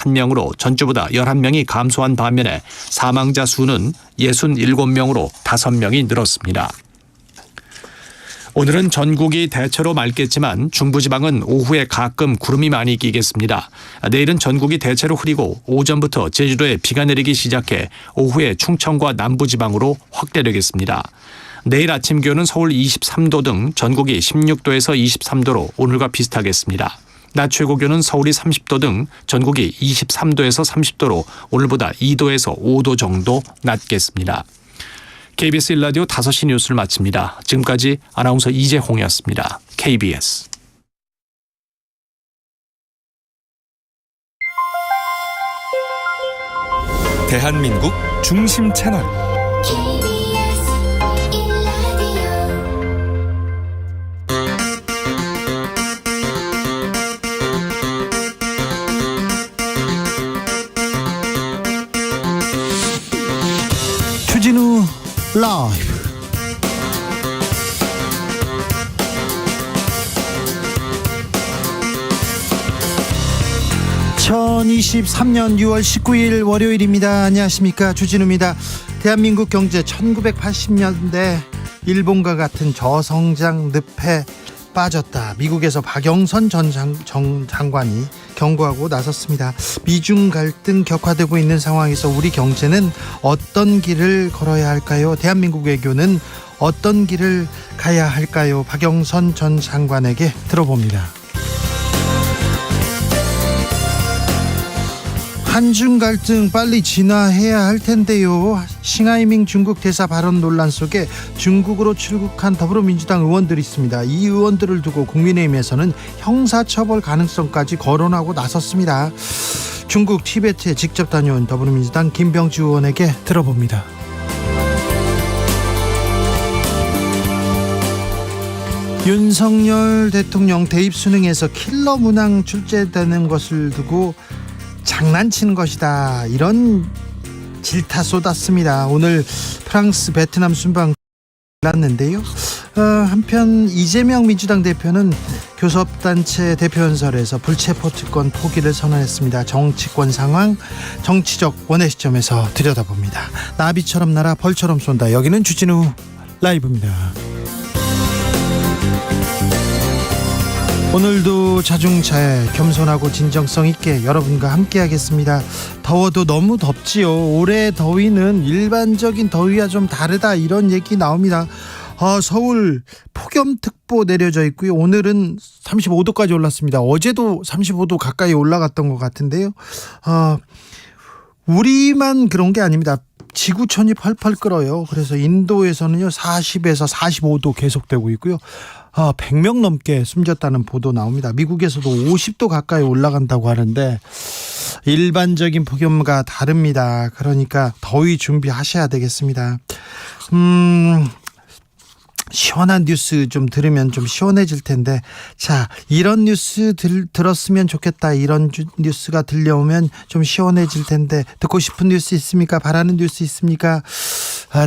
1명으로 전주보다 11명이 감소한 반면에 사망자 수는 67명으로 5명이 늘었습니다. 오늘은 전국이 대체로 맑겠지만 중부지방은 오후에 가끔 구름이 많이 끼겠습니다. 내일은 전국이 대체로 흐리고 오전부터 제주도에 비가 내리기 시작해 오후에 충청과 남부지방으로 확대되겠습니다. 내일 아침 기온은 서울 23도 등 전국이 16도에서 23도로 오늘과 비슷하겠습니다. 낮 최고 기온은 서울이 30도 등 전국이 23도에서 30도로 오늘보다 2도에서 5도 정도 낮겠습니다. KBS 1라디오 5시 뉴스를 마칩니다. 지금까지 아나운서 이재홍이었습니다. KBS. 대한민국 중심 채널 주진우 라이브. (2023년 6월 19일) 월요일입니다. 안녕하십니까, 주진우입니다. 대한민국 경제 1980년대 일본과 같은 저성장 늪에 빠졌다. 미국에서 박영선 전 장관이 경고하고 나섰습니다. 미중 갈등 격화되고 있는 상황에서 우리 경제는 어떤 길을 걸어야 할까요? 대한민국 외교는 어떤 길을 가야 할까요? 박영선 전 장관에게 들어봅니다. 한중 갈등 빨리 진화해야 할 텐데요. 싱하이밍 중국 대사 발언 논란 속에 중국으로 출국한 더불어민주당 의원들이 있습니다. 이 의원들을 두고 국민의힘에서는 형사처벌 가능성까지 거론하고 나섰습니다. 중국 티베트에 직접 다녀온 더불어민주당 김병주 의원에게 들어봅니다. 윤석열 대통령 대입수능에서 킬러 문항 출제되는 것을 두고 장난치는 것이다, 이런 질타 쏟았습니다. 오늘 프랑스 베트남 순방 났는데요. 한편 이재명 민주당 대표는 교섭단체 대표연설에서 불체포 특권 포기를 선언했습니다. 정치권 상황, 정치적 원의 시점에서 들여다봅니다. 나비처럼 날아 벌처럼 쏜다. 여기는 주진우 라이브입니다. 오늘도 자중차에 겸손하고 진정성 있게 여러분과 함께 하겠습니다. 더워도 너무 덥지요. 올해 더위는 일반적인 더위와 좀 다르다, 이런 얘기 나옵니다. 서울 폭염특보 내려져 있고요. 오늘은 35도까지 올랐습니다. 어제도 35도 가까이 올라갔던 것 같은데요. 우리만 그런 게 아닙니다. 지구촌이 펄펄 끓어요. 그래서 인도에서는요 40에서 45도 계속되고 있고요. 100명 넘게 숨졌다는 보도 나옵니다. 미국에서도 50도 가까이 올라간다고 하는데 일반적인 폭염과 다릅니다. 그러니까 더위 준비하셔야 되겠습니다. 시원한 뉴스 좀 들으면 좀 시원해질 텐데, 자, 이런 뉴스 들었으면 좋겠다, 이런 뉴스가 들려오면 좀 시원해질 텐데, 듣고 싶은 뉴스 있습니까? 바라는 뉴스 있습니까?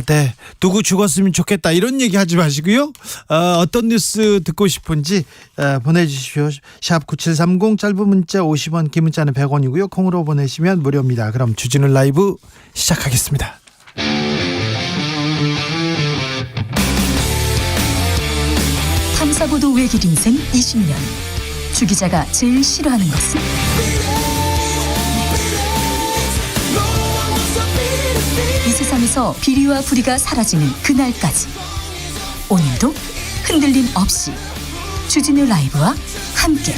네, 누구 죽었으면 좋겠다, 이런 얘기 하지 마시고요. 어떤 뉴스 듣고 싶은지 보내주십시오. 샵 9730, 짧은 문자 50원, 긴 문자는 100원이고요 콩으로 보내시면 무료입니다. 그럼 주진우 라이브 시작하겠습니다. 탐사보도 외길 인생 20년. 주 기자가 제일 싫어하는 것은? 이 세상에서 비리와 부리가 사라지는 그날까지, 오늘도 흔들림 없이 주진우 라이브와 함께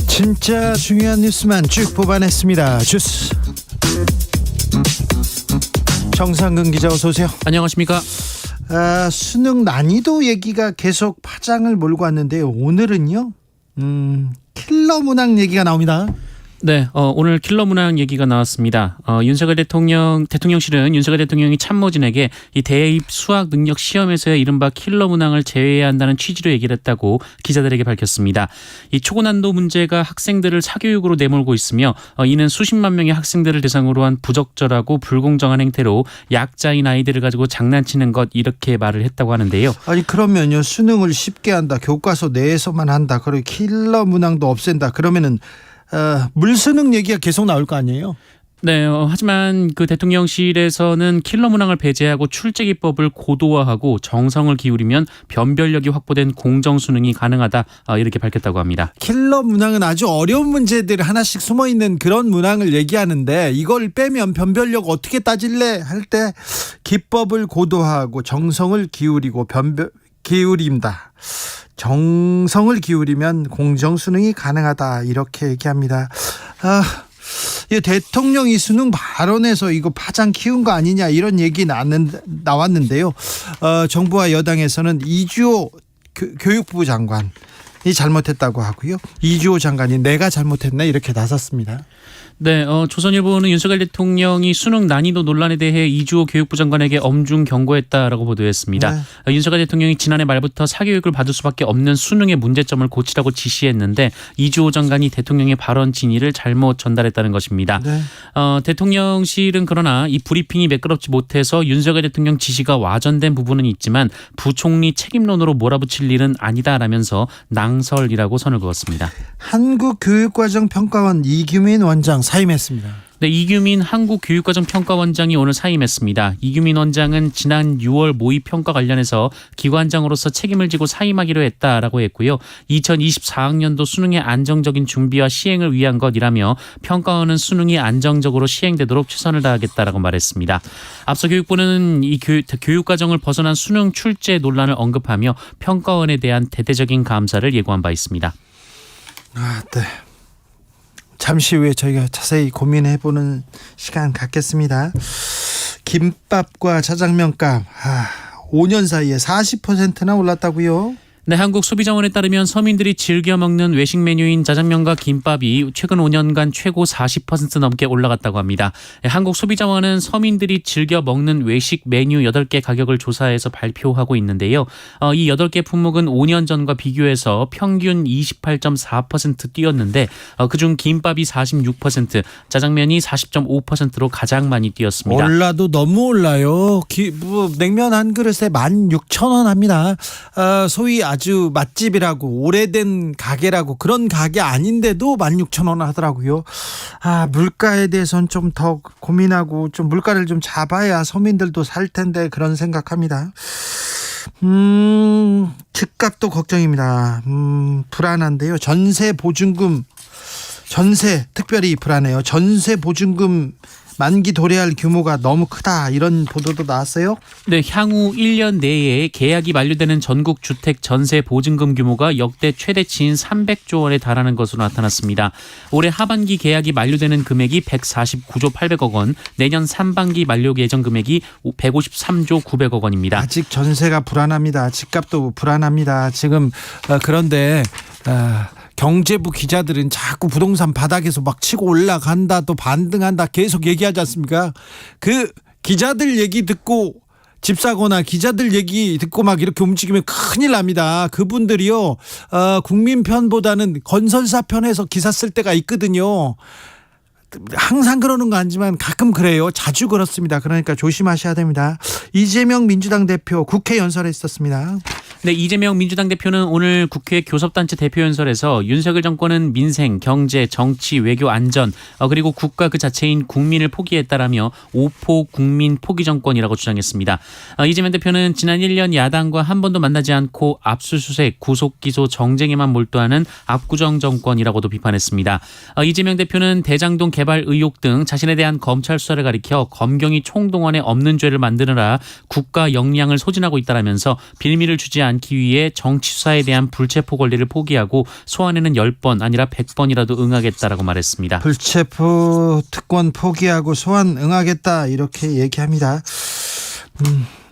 진짜 중요한 뉴스만 쭉 뽑아냈습니다. 주스 정상근 기자, 어서 오세요. 안녕하십니까? 수능 난이도 얘기가 계속 파장을 몰고 왔는데요. 오늘은요 킬러 문항 얘기가 나옵니다. 네, 오늘 킬러 문항 얘기가 나왔습니다. 윤석열 대통령실은 윤석열 대통령이 참모진에게 이 대입 수학 능력 시험에서의 이른바 킬러 문항을 제외해야 한다는 취지로 얘기를 했다고 기자들에게 밝혔습니다. 이 초고난도 문제가 학생들을 사교육으로 내몰고 있으며 이는 수십만 명의 학생들을 대상으로 한 부적절하고 불공정한 행태로 약자인 아이들을 가지고 장난치는 것 이렇게 말을 했다고 하는데요. 아니 그러면요 수능을 쉽게 한다, 교과서 내에서만 한다, 그리고 킬러 문항도 없앤다, 그러면은 물수능 얘기가 계속 나올 거 아니에요? 네, 하지만 그 대통령실에서는 킬러 문항을 배제하고 출제기법을 고도화하고 정성을 기울이면 변별력이 확보된 공정 수능이 가능하다 이렇게 밝혔다고 합니다. 킬러 문항은 아주 어려운 문제들 하나씩 숨어 있는 그런 문항을 얘기하는데 이걸 빼면 변별력 어떻게 따질래 할 때 기법을 고도화하고 정성을 기울이고 기울인다. 정성을 기울이면 공정 수능이 가능하다 이렇게 얘기합니다. 이 대통령이 수능 발언에서 이거 파장 키운 거 아니냐 이런 얘기 나왔는데요. 정부와 여당에서는 이주호 교육부 장관이 잘못했다고 하고요. 이주호 장관이 내가 잘못했네 이렇게 나섰습니다. 네, 조선일보는 윤석열 대통령이 수능 난이도 논란에 대해 이주호 교육부 장관에게 엄중 경고했다라고 보도했습니다. 네. 윤석열 대통령이 지난해 말부터 사교육을 받을 수밖에 없는 수능의 문제점을 고치라고 지시했는데 이주호 장관이 대통령의 발언 진위를 잘못 전달했다는 것입니다. 네. 대통령실은 그러나 이 브리핑이 매끄럽지 못해서 윤석열 대통령 지시가 와전된 부분은 있지만 부총리 책임론으로 몰아붙일 일은 아니다라면서 낭설이라고 선을 그었습니다. 한국교육과정평가원 이규민 원장 사임했습니다. 네, 이규민 한국교육과정평가원장이 오늘 사임했습니다. 이규민 원장은 지난 6월 모의평가 관련해서 기관장으로서 책임을 지고 사임하기로 했다라고 했고요. 2024학년도 수능의 안정적인 준비와 시행을 위한 것이라며 평가원은 수능이 안정적으로 시행되도록 최선을 다하겠다라고 말했습니다. 앞서 교육부는 이 교육과정을 벗어난 수능 출제 논란을 언급하며 평가원에 대한 대대적인 감사를 예고한 바 있습니다. 네. 잠시 후에 저희가 자세히 고민해보는 시간 갖겠습니다. 김밥과 자장면값 5년 사이에 40%나 올랐다고요? 네, 한국소비자원에 따르면 서민들이 즐겨 먹는 외식 메뉴인 자장면과 김밥이 최근 5년간 최고 40% 넘게 올라갔다고 합니다. 한국소비자원은 서민들이 즐겨 먹는 외식 메뉴 8개 가격을 조사해서 발표하고 있는데요. 이 8개 품목은 5년 전과 비교해서 평균 28.4% 뛰었는데 그중 김밥이 46%, 자장면이 40.5%로 가장 많이 뛰었습니다. 올라도 너무 올라요. 냉면 한 그릇에 16,000원 합니다. 소위 아주 맛집이라고 오래된 가게라고 그런 가게 아닌데도 16,000원 하더라고요. 물가에 대해서는 좀 더 고민하고 좀 물가를 좀 잡아야 서민들도 살 텐데 그런 생각합니다. 집값도 걱정입니다. 불안한데요. 전세 특별히 불안해요. 전세 보증금 만기 도래할 규모가 너무 크다 이런 보도도 나왔어요. 네, 향후 1년 내에 계약이 만료되는 전국 주택 전세 보증금 규모가 역대 최대치인 300조 원에 달하는 것으로 나타났습니다. 올해 하반기 계약이 만료되는 금액이 149조 800억 원, 내년 상반기 만료 예정 금액이 153조 900억 원입니다. 아직 전세가 불안합니다. 집값도 불안합니다. 지금 그런데 경제부 기자들은 자꾸 부동산 바닥에서 막 치고 올라간다 또 반등한다 계속 얘기하지 않습니까? 그 기자들 얘기 듣고 집 사거나 기자들 얘기 듣고 막 이렇게 움직이면 큰일 납니다. 그분들이요 국민 편보다는 건설사 편에서 기사 쓸 때가 있거든요. 항상 그러는 거 아니지만 가끔 그래요. 자주 그렇습니다. 그러니까 조심하셔야 됩니다. 이재명 민주당 대표 국회 연설에 있었습니다. 네, 이재명 민주당 대표는 오늘 국회 교섭단체 대표연설에서 윤석열 정권은 민생, 경제, 정치, 외교, 안전 그리고 국가 그 자체인 국민을 포기했다라며 오포 국민 포기 정권이라고 주장했습니다. 이재명 대표는 지난 1년 야당과 한 번도 만나지 않고 압수수색, 구속기소, 정쟁에만 몰두하는 압구정 정권이라고도 비판했습니다. 이재명 대표는 대장동 개발 의혹 등 자신에 대한 검찰 수사를 가리켜 검경이 총동원에 없는 죄를 만드느라 국가 역량을 소진하고 있다라면서 빌미를 주지 않기 위해 정치 수사에 대한 불체포 권리를 포기하고 소환에는 10번 아니라 100번이라도 응하겠다라고 말했습니다. 불체포 특권 포기하고 소환 응하겠다 이렇게 얘기합니다.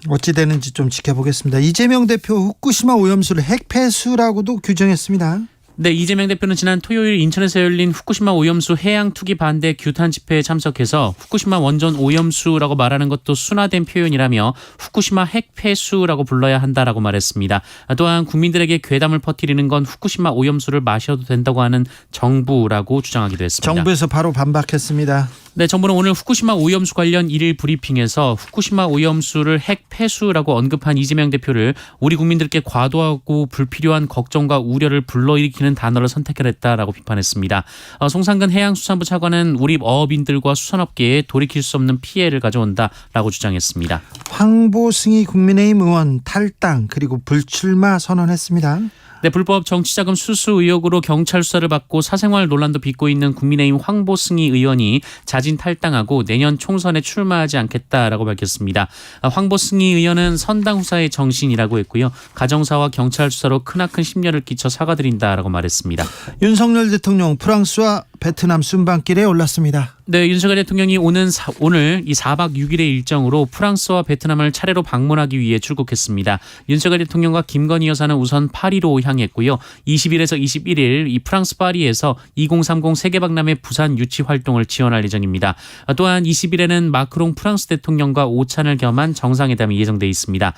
어찌 되는지 좀 지켜보겠습니다. 이재명 대표 후쿠시마 오염수를 핵폐수라고도 규정했습니다. 네, 이재명 대표는 지난 토요일 인천에서 열린 후쿠시마 오염수 해양 투기 반대 규탄 집회에 참석해서 후쿠시마 원전 오염수라고 말하는 것도 순화된 표현이라며 후쿠시마 핵폐수라고 불러야 한다라고 말했습니다. 또한 국민들에게 괴담을 퍼뜨리는 건 후쿠시마 오염수를 마셔도 된다고 하는 정부라고 주장하기도 했습니다. 정부에서 바로 반박했습니다. 네, 정부는 오늘 후쿠시마 오염수 관련 일일 브리핑에서 후쿠시마 오염수를 핵폐수라고 언급한 이재명 대표를 우리 국민들께 과도하고 불필요한 걱정과 우려를 불러일으키는 단어를 선택했다라고 비판했습니다. 송상근 해양수산부 차관은 우리 어업인들과 수산업계에 돌이킬 수 없는 피해를 가져온다라고 주장했습니다. 황보승희 국민의힘 의원 탈당 그리고 불출마 선언했습니다. 네, 불법 정치자금 수수 의혹으로 경찰 수사를 받고 사생활 논란도 빚고 있는 국민의힘 황보승희 의원이 자진 탈당하고 내년 총선에 출마하지 않겠다라고 밝혔습니다. 황보승희 의원은 선당 후사의 정신이라고 했고요. 가정사와 경찰 수사로 크나큰 심려를 끼쳐 사과드린다라고 말했습니다. 윤석열 대통령 프랑스와 베트남 순방길에 올랐습니다. 네, 윤석열 대통령이 오늘 이 4박 6일의 일정으로 프랑스와 베트남을 차례로 방문하기 위해 출국했습니다. 윤석열 대통령과 김건희 여사는 우선 파리로 향했고요. 20일에서 21일 이 프랑스 파리에서 2030 세계박람회 부산 유치 활동을 지원할 예정입니다. 또한 20일에는 마크롱 프랑스 대통령과 오찬을 겸한 정상회담이 예정돼 있습니다.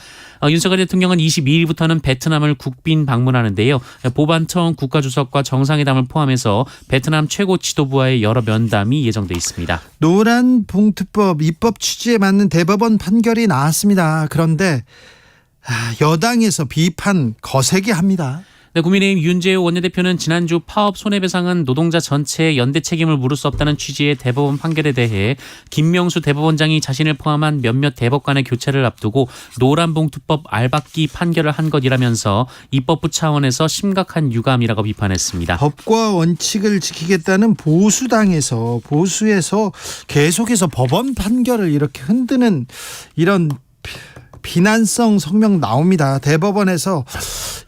윤석열 대통령은 22일부터는 베트남을 국빈 방문하는데요. 보반청 국가주석과 정상회담을 포함해서 베트남 최고 지도부와의 여러 면담이 예정돼 있습니다. 노란 봉투법 입법 취지에 맞는 대법원 판결이 나왔습니다. 그런데 여당에서 비판 거세게 합니다. 네, 국민의힘 윤재호 원내대표는 지난주 파업 손해배상은 노동자 전체의 연대 책임을 물을 수 없다는 취지의 대법원 판결에 대해 김명수 대법원장이 자신을 포함한 몇몇 대법관의 교체를 앞두고 노란봉투법 알박기 판결을 한 것이라면서 입법부 차원에서 심각한 유감이라고 비판했습니다. 법과 원칙을 지키겠다는 보수에서 계속해서 법원 판결을 이렇게 흔드는 이런 비난성 성명 나옵니다. 대법원에서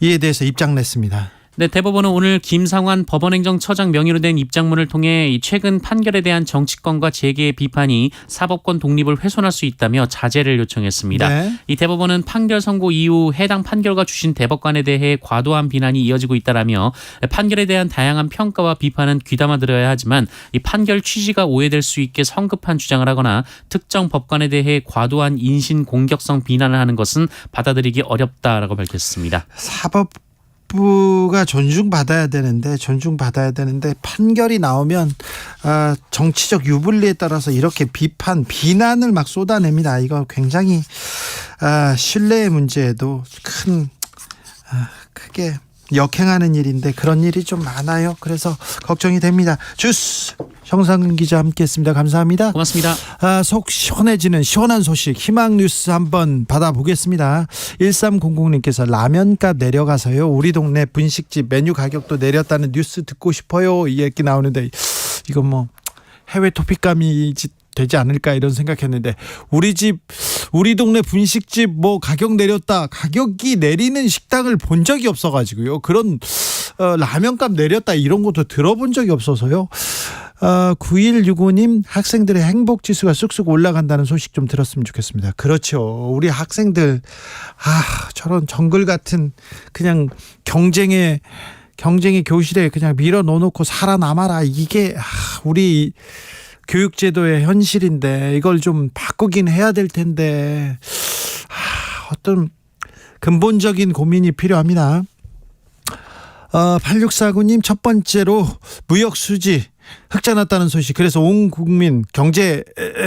이에 대해서 입장 냈습니다. 네, 대법원은 오늘 김상환 법원행정처장 명의로 된 입장문을 통해 이 최근 판결에 대한 정치권과 재계의 비판이 사법권 독립을 훼손할 수 있다며 자제를 요청했습니다. 네. 이 대법원은 판결 선고 이후 해당 판결과 주신 대법관에 대해 과도한 비난이 이어지고 있다라며 판결에 대한 다양한 평가와 비판은 귀담아 들어야 하지만 이 판결 취지가 오해될 수 있게 성급한 주장을 하거나 특정 법관에 대해 과도한 인신 공격성 비난을 하는 것은 받아들이기 어렵다라고 밝혔습니다. 사법부가 존중받아야 되는데 판결이 나오면 정치적 유불리에 따라서 이렇게 비난을 막 쏟아냅니다. 이거 굉장히 신뢰의 문제에도 크게 역행하는 일인데 그런 일이 좀 많아요. 그래서 걱정이 됩니다. 주스 정상근 기자 함께했습니다. 감사합니다. 고맙습니다. 속 시원해지는 시원한 소식 희망 뉴스 한번 받아보겠습니다. 1300님께서 라면값 내려가서요 우리 동네 분식집 메뉴 가격도 내렸다는 뉴스 듣고 싶어요 이 얘기 나오는데 이건 뭐 해외 토픽감이 되지 않을까 이런 생각했는데 우리 동네 분식집 뭐 가격 내렸다 가격이 내리는 식당을 본 적이 없어가지고요 그런 라면값 내렸다 이런 것도 들어본 적이 없어서요. 9165님 학생들의 행복지수가 쑥쑥 올라간다는 소식 좀 들었으면 좋겠습니다. 그렇죠. 우리 학생들 저런 정글 같은 그냥 경쟁의 교실에 그냥 밀어 넣어놓고 살아남아라 이게 우리 교육제도의 현실인데 이걸 좀 바꾸긴 해야 될 텐데 어떤 근본적인 고민이 필요합니다. 8649님 첫 번째로 무역수지 흑자 났다는 소식 그래서 온 국민 경제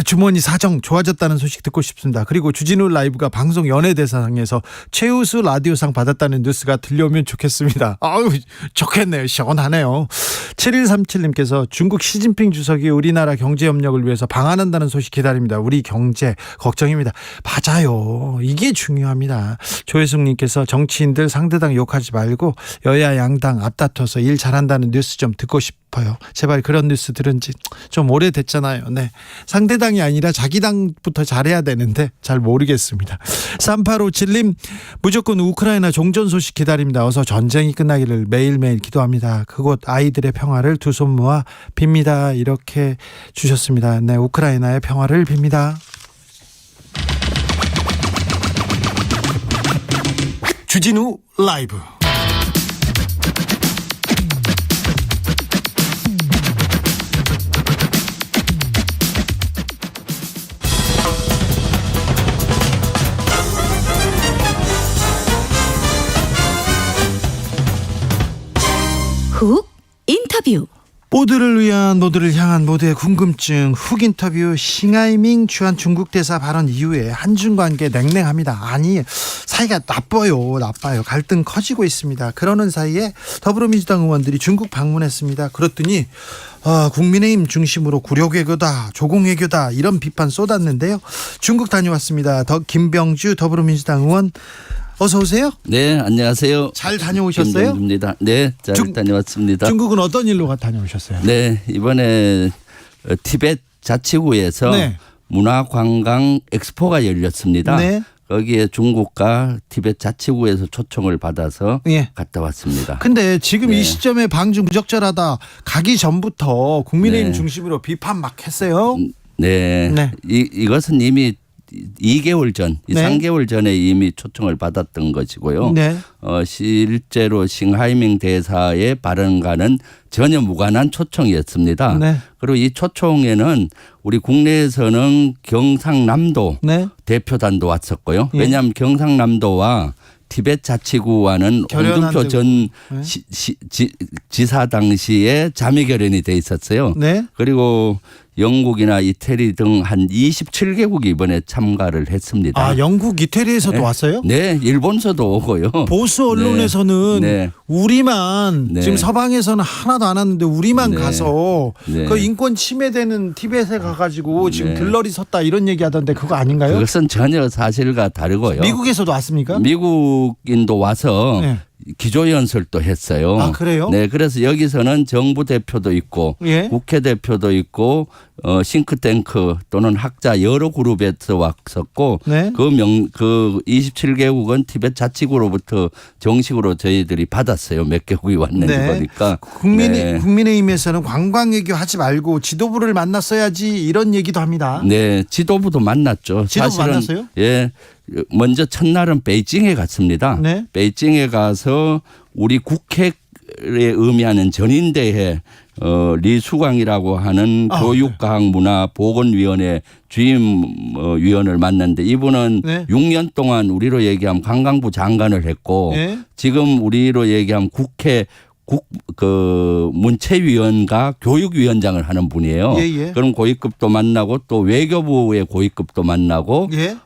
주머니 사정 좋아졌다는 소식 듣고 싶습니다. 그리고 주진우 라이브가 방송 연예대상에서 최우수 라디오상 받았다는 뉴스가 들려오면 좋겠습니다. 아유 좋겠네요. 시원하네요. 7137님께서 중국 시진핑 주석이 우리나라 경제협력을 위해서 방한한다는 소식 기다립니다. 우리 경제 걱정입니다. 맞아요. 이게 중요합니다. 조혜숙님께서 정치인들 상대당 욕하지 말고 여야 양당 앞다퉈서 일 잘한다는 뉴스 좀 듣고 싶어요. 제발 그런 뉴스 들은 지 좀 오래됐잖아요. 네. 상대당이 아니라 자기 당부터 잘해야 되는데 잘 모르겠습니다. 3857님 무조건 우크라이나 종전 소식 기다립니다. 어서 전쟁이 끝나기를 매일매일 기도합니다. 그곳 아이들의 평화를 두 손 모아 빕니다. 이렇게 주셨습니다. 네, 우크라이나의 평화를 빕니다. 주진우 라이브 인터뷰. 모두를 위한 모두를 향한 모두의 궁금증 훅 인터뷰. 싱하이밍 주한 중국 대사 발언 이후에 한중 관계 냉랭합니다. 아니 사이가 나빠요. 갈등 커지고 있습니다. 그러는 사이에 더불어민주당 의원들이 중국 방문했습니다. 그랬더니 국민의힘 중심으로 구력외교다, 조공외교다 이런 비판 쏟았는데요. 중국 다녀왔습니다. 김병주 더불어민주당 의원 어서 오세요. 네, 안녕하세요. 잘 다녀오셨어요? 김병주입니다. 네, 잘 다녀왔습니다. 중국은 어떤 일로 다녀오셨어요? 네, 이번에 티벳 자치구에서 네. 문화관광 엑스포가 열렸습니다. 네. 거기에 중국과 티벳 자치구에서 초청을 받아서 예. 갔다 왔습니다. 근데 지금 네. 이 시점에 방중 부적절하다 가기 전부터 국민의힘 네. 중심으로 비판 막 했어요. 네, 네. 이것은 이미 2개월 전, 네. 3개월 전에 이미 초청을 받았던 것이고요. 네. 실제로 싱하이밍 대사의 발언과는 전혀 무관한 초청이었습니다. 네. 그리고 이 초청에는 우리 국내에서는 경상남도 네. 대표단도 왔었고요. 예. 왜냐하면 경상남도와 티벳 자치구와는 결연한 홍준표 전 네. 지사 당시에 자매 결연이 돼 있었어요. 네. 그리고 영국이나 이태리 등 한 27개국이 이번에 참가를 했습니다. 아, 영국 이태리에서도 왔어요? 네, 일본서도 오고요. 보수 언론에서는 네. 우리만 네. 지금 서방에서는 하나도 안 왔는데 우리만 네. 가서 네. 그 인권 침해되는 티벳에 가가지고 지금 네. 들러리 섰다 이런 얘기하던데 그거 아닌가요? 그것은 전혀 사실과 다르고요. 미국에서도 왔습니까? 미국인도 와서 네. 기조연설도 했어요. 아, 그래요? 네, 그래서 여기서는 정부 대표도 있고 예. 국회 대표도 있고 싱크탱크 또는 학자 여러 그룹에서 왔었고 네. 그 27개국은 티벳 자치구로부터 정식으로 저희들이 받았어요. 몇 개국이 왔는지 네. 보니까. 네. 국민의힘에서는 관광외교 하지 말고 지도부를 만났어야지 이런 얘기도 합니다. 네, 지도부도 만났죠. 지도부 사실은 만났어요? 예, 먼저 첫날은 베이징에 갔습니다. 네. 베이징에 가서 우리 국회에 의미하는 전인대회 리수광이라고 하는 교육과학문화보건위원회 주임 위원을 만났는데 이분은 네. 6년 동안 우리로 얘기하면 관광부 장관을 했고 네. 지금 우리로 얘기하면 국회 문체위원과 교육위원장을 하는 분이에요. 예, 예. 그럼 고위급도 만나고 또 외교부의 고위급도 만나고 예.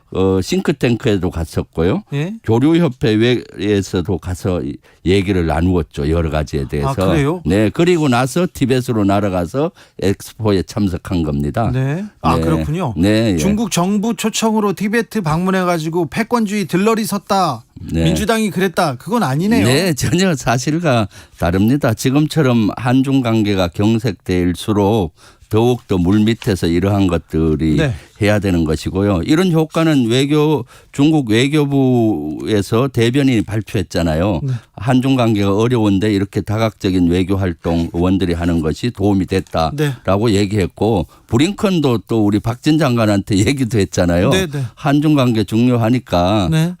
싱크탱크에도 갔었고요. 예. 교류협회에서도 가서 얘기를 나누었죠. 여러 가지에 대해서. 아, 그래요? 네. 그리고 나서 티벳으로 날아가서 엑스포에 참석한 겁니다. 네. 아, 네. 그렇군요. 네. 예. 중국 정부 초청으로 티베트 방문해가지고 패권주의 들러리 섰다. 네. 민주당이 그랬다. 그건 아니네요. 네, 전혀 사실과 다릅니다. 지금처럼 한중 관계가 경색될수록 더욱더 물밑에서 이러한 것들이 네. 해야 되는 것이고요. 이런 효과는 중국 외교부에서 대변인이 발표했잖아요. 네. 한중 관계가 어려운데 이렇게 다각적인 외교 활동 의원들이 하는 것이 도움이 됐다라고 얘기했고 브링컨도 또 우리 박진 장관한테 얘기도 했잖아요. 네, 네. 한중 관계 중요하니까 네.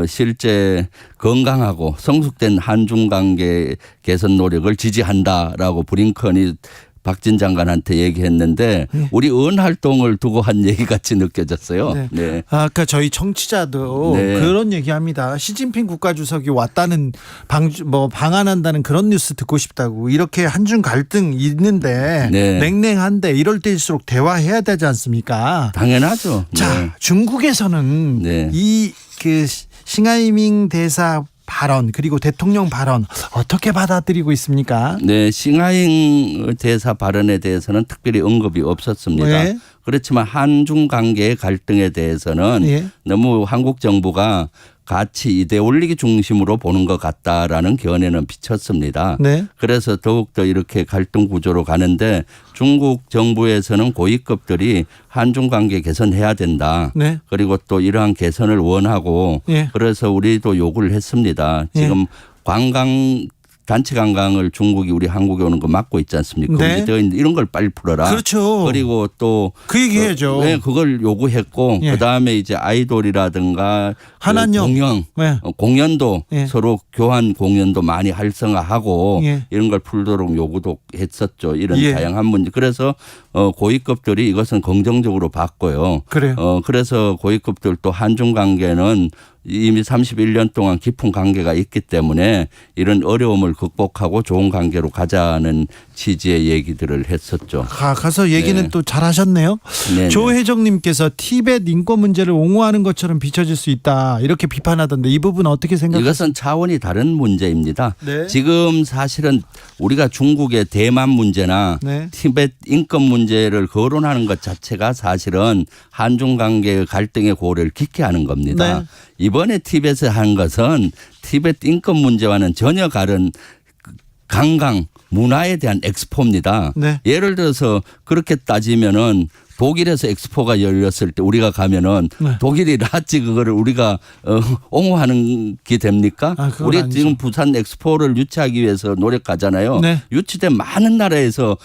실제 건강하고 성숙된 한중 관계 개선 노력을 지지한다라고 브링컨이 박진 장관한테 얘기했는데 우리 은 활동을 두고 한 얘기 같이 느껴졌어요. 네. 네. 아까 저희 청취자도 네. 그런 얘기합니다. 시진핑 국가주석이 왔다는 방한한다는 그런 뉴스 듣고 싶다고. 이렇게 한중 갈등 있는데 네. 냉랭한데 이럴 때일수록 대화해야 되지 않습니까? 당연하죠. 자, 네. 중국에서는 네. 이 싱하이밍 대사 발언 그리고 대통령 발언 어떻게 받아들이고 있습니까? 네, 싱하잉 대사 발언에 대해서는 특별히 언급이 없었습니다. 네. 그렇지만 한중 관계의 갈등에 대해서는 네. 너무 한국 정부가 가치 이데올로기 중심으로 보는 것 같다라는 견해는 비쳤습니다. 네. 그래서 더욱더 이렇게 갈등 구조로 가는데 중국 정부에서는 고위급들이 한중 관계 개선해야 된다. 네. 그리고 또 이러한 개선을 원하고 예. 그래서 우리도 요구를 했습니다. 지금 단체 관광을 중국이 우리 한국에 오는 거 막고 있지 않습니까? 네. 문제 되어 있는데 이런 걸 빨리 풀어라. 그렇죠. 그리고 또 그 얘기 해야죠. 네, 그걸 요구했고 예. 그다음에 이제 아이돌이라든가 한한령. 공연 네. 공연도 예. 서로 교환 공연도 많이 활성화하고 예. 이런 걸 풀도록 요구도 했었죠. 이런 예. 다양한 문제. 그래서 고위급들이 이것은 긍정적으로 봤고요. 그래요. 그래서 고위급들 또 한중 관계는 이미 31년 동안 깊은 관계가 있기 때문에 이런 어려움을 극복하고 좋은 관계로 가자는 취지의 얘기들을 했었죠. 가서 얘기는 네. 또 잘하셨네요. 네네. 조혜정님께서 티벳 인권 문제를 옹호하는 것처럼 비춰질 수 있다 이렇게 비판하던데 이 부분 어떻게 생각하세요? 이것은 차원이 다른 문제입니다. 네. 지금 사실은 우리가 중국의 대만 문제나 네. 티벳 인권 문제를 거론하는 것 자체가 사실은 한중 관계의 갈등의 고를 깊게 하는 겁니다. 네. 이번에 티벳에 한 것은 티벳 인권 문제와는 전혀 다른 관광 문화에 대한 엑스포입니다. 네. 예를 들어서 그렇게 따지면은 독일에서 엑스포가 열렸을 때 우리가 가면은 네. 독일이 나치 그거를 우리가 옹호하는 게 됩니까? 그건 우리 아니죠. 지금 부산 엑스포를 유치하기 위해서 노력하잖아요. 네. 유치된 많은 나라에서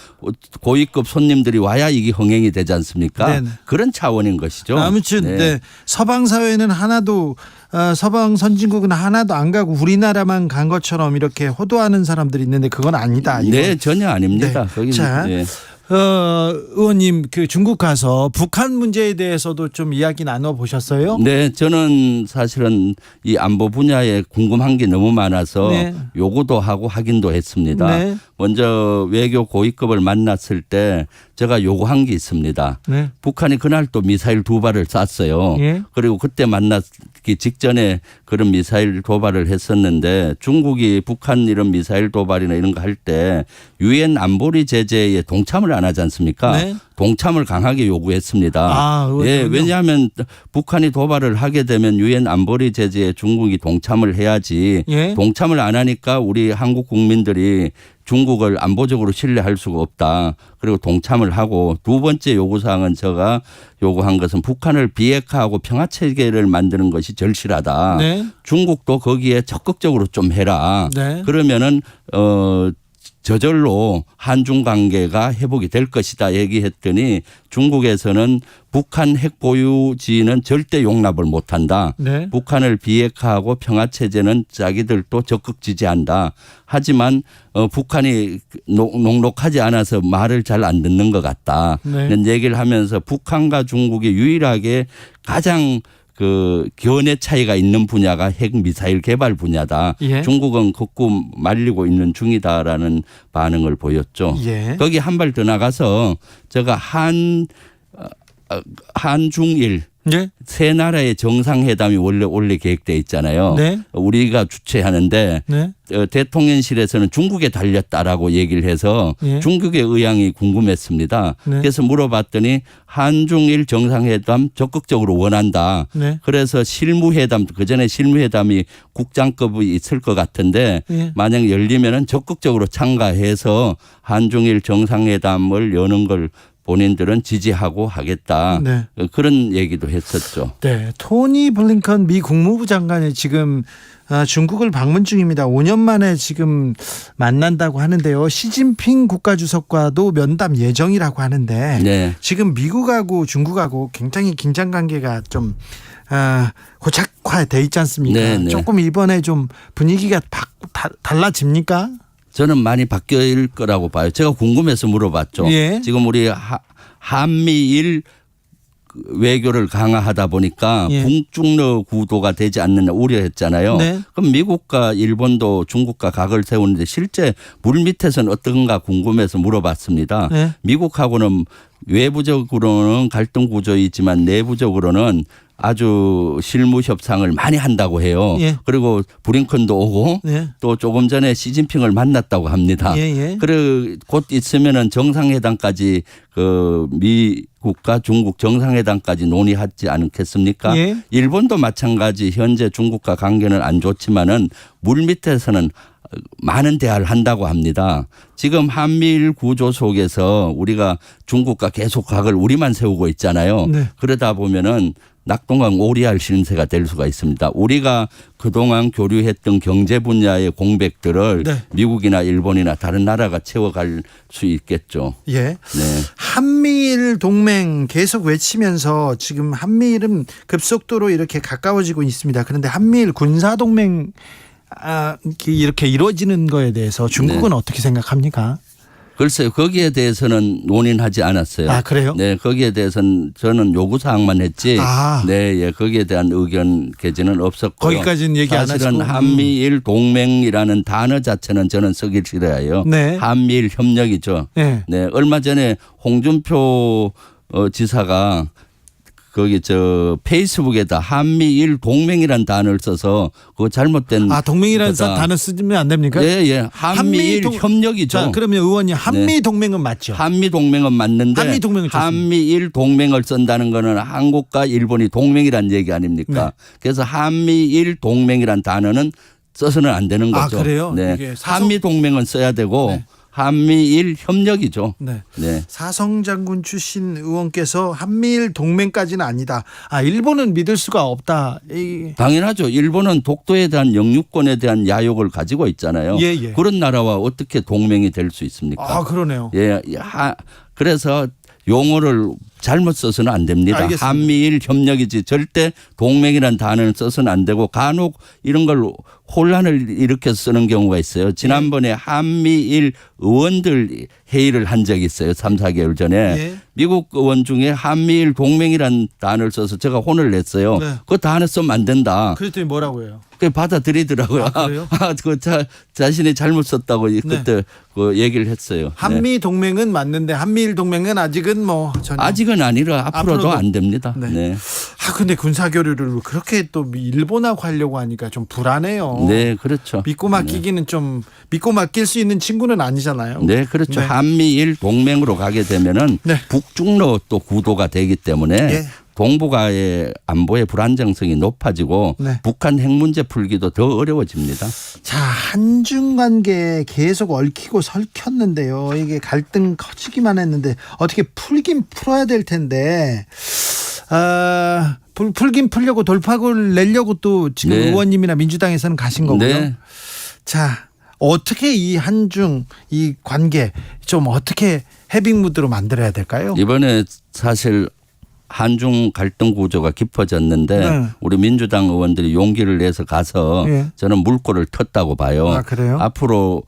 고위급 손님들이 와야 이게 흥행이 되지 않습니까? 네네. 그런 차원인 것이죠. 아무튼 네. 네. 서방 사회는 하나도 서방 선진국은 하나도 안 가고 우리나라만 간 것처럼 이렇게 호도하는 사람들이 있는데 그건 아니다. 이건. 네, 전혀 아닙니다. 네. 거기는, 자, 네. 의원님 그 중국 가서 북한 문제에 대해서도 좀 이야기 나눠 보셨어요? 네, 저는 사실은 이 안보 분야에 궁금한 게 너무 많아서 네. 요구도 하고 확인도 했습니다. 네. 먼저 외교 고위급을 만났을 때 제가 요구한 게 있습니다. 네. 북한이 그날 또 미사일 2발을 쐈어요. 예. 그리고 그때 만나기 직전에 그런 미사일 도발을 했었는데 중국이 북한 이런 미사일 도발이나 이런 거 할 때 유엔 안보리 제재에 동참을 안 하지 않습니까? 네. 동참을 강하게 요구했습니다. 예, 의원님요? 왜냐하면 북한이 도발을 하게 되면 유엔 안보리 제재에 중국이 동참을 해야지 예. 동참을 안 하니까 우리 한국 국민들이 중국을 안보적으로 신뢰할 수가 없다. 그리고 동참을 하고 두 번째 요구사항은 제가 요구한 것은 북한을 비핵화하고 평화체계를 만드는 것이 절실하다. 네. 중국도 거기에 적극적으로 좀 해라. 네. 그러면은 저절로 한중 관계가 회복이 될 것이다 얘기했더니 중국에서는 북한 핵 보유지는 절대 용납을 못한다. 네. 북한을 비핵화하고 평화체제는 자기들도 적극 지지한다. 하지만 북한이 녹록하지 않아서 말을 잘 안 듣는 것 같다. 네. 이런 얘기를 하면서 북한과 중국이 유일하게 가장 그 견해 차이가 있는 분야가 핵 미사일 개발 분야다. 예. 중국은 극구 말리고 있는 중이다라는 반응을 보였죠. 예. 거기 한 발 더 나가서 제가 한중일 네. 세 나라의 정상회담이 원래 계획돼 있잖아요. 네. 우리가 주최하는데 네. 대통령실에서는 중국에 달렸다라고 얘기를 해서 예. 중국의 의향이 궁금했습니다. 네. 그래서 물어봤더니 한중일 정상회담 적극적으로 원한다. 네. 그래서 실무회담 그전에 실무회담이 국장급이 있을 것 같은데 예. 만약 열리면은 적극적으로 참가해서 한중일 정상회담을 여는 걸 본인들은 지지하고 하겠다. 네. 그런 얘기도 했었죠. 네, 토니 블링컨 미 국무부 장관이 지금 중국을 방문 중입니다. 5년 만에 지금 만난다고 하는데요. 시진핑 국가주석과도 면담 예정이라고 하는데 네. 지금 미국하고 중국하고 굉장히 긴장 관계가 좀 고착화돼 있지 않습니까? 네, 네. 조금 이번에 좀 분위기가 달라집니까? 저는 많이 바뀔 거라고 봐요. 제가 궁금해서 물어봤죠. 예. 지금 우리 한미일 외교를 강화하다 보니까 예. 북중러 구도가 되지 않느냐 우려했잖아요. 네. 그럼 미국과 일본도 중국과 각을 세우는데 실제 물 밑에서는 어떤가 궁금해서 물어봤습니다. 네. 미국하고는 외부적으로는 갈등 구조이지만 내부적으로는 아주 실무 협상을 많이 한다고 해요. 예. 그리고 브링컨도 오고 예. 또 조금 전에 시진핑을 만났다고 합니다. 예. 그리고 곧 있으면은 정상회담까지 그 미국과 중국 정상회담까지 논의하지 않겠습니까? 예. 일본도 마찬가지 현재 중국과 관계는 안 좋지만은 물 밑에서는 많은 대화를 한다고 합니다. 지금 한미일 구조 속에서 우리가 중국과 계속 각을 우리만 세우고 있잖아요. 네. 그러다 보면은 낙동강 오리알 신세가 될 수가 있습니다. 우리가 그동안 교류했던 경제 분야의 공백들을 네. 미국이나 일본이나 다른 나라가 채워갈 수 있겠죠. 예. 네. 한미일 동맹 계속 외치면서 지금 한미일은 급속도로 이렇게 가까워지고 있습니다. 그런데 한미일 군사 동맹 이렇게 이루어지는 거에 대해서 중국은 네. 어떻게 생각합니까? 글쎄요. 거기에 대해서는 논의하지 않았어요. 아, 그래요? 네, 거기에 대해서는 저는 요구 사항만 했지. 아. 네, 예, 거기에 대한 의견 개진은 없었고요. 거기까지는 얘기 안 사실은 하시고. 한미일 동맹이라는 단어 자체는 저는 쓰기 싫어요. 네. 한미일 협력이죠. 네. 네, 얼마 전에 홍준표 지사가 거기 페이스북에다 한미일 동맹이라는 단어를 써서 그거 잘못된 동맹이라는 거다. 단어 쓰면 안 됩니까? 예, 예. 한미일 협력이죠. 자, 그러면 의원님 한미 동맹은 맞죠? 한미 동맹은 맞는데 한미 동맹은 좋습니다. 한미일 동맹을 쓴다는 거는 한국과 일본이 동맹이란 얘기 아닙니까? 네. 그래서 한미일 동맹이란 단어는 써서는 안 되는 거죠. 그래요? 네. 이게 한미 동맹은 써야 되고 네. 한미일 협력이죠. 네. 네. 사성 장군 출신 의원께서 한미일 동맹까지는 아니다. 일본은 믿을 수가 없다. 당연하죠. 일본은 독도에 대한 영유권에 대한 야욕을 가지고 있잖아요. 예, 예. 그런 나라와 어떻게 동맹이 될 수 있습니까? 그러네요. 예, 그래서 용어를 잘못 써서는 안 됩니다. 알겠습니다. 한미일 협력이지 절대 동맹이라는 단어를 써서는 안 되고 간혹 이런 걸 혼란을 일으켜서 쓰는 경우가 있어요. 지난번에 한미일 의원들 회의를 한 적이 있어요. 3, 4개월 전에. 예. 미국 의원 중에 한미일 동맹이라는 단어를 써서 제가 혼을 냈어요. 네. 그 단어 쓰면 안 된다. 그랬더니 뭐라고 해요? 그 받아들이더라고요. 그래요? 자신이 잘못 썼다고 그때 그 얘기를 했어요. 한미 동맹은 맞는데 한미일 동맹은 아직은 뭐 전혀. 아직은 아니라 앞으로도 안 됩니다. 네. 네. 근데 군사 교류를 그렇게 또 일본하고 하려고 하니까 좀 불안해요. 네, 그렇죠. 믿고 맡기기는 좀 믿고 맡길 수 있는 친구는 아니잖아요. 네, 그렇죠. 네. 한미일 동맹으로 가게 되면은 네. 북중로 또 구도가 되기 때문에 예. 동북아의 안보의 불안정성이 높아지고 네. 북한 핵 문제 풀기도 더 어려워집니다. 자, 한중 관계 계속 얽히고 설켰는데요. 이게 갈등 커지기만 했는데 어떻게 풀긴 풀어야 될 텐데. 풀긴 풀려고 돌파구를 내려고 또 지금 네. 의원님이나 민주당에서는 가신 거고요. 네. 자, 어떻게 이 한중 이 관계 좀 어떻게 해빙 무드로 만들어야 될까요? 이번에 사실 한중 갈등 구조가 깊어졌는데 네. 우리 민주당 의원들이 용기를 내서 가서 예. 저는 물꼬를 텄다고 봐요. 그래요? 앞으로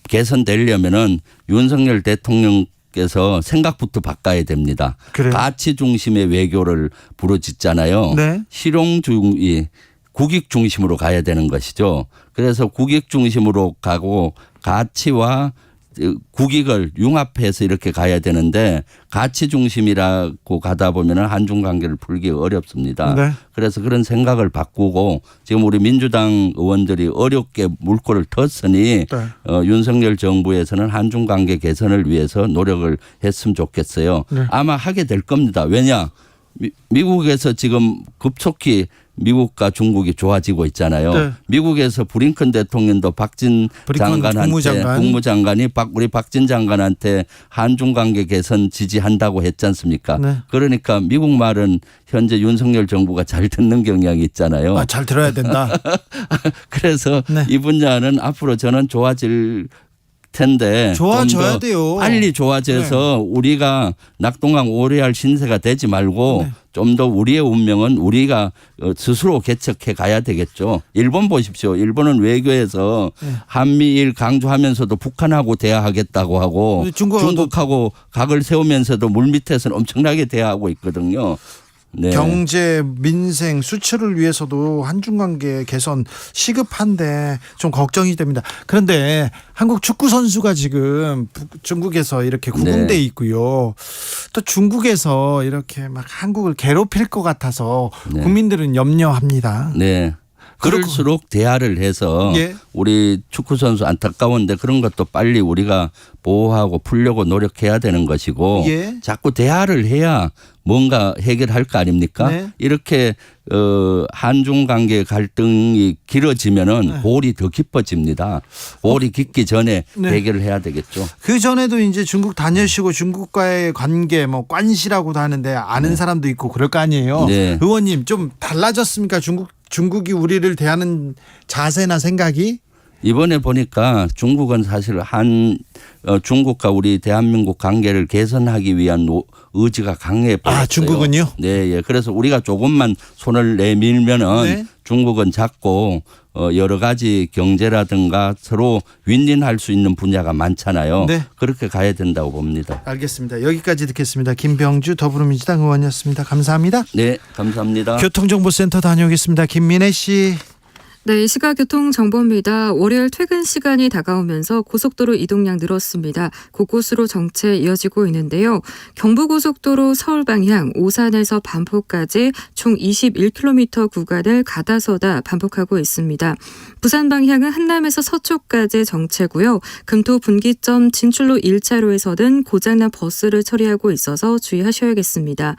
개선되려면은 윤석열 대통령께서 생각부터 바꿔야 됩니다. 그래요? 가치 중심의 외교를 부르짖잖아요. 네. 실용주의 국익 중심으로 가야 되는 것이죠. 그래서 국익 중심으로 가고 가치와 국익을 융합해서 이렇게 가야 되는데 가치 중심이라고 가다 보면 한중 관계를 풀기 어렵습니다. 네. 그래서 그런 생각을 바꾸고 지금 우리 민주당 의원들이 어렵게 물꼬를 텄으니 네. 윤석열 정부에서는 한중 관계 개선을 위해서 노력을 했으면 좋겠어요. 네. 아마 하게 될 겁니다. 왜냐? 미국에서 지금 급속히 미국과 중국이 좋아지고 있잖아요. 네. 미국에서 브링컨 대통령도 박진 브링컨 장관한테 국무장관이 우리 박진 장관한테 한중 관계 개선 지지한다고 했지 않습니까? 네. 그러니까 미국 말은 현재 윤석열 정부가 잘 듣는 경향이 있잖아요. 잘 들어야 된다. 그래서 네. 이 분야는 앞으로 저는 좋아질 텐데 좋아져야 좀더 돼요. 빨리 좋아져서 우리가 낙동강 오래할 신세가 되지 말고 네. 좀 더 우리의 운명은 우리가 스스로 개척해 가야 되겠죠. 일본 보십시오. 일본은 외교에서 한미일 강조하면서도 북한하고 대화하겠다고 하고 중국하고 각을 세우면서도 물밑에서는 엄청나게 대화하고 있거든요. 네. 경제, 민생, 수출을 위해서도 한중 관계 개선 시급한데 좀 걱정이 됩니다. 그런데 한국 축구 선수가 지금 중국에서 이렇게 구금돼 있고요. 또 중국에서 이렇게 막 한국을 괴롭힐 것 같아서 국민들은 염려합니다. 네. 그럴수록 대화를 해서 예. 우리 축구 선수 안타까운데 그런 것도 빨리 우리가 보호하고 풀려고 노력해야 되는 것이고 예. 자꾸 대화를 해야 뭔가 해결할 거 아닙니까? 네. 이렇게 한중 관계 갈등이 길어지면은 골이 더 깊어집니다. 골이 깊기 전에 네. 해결을 해야 되겠죠. 그 전에도 이제 중국 다녀시고 중국과의 관계 뭐 관시라고도 하는데 아는 사람도 있고 그럴 거 아니에요. 네. 의원님 좀 달라졌습니까? 중국이 우리를 대하는 자세나 생각이? 이번에 보니까 중국은 사실 중국과 우리 대한민국 관계를 개선하기 위한 의지가 강해 보였어요. 중국은요? 네, 예. 그래서 우리가 조금만 손을 내밀면은 네. 중국은 작고 여러 가지 경제라든가 서로 윈윈할 수 있는 분야가 많잖아요. 네. 그렇게 가야 된다고 봅니다. 알겠습니다. 여기까지 듣겠습니다. 김병주 더불어민주당 의원이었습니다. 감사합니다. 네, 감사합니다. 교통정보센터 다녀오겠습니다. 김민혜 씨. 네, 시각 교통 정보입니다. 월요일 퇴근 시간이 다가오면서 고속도로 이동량 늘었습니다. 곳곳으로 정체 이어지고 있는데요. 경부고속도로 서울 방향 오산에서 반포까지 총 21km 구간을 가다서다 반복하고 있습니다. 부산 방향은 한남에서 서초까지 정체고요. 금토 분기점 진출로 1차로에서는 고장난 버스를 처리하고 있어서 주의하셔야겠습니다.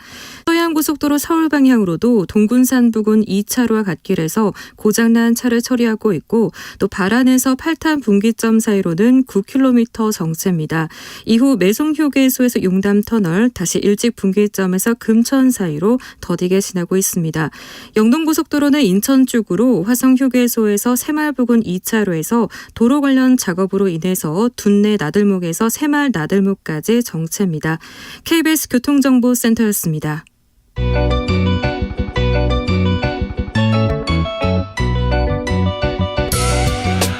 서해안고속도로 서울 방향으로도 동군산 부근 2차로와 갓길에서 고장난 차를 처리하고 있고 또 발안에서 팔탄 분기점 사이로는 9km 정체입니다. 이후 매송휴게소에서 용담터널 다시 일찍 분기점에서 금천 사이로 더디게 지나고 있습니다. 영동고속도로는 인천 쪽으로 화성휴게소에서 새마을 부근 2차로에서 도로 관련 작업으로 인해서 둔내 나들목에서 새마을 나들목까지 정체입니다. KBS 교통정보센터였습니다.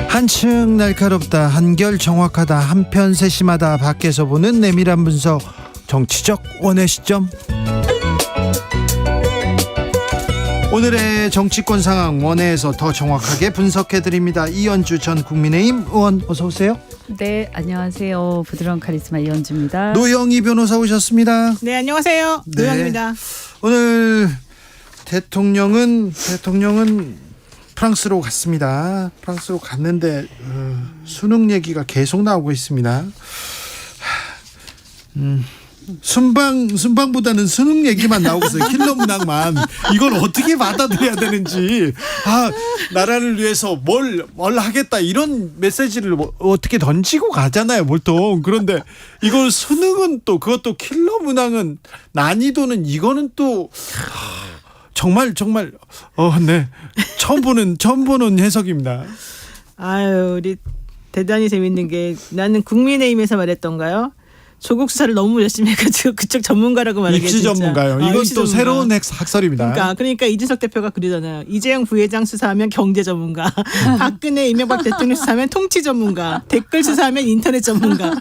한층 날카롭다, 한결 정확하다, 한편 세심하다. 밖에서 보는 내밀한 분석, 정치적 원의 시점. 오늘의 정치권 상황 원회에서 더 정확하게 분석해드립니다. 이현주 전 국민의힘 의원 어서 오세요. 네, 안녕하세요. 부드러운 카리스마 이현주입니다. 노영희 변호사 오셨습니다. 네, 안녕하세요. 네. 노영입니다. 오늘 대통령은 프랑스로 갔습니다. 프랑스로 갔는데 수능 얘기가 계속 나오고 있습니다. 순방보다는 수능 얘기만 나오고 있어요. 킬러 문항만. 이걸 어떻게 받아들여야 되는지. 나라를 위해서 뭘 하겠다 이런 메시지를 어떻게 던지고 가잖아요, 보통. 그런데 이걸 수능은 또 그것도 킬러 문항은 난이도는 이거는 또 정말 네. 처음 보는 해석입니다. 아유, 우리 대단히 재밌는 게 나는 국민의힘에서 말했던가요? 조국 수사를 너무 열심히 해가지고 그쪽 전문가라고 말하게 입시 진짜. 전문가요. 이건 입시 또 전문가. 새로운 학설입니다. 그러니까 이준석 대표가 그러잖아요. 이재용 부회장 수사하면 경제 전문가, 박근혜 이명박 대통령 수사하면 통치 전문가, 댓글 수사하면 인터넷 전문가,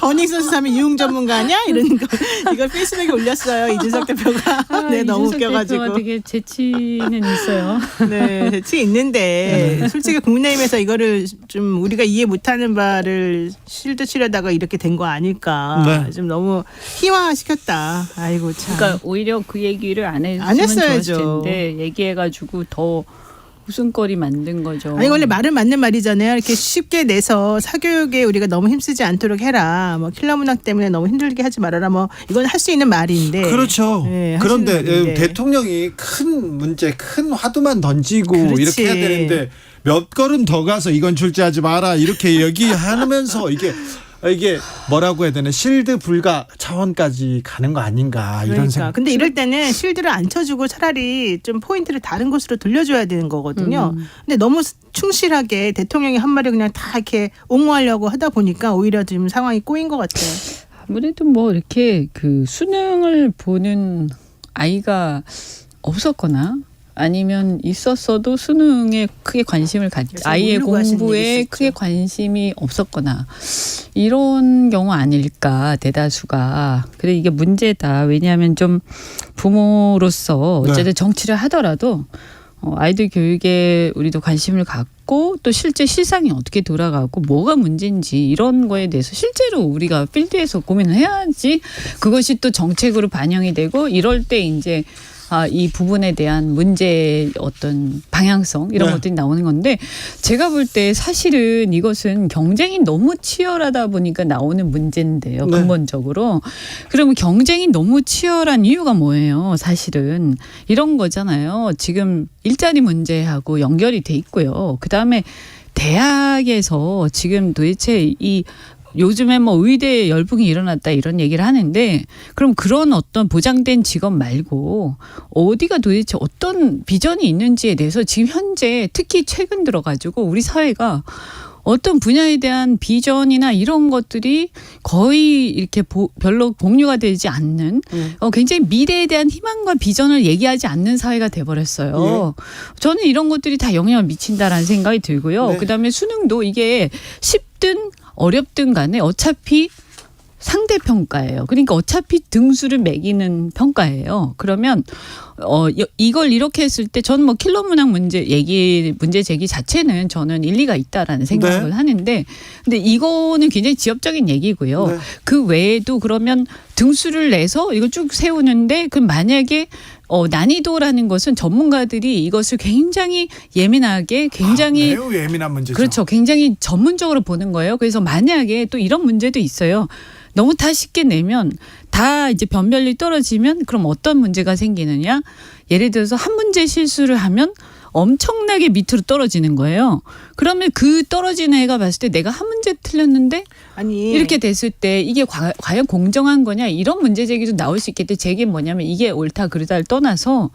버닝썬 수사하면 유흥 전문가 아니야? 이런 거 이걸 페이스북에 올렸어요. 이준석 대표가. 네, 너무 웃겨가지고. 대표가 되게 재치는 있어요. 네, 재치 있는데 솔직히 국민의힘에서 이거를 좀 우리가 이해 못하는 바를 실드 치려다가 이렇게 된 거 아닐까. 네. 좀 너무 희화시켰다. 아이고 참. 그러니까 오히려 그 얘기를 안 안 했으면 했어야죠. 좋았을 텐데 얘기해가지고 더 웃음거리 만든 거죠. 아니 원래 말은 맞는 말이잖아요. 이렇게 쉽게 내서 사교육에 우리가 너무 힘쓰지 않도록 해라. 뭐 킬러 문학 때문에 너무 힘들게 하지 말아라. 뭐 이건 할 수 있는 말인데. 그렇죠. 네, 그런데 하시는 말인데. 대통령이 큰 문제, 큰 화두만 던지고 그렇지. 이렇게 해야 되는데 몇 걸음 더 가서 이건 출제하지 마라 이렇게 얘기하면서 이게 뭐라고 해야 되나, 실드 불가 차원까지 가는 거 아닌가 이런 그러니까. 생각. 근데 이럴 때는 실드를 안 쳐주고 차라리 좀 포인트를 다른 곳으로 돌려줘야 되는 거거든요. 근데 너무 충실하게 대통령이 한 말을 그냥 다 이렇게 옹호하려고 하다 보니까 오히려 지금 상황이 꼬인 것 같아요. 아무래도 뭐 이렇게 그 수능을 보는 아이가 없었거나 아니면 있었어도 수능에 크게 관심을 아이의 공부에 크게 관심이 없었거나 이런 경우 아닐까, 대다수가. 그래 이게 문제다. 왜냐하면 좀 부모로서 어쨌든 정치를 하더라도 아이들 교육에 우리도 관심을 갖고 또 실제 시상이 어떻게 돌아가고 뭐가 문제인지 이런 거에 대해서 실제로 우리가 필드에서 고민을 해야지 그것이 또 정책으로 반영이 되고 이럴 때 이제 이 부분에 대한 문제의 어떤 방향성 이런 것들이 나오는 건데, 제가 볼 때 사실은 이것은 경쟁이 너무 치열하다 보니까 나오는 문제인데요. 근본적으로. 그러면 경쟁이 너무 치열한 이유가 뭐예요? 사실은 이런 거잖아요. 지금 일자리 문제하고 연결이 돼 있고요. 그다음에 대학에서 지금 도대체 요즘에 뭐 의대 열풍이 일어났다 이런 얘기를 하는데, 그럼 그런 어떤 보장된 직업 말고 어디가 도대체 어떤 비전이 있는지에 대해서 지금 현재 특히 최근 들어가지고 우리 사회가 어떤 분야에 대한 비전이나 이런 것들이 거의 이렇게 별로 공유가 되지 않는 굉장히 미래에 대한 희망과 비전을 얘기하지 않는 사회가 돼버렸어요. 저는 이런 것들이 다 영향을 미친다라는 생각이 들고요. 네. 그다음에 수능도 이게 쉽든 어렵든 간에 어차피 상대평가예요. 그러니까 어차피 등수를 매기는 평가예요. 그러면 이걸 이렇게 했을 때 저는 뭐 킬러 문항 문제 제기 자체는 저는 일리가 있다라는 생각을 네. 하는데 근데 이거는 굉장히 지엽적인 얘기고요. 네. 그 외에도 그러면 등수를 내서 이걸 쭉 세우는데 그 만약에 난이도라는 것은 전문가들이 이것을 굉장히 예민하게 굉장히 매우 예민한 문제죠. 그렇죠. 굉장히 전문적으로 보는 거예요. 그래서 만약에 또 이런 문제도 있어요. 너무 다 쉽게 내면 다 이제 변별력이 떨어지면 그럼 어떤 문제가 생기느냐? 예를 들어서 한 문제 실수를 하면 엄청나게 밑으로 떨어지는 거예요. 그러면 그 떨어지는 애가 봤을 때 내가 한 문제 틀렸는데 아니 이렇게 됐을 때 이게 과연 공정한 거냐 이런 문제 제기도 나올 수 있겠는데 제게 뭐냐면 이게 옳다 그르다를 떠나서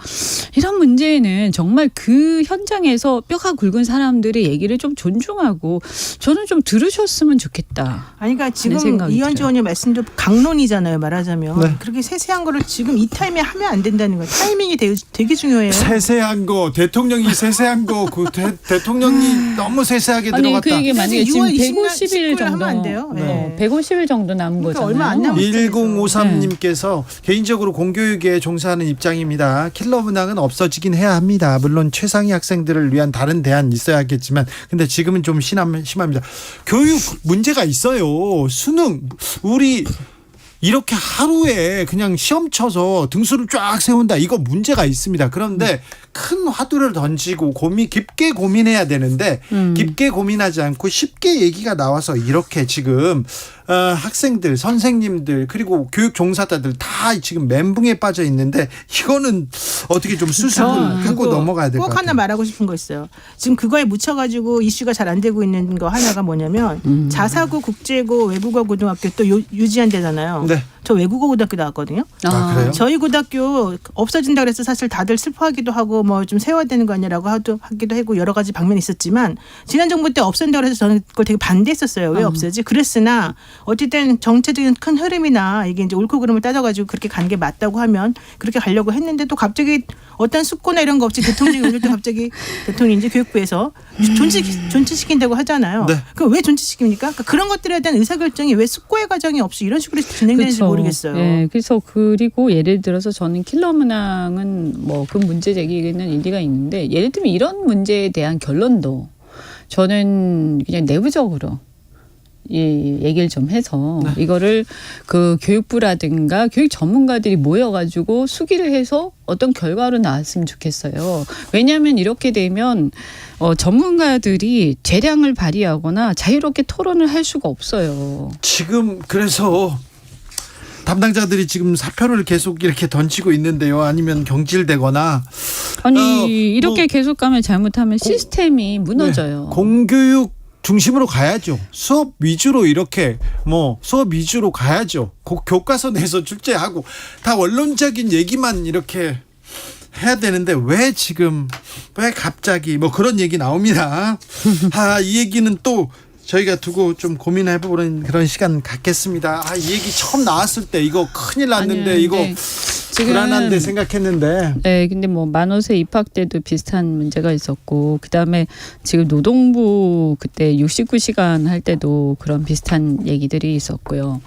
이런 문제는 정말 그 현장에서 뼈가 굵은 사람들의 얘기를 좀 존중하고 저는 좀 들으셨으면 좋겠다. 아니 그러니까 지금 생각이 이현주 들어요. 의원님 말씀도 강론이잖아요. 말하자면 네. 그렇게 세세한 거를 지금 이 타임에 하면 안 된다는 거예요. 타이밍이 되게 중요해요. 세세한 거 대통령이 세세한 거 그 대통령이 너무 세세하게 아니 들어갔다. 그 이게 만약에 지금 6월 150일 19일 하면 정도 안 돼요. 네. 150일 정도 남은 그러니까 거잖아요. 얼마 안 남았어요. 1053님께서 개인적으로 공교육에 종사하는 입장입니다. 킬러 문항은 없어지긴 해야 합니다. 물론 최상위 학생들을 위한 다른 대안 있어야겠지만 근데 지금은 좀 심합니다. 교육 문제가 있어요. 수능 우리 이렇게 하루에 그냥 시험 쳐서 등수를 쫙 세운다. 이거 문제가 있습니다. 그런데 큰 화두를 던지고 깊게 고민해야 되는데 깊게 고민하지 않고 쉽게 얘기가 나와서 이렇게 지금 학생들, 선생님들 그리고 교육 종사자들 다 지금 멘붕에 빠져 있는데 이거는 어떻게 좀 수습을 하고 넘어가야 될 것 꼭 같아요. 하나 말하고 싶은 거 있어요. 지금 그거에 묻혀가지고 이슈가 잘 안 되고 있는 거 하나가 뭐냐면 자사고, 국제고, 외국어 고등학교 또 유지한 데잖아요. 네. 저 외국어 고등학교 나왔거든요. 아, 그래요? 저희 고등학교 없어진다 그래서 사실 다들 슬퍼하기도 하고 뭐 좀 세워야 되는 거 아니라고 하기도 하고 여러 가지 방면이 있었지만 지난 정부 때 없앤다 그래서 저는 그걸 되게 반대했었어요. 왜 없애지? 그랬으나 어쨌든 정체적인 큰 흐름이나 이게 이제 옳고 그름을 따져가지고 그렇게 간 게 맞다고 하면 그렇게 가려고 했는데 또 갑자기 어떤 숙고나 이런 거 없이 대통령이 오늘 또 갑자기 대통령이 이제 교육부에서 존치시킨다고 하잖아요. 네. 그럼 왜 존치시킵니까? 그러니까 그런 것들에 대한 의사결정이 왜 숙고의 과정이 없이 이런 식으로 진행되는지 그렇죠. 모르겠어요. 네, 그래서 그리고 예를 들어서 저는 킬러 문항은 뭐 그 문제 제기에는 일리가 있는데 예를 들면 이런 문제에 대한 결론도 저는 그냥 내부적으로 얘기를 좀 해서 이거를 그 교육부라든가 교육 전문가들이 모여가지고 수기를 해서 어떤 결과로 나왔으면 좋겠어요. 왜냐하면 이렇게 되면 전문가들이 재량을 발휘하거나 자유롭게 토론을 할 수가 없어요. 지금 그래서 담당자들이 지금 사표를 계속 이렇게 던지고 있는데요. 아니면 경질되거나 아니 이렇게 뭐 계속 가면 잘못하면 시스템이 무너져요. 공교육 중심으로 가야죠. 수업 위주로 이렇게 수업 위주로 가야죠. 교과서 내서 출제하고 다 원론적인 얘기만 이렇게 해야 되는데 왜 갑자기 그런 얘기 나옵니다. 이 얘기는 또 저희가 두고 좀 고민해보는 그런 시간 갖겠습니다. 이 얘기 처음 나왔을 때 이거 큰일 났는데 아니요, 이거 지금 불안한데 생각했는데. 네, 근데 만호세 입학 때도 비슷한 문제가 있었고, 그 다음에 지금 노동부 그때 69시간 할 때도 그런 비슷한 얘기들이 있었고요.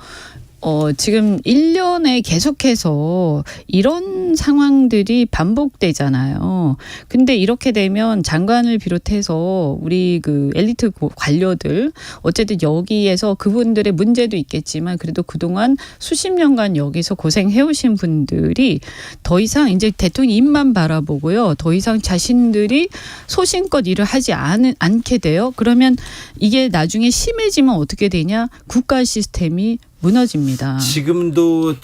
지금 1년에 계속해서 이런 상황들이 반복되잖아요. 근데 이렇게 되면 장관을 비롯해서 우리 그 엘리트 관료들 어쨌든 여기에서 그분들의 문제도 있겠지만 그래도 그동안 수십 년간 여기서 고생해오신 분들이 더 이상 이제 대통령 입만 바라보고요. 더 이상 자신들이 소신껏 일을 하지 않게 돼요. 그러면 이게 나중에 심해지면 어떻게 되냐? 국가 시스템이 무너집니다. 지금도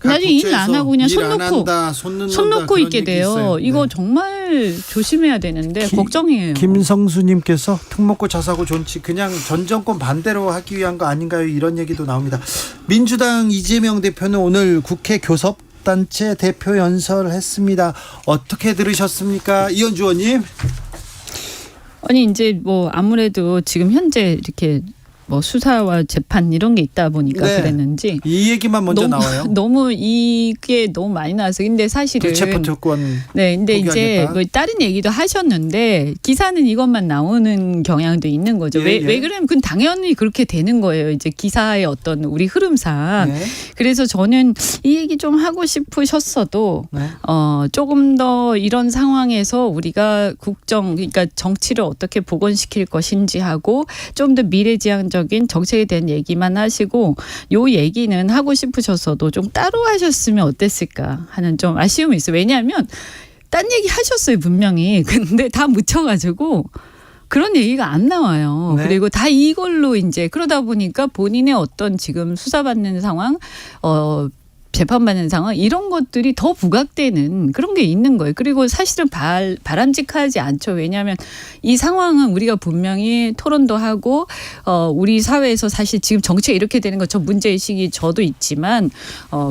나중에 일 안 하고 그냥 손 놓고 있게 돼요. 있어요. 이거 정말 조심해야 되는데 걱정이에요. 김성수님께서 특목고 자사고 존치 그냥 전 정권 반대로 하기 위한 거 아닌가요? 이런 얘기도 나옵니다. 민주당 이재명 대표는 오늘 국회 교섭단체 대표 연설을 했습니다. 어떻게 들으셨습니까? 이현주 의원님. 아니 이제 뭐 아무래도 지금 현재 이렇게 뭐 수사와 재판 이런 게 있다 보니까 네. 그랬는지 이 얘기만 먼저 나와요. 너무 이게 너무 많이 나와서 근데 사실은 불체포 특권. 네, 근데 이제 포기하겠다. 뭐 다른 얘기도 하셨는데 기사는 이것만 나오는 경향도 있는 거죠. 예, 왜 그러면 그건 당연히 그렇게 되는 거예요. 이제 기사의 어떤 우리 흐름상. 네. 그래서 저는 이 얘기 좀 하고 싶으셨어도 네. 조금 더 이런 상황에서 우리가 그러니까 정치를 어떻게 복원시킬 것인지 하고 좀 더 미래지향적인 정책에 대한 얘기만 하시고 요 얘기는 하고 싶으셨어도 좀 따로 하셨으면 어땠을까 하는 좀 아쉬움이 있어요. 왜냐하면 딴 얘기 하셨어요 분명히. 근데 다 묻혀가지고 그런 얘기가 안 나와요. 네. 그리고 다 이걸로 이제 그러다 보니까 본인의 어떤 지금 수사받는 상황, 재판받는 상황 이런 것들이 더 부각되는 그런 게 있는 거예요. 그리고 사실은 바람직하지 않죠. 왜냐하면 이 상황은 우리가 분명히 토론도 하고 우리 사회에서 사실 지금 정치가 이렇게 되는 것 저 문제의식이 저도 있지만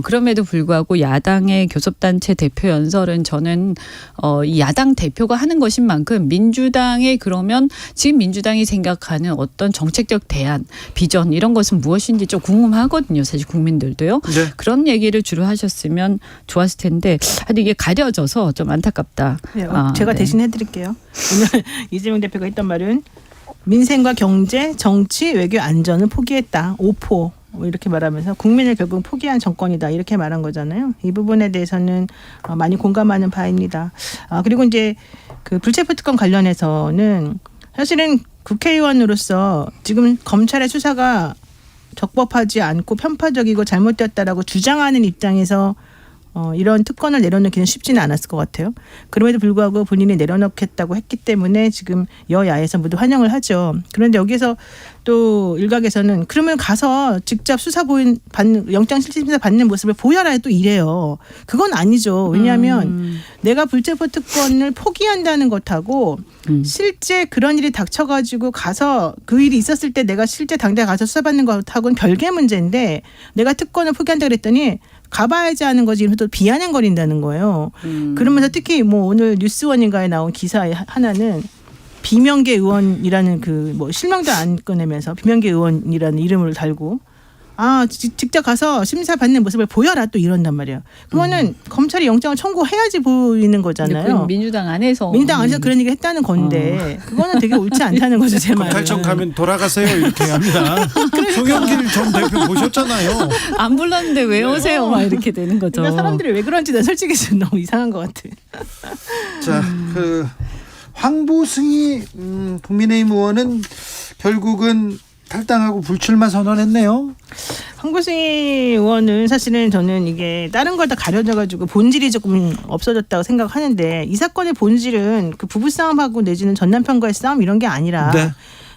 그럼에도 불구하고 야당의 교섭단체 대표 연설은 저는 이 야당 대표가 하는 것인 만큼 민주당의 그러면 지금 민주당이 생각하는 어떤 정책적 대안, 비전 이런 것은 무엇인지 좀 궁금하거든요. 사실 국민들도요. 네. 그런 얘기를 주로 하셨으면 좋았을 텐데 하여튼 이게 가려져서 좀 안타깝다. 네, 제가 네. 대신 해드릴게요. 오늘 이재명 대표가 했던 말은 민생과 경제, 정치, 외교, 안전을 포기했다. 5포. 뭐 이렇게 말하면서 국민을 결국 포기한 정권이다 이렇게 말한 거잖아요. 이 부분에 대해서는 많이 공감하는 바입니다. 그리고 이제 그 불체포 특권 관련해서는 사실은 국회의원으로서 지금 검찰의 수사가 적법하지 않고 편파적이고 잘못되었다라고 주장하는 입장에서 이런 특권을 내려놓기는 쉽지는 않았을 것 같아요. 그럼에도 불구하고 본인이 내려놓겠다고 했기 때문에 지금 여야에서 모두 환영을 하죠. 그런데 여기서 또 일각에서는 그러면 가서 직접 수사 영장실질심사 받는 모습을 보여라 또 이래요. 그건 아니죠. 왜냐하면 내가 불체포 특권을 포기한다는 것하고 실제 그런 일이 닥쳐가지고 가서 그 일이 있었을 때 내가 실제 당장 가서 수사받는 것하고는 별개 문제인데 내가 특권을 포기한다 그랬더니 가봐야지 하는 거지 이러면서 또 비아냥거린다는 거예요. 그러면서 특히 뭐 오늘 뉴스원인가에 나온 기사의 하나는 비명계 의원이라는 그 뭐 실명도 안 꺼내면서 비명계 의원이라는 이름을 달고 직접 가서 심사 받는 모습을 보여라 또 이런단 말이에요. 그거는 검찰이 영장을 청구해야지 보이는 거잖아요. 민주당 안에서 그런 얘기 했다는 건데 그거는 되게 옳지 않다는 거죠. 제 말은. 검찰청 가면 돌아가세요 이렇게 합니다. 송영길 전 대표 보셨잖아요. 안 불렀는데 왜 오세요? 막 이렇게 되는 거죠. 그러니까 사람들이 왜 그런지 난 솔직히 좀 너무 이상한 것 같아. 자, 그 황보승이 국민의힘 의원은 결국은 탈당하고 불출마 선언했네요. 황보승 의원은 사실은 저는 이게 다른 걸 다 가려져가지고 본질이 조금 없어졌다고 생각하는데 이 사건의 본질은 그 부부싸움하고 내지는 전남편과의 싸움 이런 게 아니라 네.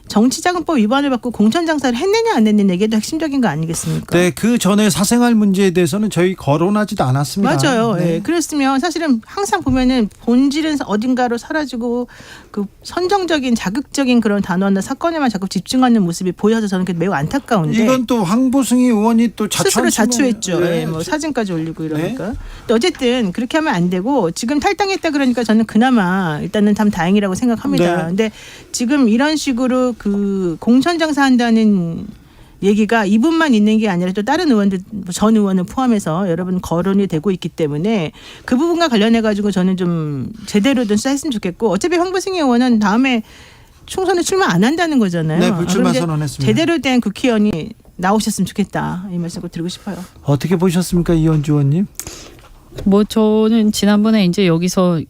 정치자금법 위반을 받고 공천장사를 했느냐 안 했느냐 이게 더 핵심적인 거 아니겠습니까? 네, 그 전에 사생활 문제에 대해서는 저희 거론하지도 않았습니다. 맞아요. 네. 네. 그랬으면 사실은 항상 보면은 본질은 어딘가로 사라지고 그 선정적인 자극적인 그런 단어나 사건에만 자꾸 집중하는 모습이 보여서 저는 매우 안타까운데. 이건 또 황보승 의원이 또 스스로 자초했죠. 네. 네, 뭐 사진까지 올리고 이러니까. 네. 어쨌든 그렇게 하면 안 되고 지금 탈당했다 그러니까 저는 그나마 일단은 참 다행이라고 생각합니다. 네. 근데 지금 이런 식으로 그 공천장사 한다는 얘기가 이분만 있는 게 아니라 또 다른 의원들 전 의원을 포함해서 여러분 거론이 되고 있기 때문에 그 부분과 관련해 가지고 저는 좀 제대로 좀 수사했으면 좋겠고 어차피 황보승 의원은 다음에 총선에 출마 안 한다는 거잖아요. 네, 불출마 선언했습니다. 제대로 된 국회의원이 나오셨으면 좋겠다 이 말씀 꼭 드리고 싶어요. 어떻게 보셨습니까, 이현주 의원님? 뭐 저는 지난번에 이제 여기서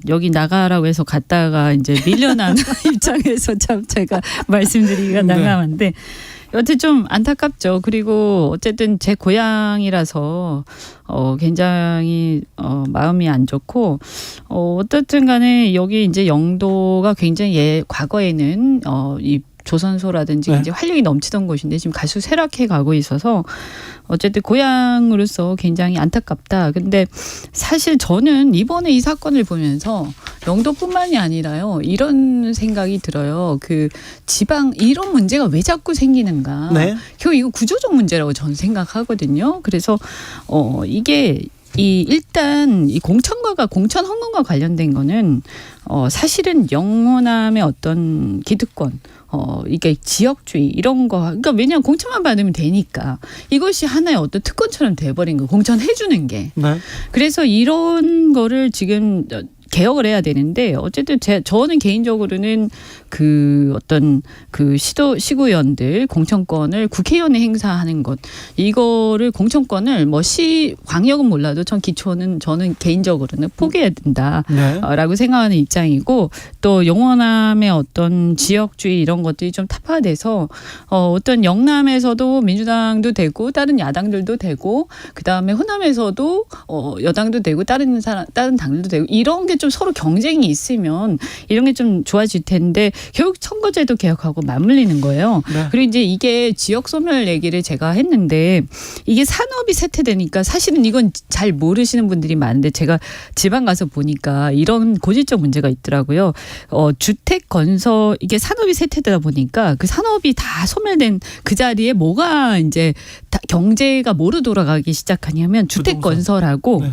여기 나가라고 해서 갔다가 이제 밀려난 입장에서 참 제가 말씀드리기가 난감한데 여튼 좀 안타깝죠. 그리고 어쨌든 제 고향이라서 굉장히 마음이 안 좋고 어쨌든 간에 여기 이제 영도가 굉장히 과거에는 이 조선소라든지 네. 이제 활력이 넘치던 곳인데 지금 갈수록 쇠락해 가고 있어서 어쨌든 고향으로서 굉장히 안타깝다. 근데 사실 저는 이번에 이 사건을 보면서 영도뿐만이 아니라요. 이런 생각이 들어요. 그 지방 이런 문제가 왜 자꾸 생기는가. 네. 결국 이거 구조적 문제라고 저는 생각하거든요. 그래서 이게 일단 이 공천과가 공천 헌금과 관련된 거는 사실은 영호남의 어떤 기득권 이게 지역주의 이런 거 그러니까 왜냐하면 공천만 받으면 되니까 이것이 하나의 어떤 특권처럼 돼버린 거 공천해주는 게 네. 그래서 이런 거를 지금 개혁을 해야 되는데 어쨌든 저는 개인적으로는 그 어떤 그 시구위원들 공천권을 국회의원에 행사하는 것 이거를 공천권을 뭐 광역은 몰라도 전 기초는 저는 개인적으로는 포기해야 된다라고 네. 생각하는 입장이고 또 영호남의 어떤 지역주의 이런 것들이 좀 타파돼서 어떤 영남에서도 민주당도 되고 다른 야당들도 되고 그 다음에 호남에서도 여당도 되고 다른 당들도 되고 이런 게 좀 서로 경쟁이 있으면 이런 게 좀 좋아질 텐데 결국 선거제도 개혁하고 맞물리는 거예요. 네. 그리고 이제 이게 지역 소멸 얘기를 제가 했는데 이게 산업이 쇠퇴되니까 사실은 이건 잘 모르시는 분들이 많은데 제가 지방 가서 보니까 이런 고질적 문제가 있더라고요. 주택 건설 이게 산업이 쇠퇴되다 보니까 그 산업이 다 소멸된 그 자리에 뭐가 이제 경제가 뭐로 돌아가기 시작하냐면 주택 건설하고 네.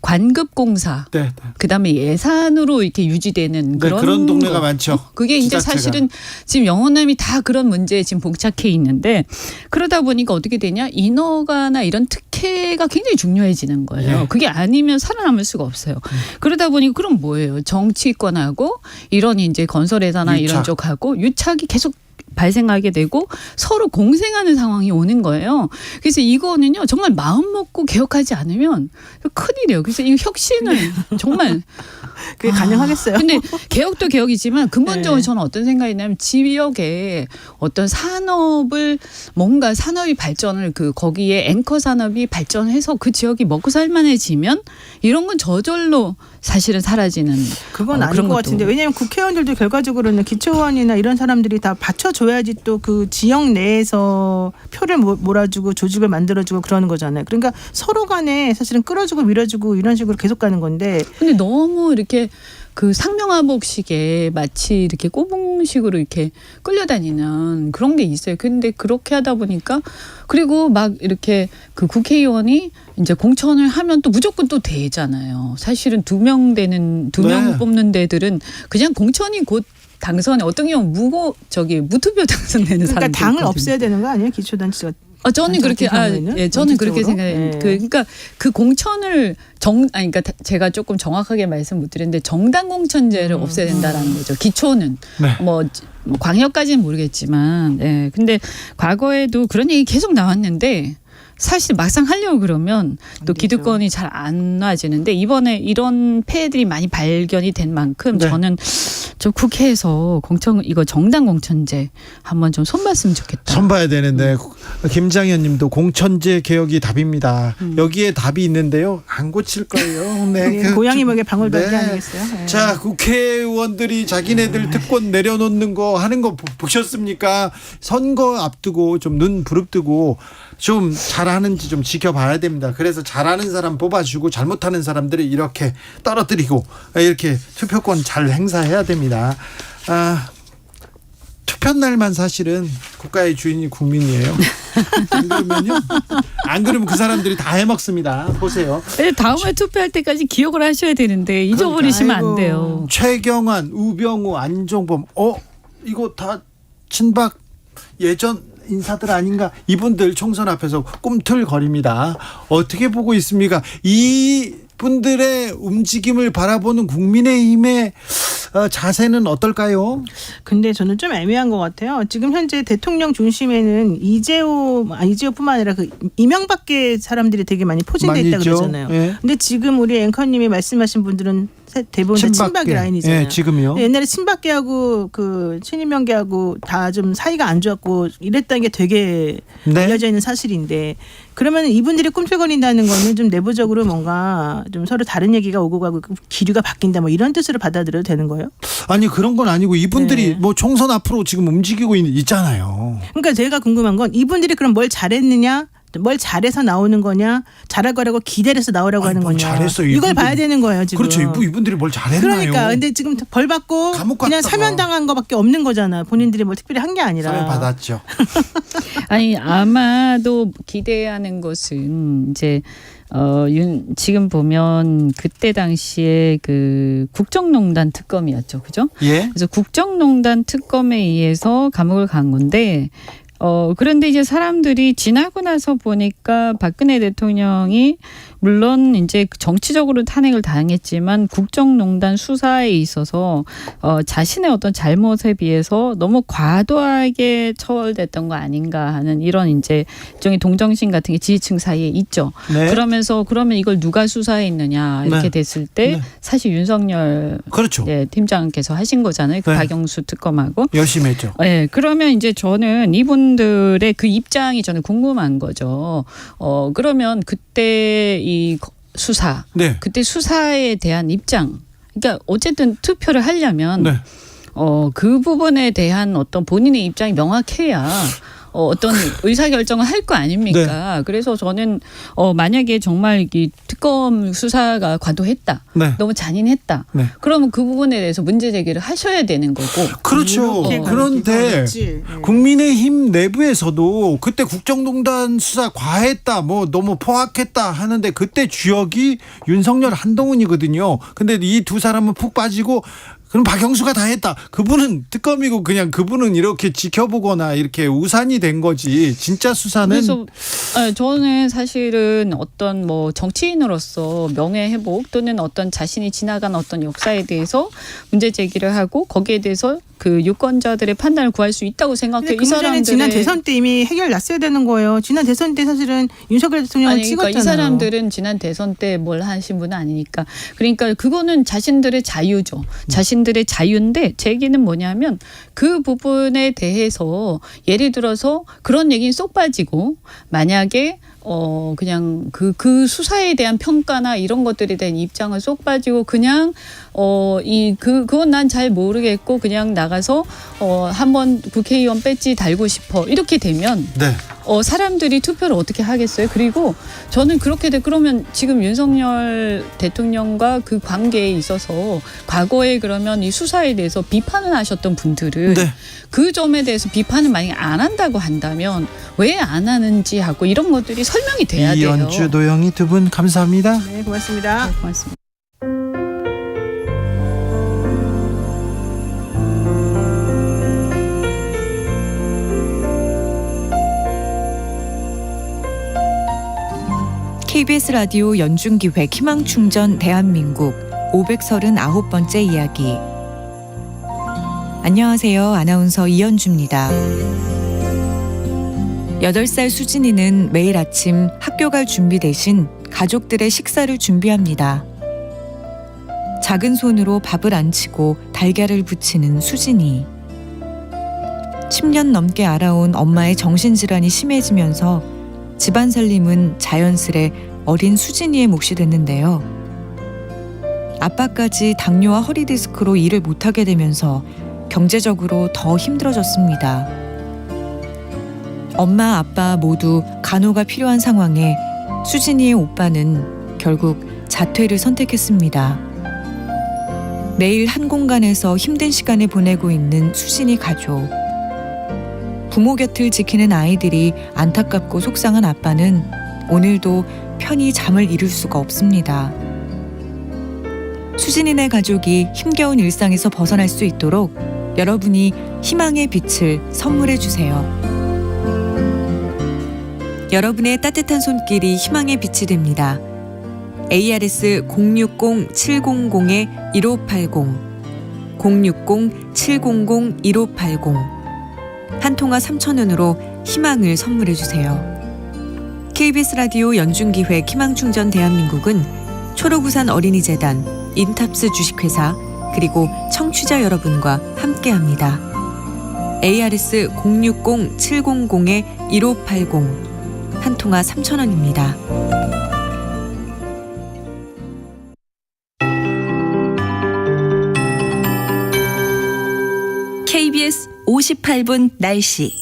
관급공사 네. 그다음에 예산으로 이렇게 유지되는 네, 그런 동네가 많죠. 그게 이제 지자체가. 사실은 지금 영호남이 다 그런 문제에 지금 봉착해 있는데 그러다 보니까 어떻게 되냐 인허가나 이런 특혜가 굉장히 중요해지는 거예요. 네. 그게 아니면 살아남을 수가 없어요. 그러다 보니 그럼 뭐예요? 정치권하고 이런 이제 건설회사나 이런 유착. 쪽하고 유착이 계속 발생하게 되고 서로 공생하는 상황이 오는 거예요. 그래서 이거는요 정말 마음 먹고 개혁하지 않으면 큰일이에요. 그래서 이 혁신을 정말 그게 가능하겠어요? 근데 개혁도 개혁이지만 근본적으로 네. 저는 어떤 생각이 나면 지역에 어떤 산업을 뭔가 산업이 발전을 거기에 앵커 산업이 발전해서 그 지역이 먹고 살만해지면 이런 건 저절로 사실은 사라지는 그건 아닐 그런 것 것도. 같은데 왜냐하면 국회의원들도 결과적으로는 기초의원이나 이런 사람들이 다 받쳐줘야지 또 그 지역 내에서 표를 몰아주고 조직을 만들어주고 그러는 거잖아요. 그러니까 서로 간에 사실은 끌어주고 밀어주고 이런 식으로 계속 가는 건데 근데 너무 이렇게 그 상명하복식에 마치 이렇게 꼬붕식으로 이렇게 끌려다니는 그런 게 있어요. 근데 그렇게 하다 보니까 그리고 막 이렇게 그 국회의원이 이제 공천을 하면 또 무조건 또 되잖아요. 사실은 2명 네. 뽑는 데들은 그냥 공천이 곧 당선에 어떤 경우 무투표 당선되는 그러니까 사람들 당을 있거든요. 없애야 되는 거 아니에요? 기초단체가 저는 그렇게 저는 그렇게 생각해요. 그러니까 그 공천을 그러니까 제가 조금 정확하게 말씀 못 드렸는데 정당 공천제를 없애야 된다라는 거죠. 기초는 네. 뭐 광역까지는 모르겠지만, 근데 과거에도 그런 얘기 계속 나왔는데. 사실 막상 하려고 그러면 또 기득권이 잘 안 놔지는데 이번에 이런 폐해들이 많이 발견이 된 만큼 네. 저는 좀 국회에서 이거 정당 공천제 한번 좀 손봤으면 좋겠다. 손봐야 되는데 김장현님도 공천제 개혁이 답입니다. 여기에 답이 있는데요. 안 고칠 거예요. 네. 고양이 먹에 방울밖에 네. 아니겠어요? 네. 자, 국회의원들이 자기네들 특권 내려놓는 거 하는 거 보셨습니까? 선거 앞두고 좀 눈 부릅뜨고 좀 잘하는지 좀 지켜봐야 됩니다. 그래서 잘하는 사람 뽑아주고 잘못하는 사람들을 이렇게 떨어뜨리고 이렇게 투표권 잘 행사해야 됩니다. 투표 날만 사실은 국가의 주인이 국민이에요. 안 그러면 그 사람들이 다 해먹습니다. 보세요. 다음에 투표할 때까지 기억을 하셔야 되는데 잊어버리시면 안 돼요. 최경환, 우병우, 안종범, 이거 다 친박 예전 인사들 아닌가? 이분들 총선 앞에서 꿈틀거립니다. 어떻게 보고 있습니까? 이 분들의 움직임을 바라보는 국민의힘의 자세는 어떨까요? 근데 저는 좀 애매한 것 같아요. 지금 현재 대통령 중심에는 이재호뿐만 아니라 그 이명박계 사람들이 되게 많이 포진돼 있다 그러잖아요. 예. 근데 지금 우리 앵커님이 말씀하신 분들은 대부분 다 친박계 라인이잖아요. 예, 지금요. 옛날에 친박계하고 그 친이명계하고 다 좀 사이가 안 좋았고 이랬다는 게 되게 네. 알려져 있는 사실인데 그러면 이분들이 꿈틀거린다는 거는 좀 내부적으로 뭔가 좀 서로 다른 얘기가 오고 가고 기류가 바뀐다 뭐 이런 뜻으로 받아들여도 되는 거예요? 아니 그런 건 아니고 이분들이 네. 뭐 총선 앞으로 지금 움직이고 있잖아요. 그러니까 제가 궁금한 건 이분들이 그럼 뭘 잘했느냐? 뭘 잘해서 나오는 거냐? 잘할 거라고 기대해서 나오라고 하는 뭘 거냐? 잘했어요, 이걸 이분들이. 봐야 되는 거예요, 지금. 그렇죠. 이분들이 뭘 잘했나요? 그러니까 근데 지금 벌 받고 감옥 그냥 갔다가. 사면당한 거밖에 없는 거잖아. 본인들이 뭐 특별히 한 게 아니라. 사면 받았죠. 아니 아마도 기대하는 것은 이제 지금 보면 그때 당시에 그 국정농단 특검이었죠, 그죠? 예. 그래서 국정농단 특검에 의해서 감옥을 간 건데. 그런데 이제 사람들이 지나고 나서 보니까 박근혜 대통령이 물론 이제 정치적으로 탄핵을 당했지만 국정농단 수사에 있어서 자신의 어떤 잘못에 비해서 너무 과도하게 처벌됐던 거 아닌가 하는 이런 이제 일종의 동정심 같은 게 지지층 사이에 있죠. 네. 그러면서 그러면 이걸 누가 수사했느냐 이렇게 네. 됐을 때 네. 사실 윤석열 그렇죠. 팀장께서 하신 거잖아요. 그 네. 박영수 특검하고. 열심히 했죠. 네, 그러면 이제 저는 이분들의 그 입장이 저는 궁금한 거죠. 그러면 그때 이 수사, 네. 그때 수사에 대한 입장, 그러니까 어쨌든 투표를 하려면 네. 그 부분에 대한 어떤 본인의 입장이 명확해야 어떤 의사결정을 할 거 아닙니까? 네. 그래서 저는 만약에 정말 이 특검 수사가 과도했다. 네. 너무 잔인했다. 네. 그러면 그 부분에 대해서 문제 제기를 하셔야 되는 거고. 그렇죠. 이렇게 그런데 어렵지. 네. 국민의힘 내부에서도 그때 국정농단 수사 과했다, 뭐 너무 포악했다 하는데 그때 주역이 윤석열, 한동훈이거든요. 근데 이 두 사람은 푹 빠지고 그럼 박영수가 다 했다. 그분은 특검이고 그냥 그분은 이렇게 지켜보거나 이렇게 우산이 된 거지. 진짜 수사는. 그래서 저는 사실은 어떤 뭐 정치인으로서 명예 회복 또는 어떤 자신이 지나간 어떤 역사에 대해서 문제 제기를 하고 거기에 대해서 그 유권자들의 판단을 구할 수 있다고 생각해요. 근데 그 문제는 지난 대선 때 이미 해결 났어야 되는 거예요. 지난 대선 때 사실은 윤석열 대통령을 아니, 그러니까 찍었잖아요. 이 사람들은 지난 대선 때 뭘 하신 분은 아니니까. 그러니까 그거는 자신들의 자유죠. 자신들의 자유인데 제 얘기는 뭐냐면 그 부분에 대해서 예를 들어서 그런 얘기는 쏙 빠지고 만약에 그냥 그 수사에 대한 평가나 이런 것들에 대한 입장을 쏙 빠지고 그냥 그건 난 잘 모르겠고 그냥 나가서 한번 국회의원 배지 달고 싶어 이렇게 되면 네. 사람들이 투표를 어떻게 하겠어요? 그리고 저는 그렇게 그러면 지금 윤석열 대통령과 그 관계에 있어서 과거에 그러면 이 수사에 대해서 비판을 하셨던 분들은 네. 그 점에 대해서 비판을 만약에 안 한다고 한다면 왜 안 하는지 하고 이런 것들이 설명이 돼야 돼요. 이연주, 노영희 두 분 감사합니다. 네, 고맙습니다. 네, 고맙습니다. KBS 라디오 연중기획 희망충전 대한민국 539번째 이야기. 안녕하세요. 아나운서 이연주입니다. 8살 수진이는 매일 아침 학교 갈 준비 대신 가족들의 식사를 준비합니다. 작은 손으로 밥을 안 치고 달걀을 부치는 수진이. 10년 넘게 알아온 엄마의 정신질환이 심해지면서 집안 살림은 자연스레 어린 수진이의 몫이 됐는데요. 아빠까지 당뇨와 허리디스크로 일을 못하게 되면서 경제적으로 더 힘들어졌습니다. 엄마, 아빠 모두 간호가 필요한 상황에 수진이의 오빠는 결국 자퇴를 선택했습니다. 매일 한 공간에서 힘든 시간을 보내고 있는 수진이 가족. 부모 곁을 지키는 아이들이 안타깝고 속상한 아빠는 오늘도 편히 잠을 이룰 수가 없습니다. 수진이네 가족이 힘겨운 일상에서 벗어날 수 있도록 여러분이 희망의 빛을 선물해 주세요. 여러분의 따뜻한 손길이 희망의 빛이 됩니다. ARS 060-700-1580 060-700-1580 한 통화 3,000원으로 희망을 선물해 주세요. KBS 라디오 연중기획 희망충전 대한민국은 초록우산 어린이재단, 인탑스 주식회사 그리고 청취자 여러분과 함께합니다. ARS 060-700-1580 한 통화 3,000원입니다. KBS 58분 날씨.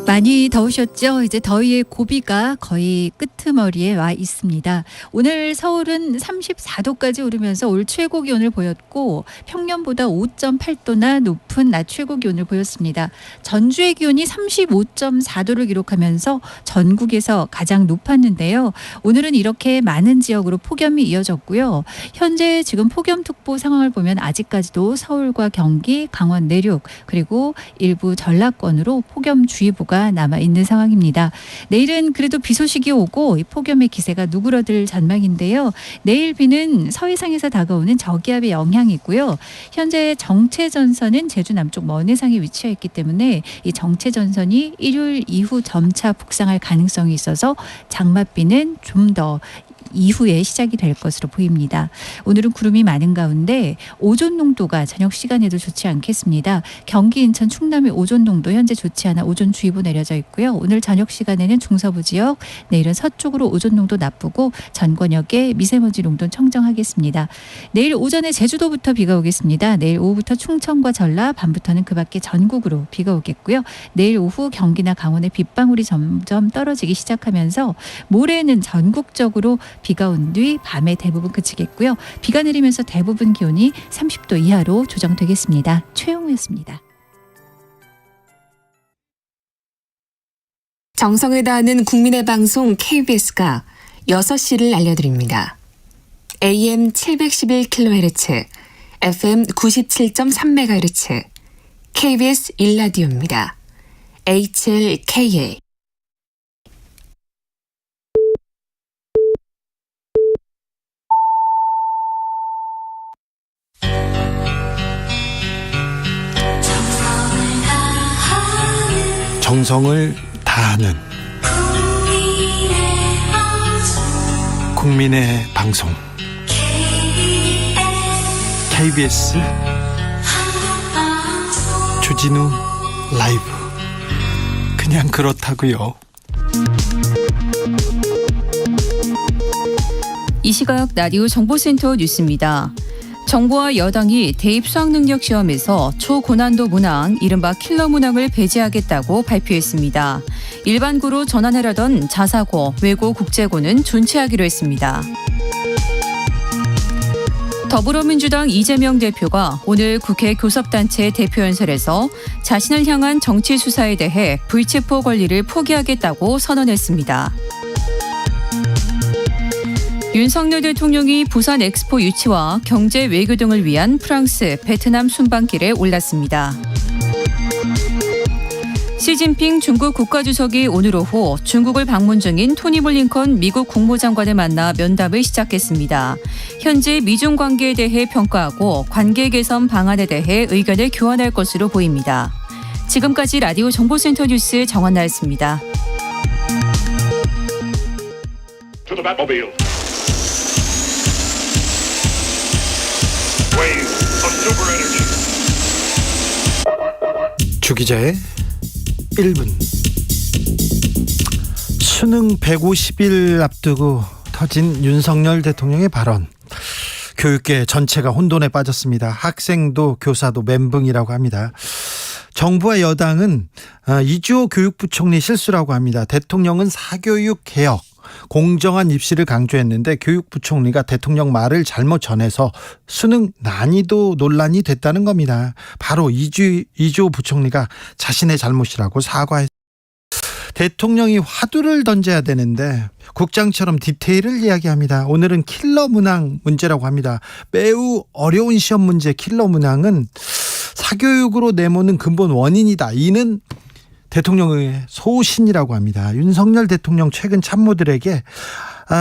많이 더우셨죠? 이제 더위의 고비가 거의 끄트머리에 와 있습니다. 오늘 서울은 34도까지 오르면서 올 최고 기온을 보였고 평년보다 5.8도나 높은 낮 최고 기온을 보였습니다. 전주의 기온이 35.4도를 기록하면서 전국에서 가장 높았는데요. 오늘은 이렇게 많은 지역으로 폭염이 이어졌고요. 현재 지금 폭염특보 상황을 보면 아직까지도 서울과 경기, 강원 내륙 그리고 일부 전라권으로 폭염주의보가 남아 있는 상황입니다. 내일은 그래도 비 소식이 오고 이 폭염의 기세가 누그러들 전망인데요. 내일 비는 서해상에서 다가오는 저기압의 영향이고요. 현재 정체전선은 제주 남쪽 먼해상에 위치해 있기 때문에 이 정체전선이 일요일 이후 점차 북상할 가능성이 있어서 장맛비는 좀 더 이후에 시작이 될 것으로 보입니다. 오늘은 구름이 많은 가운데 오존 농도가 저녁 시간에도 좋지 않겠습니다. 경기, 인천, 충남의 오존 농도 현재 좋지 않아 오존주의보 내려져 있고요. 오늘 저녁 시간에는 중서부 지역, 내일은 서쪽으로 오존 농도 나쁘고 전권역에 미세먼지 농도 청정하겠습니다. 내일 오전에 제주도부터 비가 오겠습니다. 내일 오후부터 충청과 전라, 밤부터는 그 밖에 전국으로 비가 오겠고요. 내일 오후 경기나 강원의 빗방울이 점점 떨어지기 시작하면서 모레는 전국적으로 비가 온 뒤 밤에 대부분 그치겠고요. 비가 내리면서 대부분 기온이 30도 이하로 조정되겠습니다. 최영우였습니다. 정성을 다하는 국민의 방송 KBS가 6시를 알려드립니다. AM 711kHz, FM 97.3MHz, KBS 1라디오입니다. HLKA 정성을 다하는 국민의 방송 KBS 주진우 라이브 그냥 그렇다고요. 이 시각 라디오 정보센터 뉴스입니다. 정부와 여당이 대입 수학능력 시험에서 초고난도 문항, 이른바 킬러 문항을 배제하겠다고 발표했습니다. 일반고로 전환하려던 자사고, 외고, 국제고는 존치하기로 했습니다. 더불어민주당 이재명 대표가 오늘 국회 교섭단체 대표연설에서 자신을 향한 정치 수사에 대해 불체포 권리를 포기하겠다고 선언했습니다. 윤석열 대통령이 부산 엑스포 유치와 경제 외교 등을 위한 프랑스, 베트남 순방길에 올랐습니다. 시진핑 중국 국가주석이 오늘 오후 중국을 방문 중인 토니 블링컨 미국 국무장관을 만나 면담을 시작했습니다. 현재 미중 관계에 대해 평가하고 관계 개선 방안에 대해 의견을 교환할 것으로 보입니다. 지금까지 라디오 정보센터 뉴스 정한나였습니다. 주기자의 1분. 수능 150일 앞두고 터진 윤석열 대통령의 발언. 교육계 전체가 혼돈에 빠졌습니다. 학생도 교사도 멘붕이라고 합니다. 정부와 여당은 이주호 교육부총리 실수라고 합니다. 대통령은 사교육 개혁, 공정한 입시를 강조했는데 교육부총리가 대통령 말을 잘못 전해서 수능 난이도 논란이 됐다는 겁니다. 바로 이주호 부총리가 자신의 잘못이라고 사과했습니다. 대통령이 화두를 던져야 되는데 국장처럼 디테일을 이야기합니다. 오늘은 킬러 문항 문제라고 합니다. 매우 어려운 시험 문제 킬러 문항은 사교육으로 내모는 근본 원인이다. 이는 대통령의 소신이라고 합니다. 윤석열 대통령 최근 참모들에게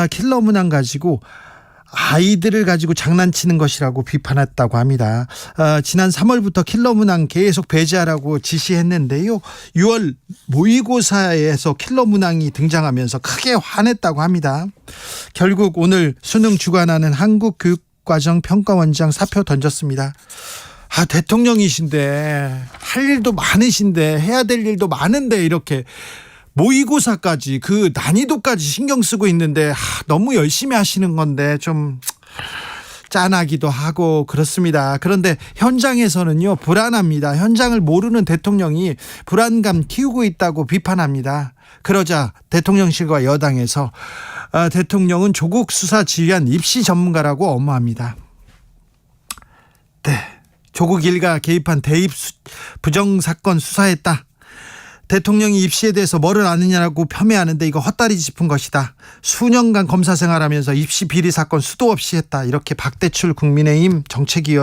킬러 문항 가지고 아이들을 가지고 장난치는 것이라고 비판했다고 합니다. 지난 3월부터 킬러 문항 계속 배제하라고 지시했는데요. 6월 모의고사에서 킬러 문항이 등장하면서 크게 화냈다고 합니다. 결국 오늘 수능 주관하는 한국교육과정평가원장 사표 던졌습니다. 대통령이신데 할 일도 많으신데 해야 될 일도 많은데 이렇게 모의고사까지 그 난이도까지 신경 쓰고 있는데 너무 열심히 하시는 건데 좀 짠하기도 하고 그렇습니다. 그런데 현장에서는요, 불안합니다. 현장을 모르는 대통령이 불안감 키우고 있다고 비판합니다. 그러자 대통령실과 여당에서 대통령은 조국 수사 지휘한 입시 전문가라고 엄호합니다. 네, 조국 일가 개입한 대입 부정 사건 수사했다. 대통령이 입시에 대해서 뭐를 아느냐고 폄훼하는데 이거 헛다리 짚은 것이다. 수년간 검사 생활하면서 입시 비리 사건 수도 없이 했다. 이렇게 박대출 국민의힘 정책위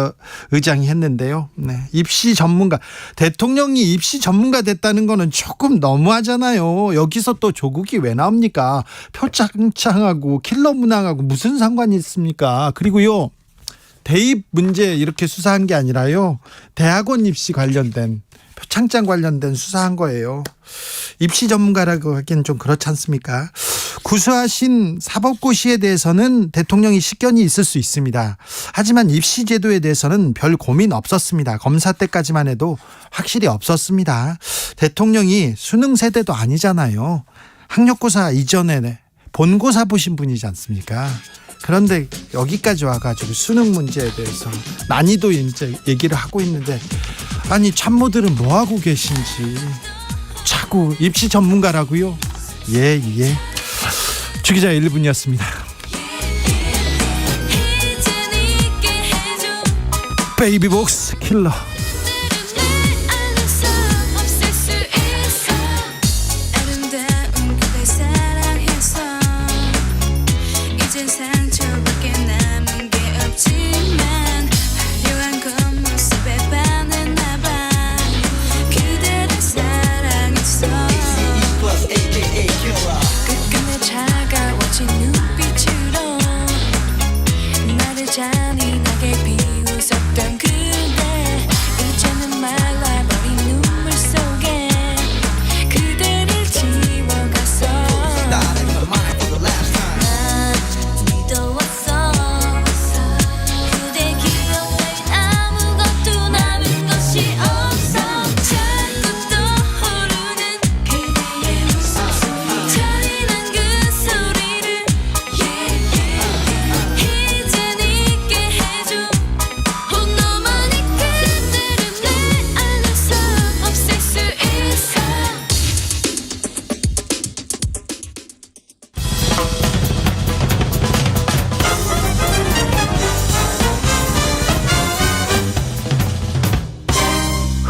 의장이 했는데요. 네, 입시 전문가, 대통령이 입시 전문가 됐다는 거는 조금 너무하잖아요. 여기서 또 조국이 왜 나옵니까? 표창장하고 킬러 문항하고 무슨 상관이 있습니까? 그리고요, 대입 문제 이렇게 수사한 게 아니라요, 대학원 입시 관련된, 표창장 관련된 수사한 거예요. 입시 전문가라고 하기엔 좀 그렇지 않습니까? 구수하신 사법고시에 대해서는 대통령이 식견이 있을 수 있습니다. 하지만 입시 제도에 대해서는 별 고민 없었습니다. 검사 때까지만 해도 확실히 없었습니다. 대통령이 수능 세대도 아니잖아요. 학력고사 이전에 본고사 보신 분이지 않습니까? 그런데 여기까지 와가지고 수능 문제에 대해서 난이도 이제 얘기를 하고 있는데, 아니 참모들은 뭐 하고 계신지 자꾸 입시 전문가라고요? 예. 주기자 1분이었습니다. 베이비복스 킬러.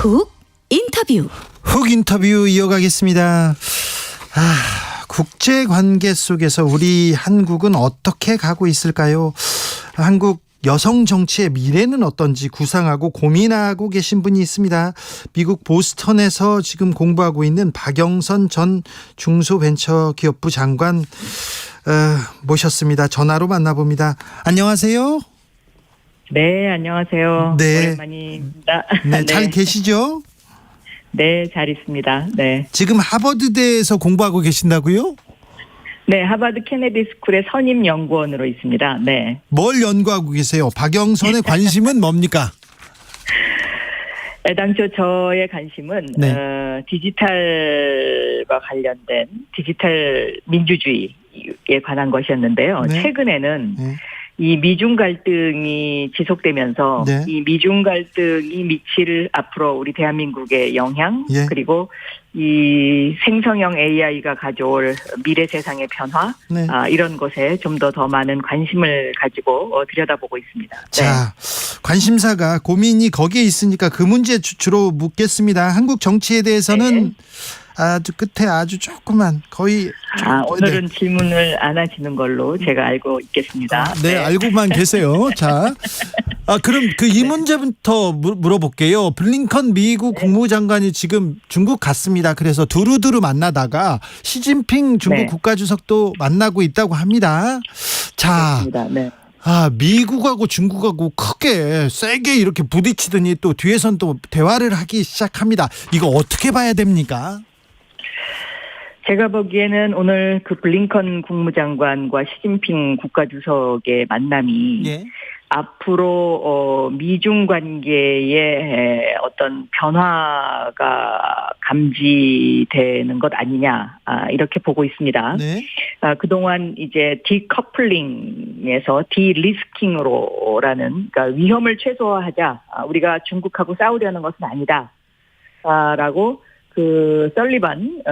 훅 인터뷰. 훅 인터뷰 이어가겠습니다. 국제 관계 속에서 우리 한국은 어떻게 가고 있을까요? 한국 여성 정치의 미래는 어떤지 구상하고 고민하고 계신 분이 있습니다. 미국 보스턴에서 지금 공부하고 있는 박영선 전 중소벤처기업부 장관 모셨습니다. 전화로 만나봅니다. 안녕하세요. 네, 안녕하세요. 네. 오랜만입니다. 네, 잘 계시죠? 네, 잘 있습니다. 네. 지금 하버드대에서 공부하고 계신다고요? 네, 하버드 케네디 스쿨의 선임 연구원으로 있습니다. 네. 뭘 연구하고 계세요? 박영선의 관심은 뭡니까? 당초 저의 관심은 네. 디지털과 관련된 디지털 민주주의에 관한 것이었는데요. 네. 최근에는 네. 이 미중 갈등이 지속되면서 네. 이 미중 갈등이 미칠 앞으로 우리 대한민국의 영향, 예. 그리고 이 생성형 AI가 가져올 미래 세상의 변화, 네. 이런 것에 좀 더 많은 관심을 가지고 들여다보고 있습니다. 네. 자, 관심사가 고민이 거기에 있으니까 그 문제 주로 묻겠습니다. 한국 정치에 대해서는 네. 아주 끝에 아주 조그만 거의 오늘은 질문을 안 하시는 걸로 제가 알고 있겠습니다. 네, 알고만 계세요. 자, 그럼 이 문제부터 물어볼게요. 블링컨 미국 국무장관이 지금 중국 갔습니다. 그래서 두루두루 만나다가 시진핑 중국 네. 국가주석도 만나고 있다고 합니다. 자, 그렇습니다. 네. 미국하고 중국하고 크게 세게 이렇게 부딪히더니 또 뒤에선 또 대화를 하기 시작합니다. 이거 어떻게 봐야 됩니까? 제가 보기에는 오늘 그 블링컨 국무장관과 시진핑 국가주석의 만남이 예. 앞으로 미중 관계에 어떤 변화가 감지되는 것 아니냐 이렇게 보고 있습니다. 네. 그동안 이제 디커플링에서 디리스킹으로라는 그러니까 위험을 최소화하자. 우리가 중국하고 싸우려는 것은 아니다라고 그 설리반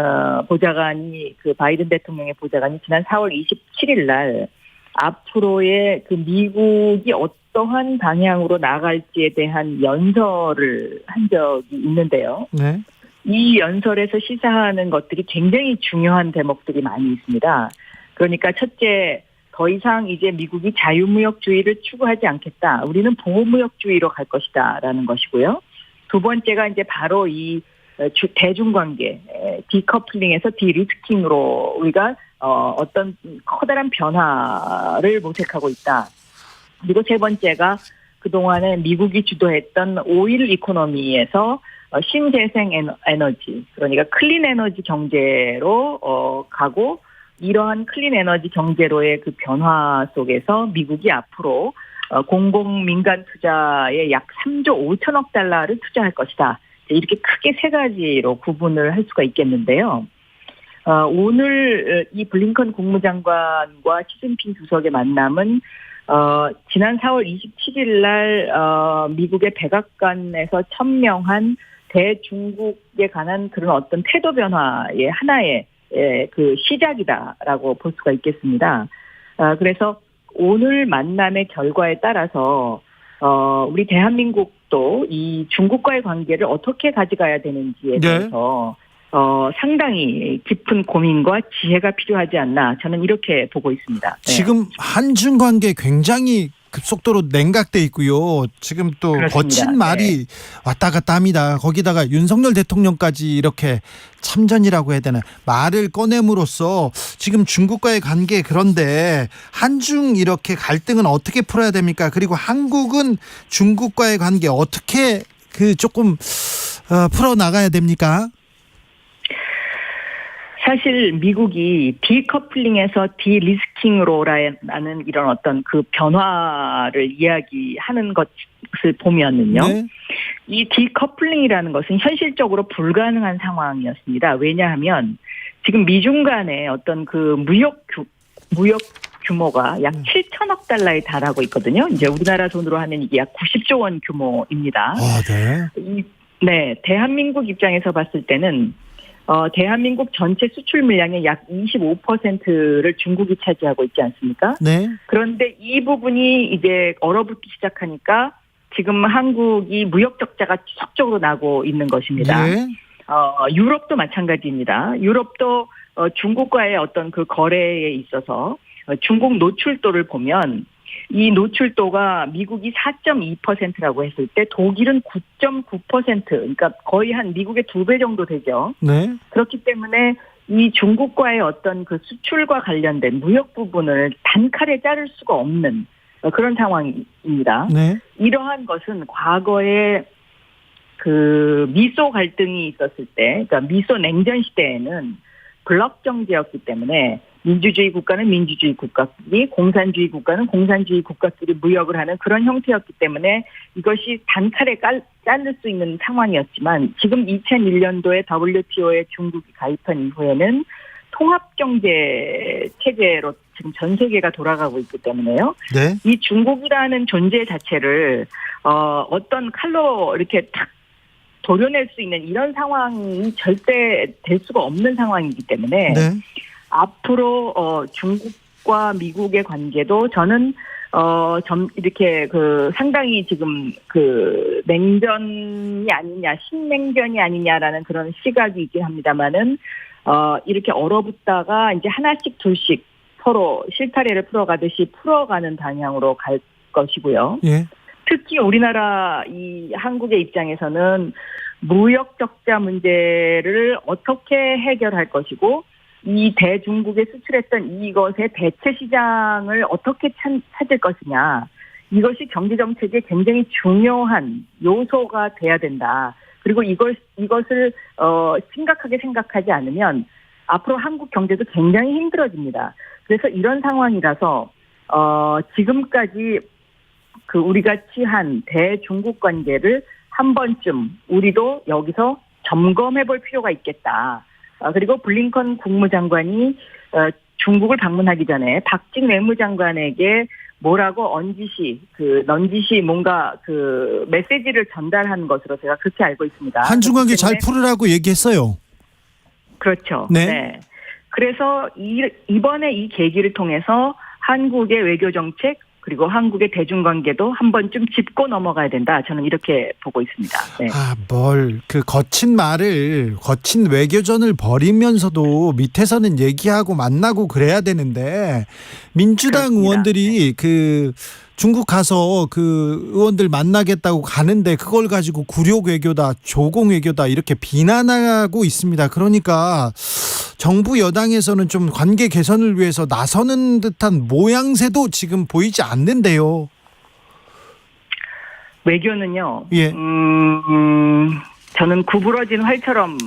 보좌관이 그 바이든 대통령의 보좌관이 지난 4월 27일 날 앞으로의 그 미국이 어떠한 방향으로 나갈지에 대한 연설을 한 적이 있는데요. 네. 이 연설에서 시사하는 것들이 굉장히 중요한 대목들이 많이 있습니다. 그러니까 첫째, 더 이상 이제 미국이 자유무역주의를 추구하지 않겠다. 우리는 보호무역주의로 갈 것이다라는 것이고요. 두 번째가 이제 바로 이 대중관계, 디커플링에서 디리스킹으로 우리가 어떤 커다란 변화를 모색하고 있다. 그리고 세 번째가 그동안에 미국이 주도했던 오일 이코노미에서 신재생 에너지, 그러니까 클린 에너지 경제로 가고 이러한 클린 에너지 경제로의 그 변화 속에서 미국이 앞으로 공공 민간 투자에 약 3조 5천억 달러를 투자할 것이다. 이렇게 크게 세 가지로 구분을 할 수가 있겠는데요. 오늘 이 블링컨 국무장관과 시진핑 주석의 만남은 지난 4월 27일 날 미국의 백악관에서 천명한 대중국에 관한 그런 어떤 태도 변화의 하나의 그 시작이다라고 볼 수가 있겠습니다. 그래서 오늘 만남의 결과에 따라서 우리 대한민국도 이 중국과의 관계를 어떻게 가져가야 되는지에 대해서 상당히 깊은 고민과 지혜가 필요하지 않나 저는 이렇게 보고 있습니다. 네. 지금 한중 관계 굉장히 급속도로 냉각돼 있고요. 지금 또 그렇습니다. 거친 말이 왔다 갔다 합니다. 거기다가 윤석열 대통령까지 이렇게 참전이라고 해야 되나 말을 꺼냄으로써 지금 중국과의 관계 그런데 한중 이렇게 갈등은 어떻게 풀어야 됩니까? 그리고 한국은 중국과의 관계 어떻게 그 조금 풀어 나가야 됩니까? 사실 미국이 디커플링에서 디리스킹으로라는 이런 어떤 그 변화를 이야기하는 것을 보면은요. 네. 이 디커플링이라는 것은 현실적으로 불가능한 상황이었습니다. 왜냐하면 지금 미중 간의 어떤 그 무역 규모가 약 7천억 달러에 달하고 있거든요. 이제 우리나라 돈으로 하면 이게 약 90조 원 규모입니다. 네. 네, 대한민국 입장에서 봤을 때는 대한민국 전체 수출 물량의 약 25%를 중국이 차지하고 있지 않습니까? 네. 그런데 이 부분이 이제 얼어붙기 시작하니까 지금 한국이 무역 적자가 지속적으로 나고 있는 것입니다. 네. 유럽도 마찬가지입니다. 유럽도 중국과의 어떤 그 거래에 있어서 중국 노출도를 보면 이 노출도가 미국이 4.2%라고 했을 때 독일은 9.9%, 그러니까 거의 한 미국의 2배 정도 되죠. 네. 그렇기 때문에 이 중국과의 어떤 그 수출과 관련된 무역 부분을 단칼에 자를 수가 없는 그런 상황입니다. 네. 이러한 것은 과거에 그 미소 갈등이 있었을 때, 그러니까 미소 냉전 시대에는 블록 정제였기 때문에 민주주의 국가는 민주주의 국가끼리, 공산주의 국가는 공산주의 국가끼리 무역을 하는 그런 형태였기 때문에 이것이 단칼에 자를 수 있는 상황이었지만 지금 2001년도에 WTO에 중국이 가입한 이후에는 통합경제 체제로 지금 전 세계가 돌아가고 있기 때문에요. 네. 이 중국이라는 존재 자체를 어떤 칼로 이렇게 탁 도려낼 수 있는 이런 상황이 절대 될 수가 없는 상황이기 때문에 네. 앞으로 중국과 미국의 관계도 저는 이렇게 그 상당히 지금 그 냉전이 아니냐, 신냉전이 아니냐라는 그런 시각이 있긴 합니다만은 이렇게 얼어붙다가 이제 하나씩 둘씩 서로 실타래를 풀어가듯이 풀어가는 방향으로 갈 것이고요. 예. 특히 우리나라 이 한국의 입장에서는 무역 적자 문제를 어떻게 해결할 것이고 이 대중국에 수출했던 이것의 대체 시장을 어떻게 찾을 것이냐. 이것이 경제정책의 굉장히 중요한 요소가 돼야 된다. 그리고 이것을 심각하게 생각하지 않으면 앞으로 한국 경제도 굉장히 힘들어집니다. 그래서 이런 상황이라서 지금까지 그 우리가 취한 대중국 관계를 한 번쯤 우리도 여기서 점검해볼 필요가 있겠다. 그리고 블링컨 국무장관이 중국을 방문하기 전에 박진 외무장관에게 뭐라고 넌지시 뭔가 그 메시지를 전달한 것으로 제가 그렇게 알고 있습니다. 한중관계 잘 풀으라고 얘기했어요. 그렇죠. 네. 네. 그래서 이번에 이 계기를 통해서 한국의 외교 정책 그리고 한국의 대중관계도 한 번쯤 짚고 넘어가야 된다. 저는 이렇게 보고 있습니다. 네. 거친 외교전을 벌이면서도 밑에서는 얘기하고 만나고 그래야 되는데 민주당 그렇습니다. 의원들이 그 중국 가서 그 의원들 만나겠다고 가는데 그걸 가지고 굴욕 외교다, 조공 외교다 이렇게 비난하고 있습니다. 그러니까 정부 여당에서는 좀 관계 개선을 위해서 나서는 듯한 모양새도 지금 보이지 않는데요. 외교는요. 예. 저는 구부러진 활처럼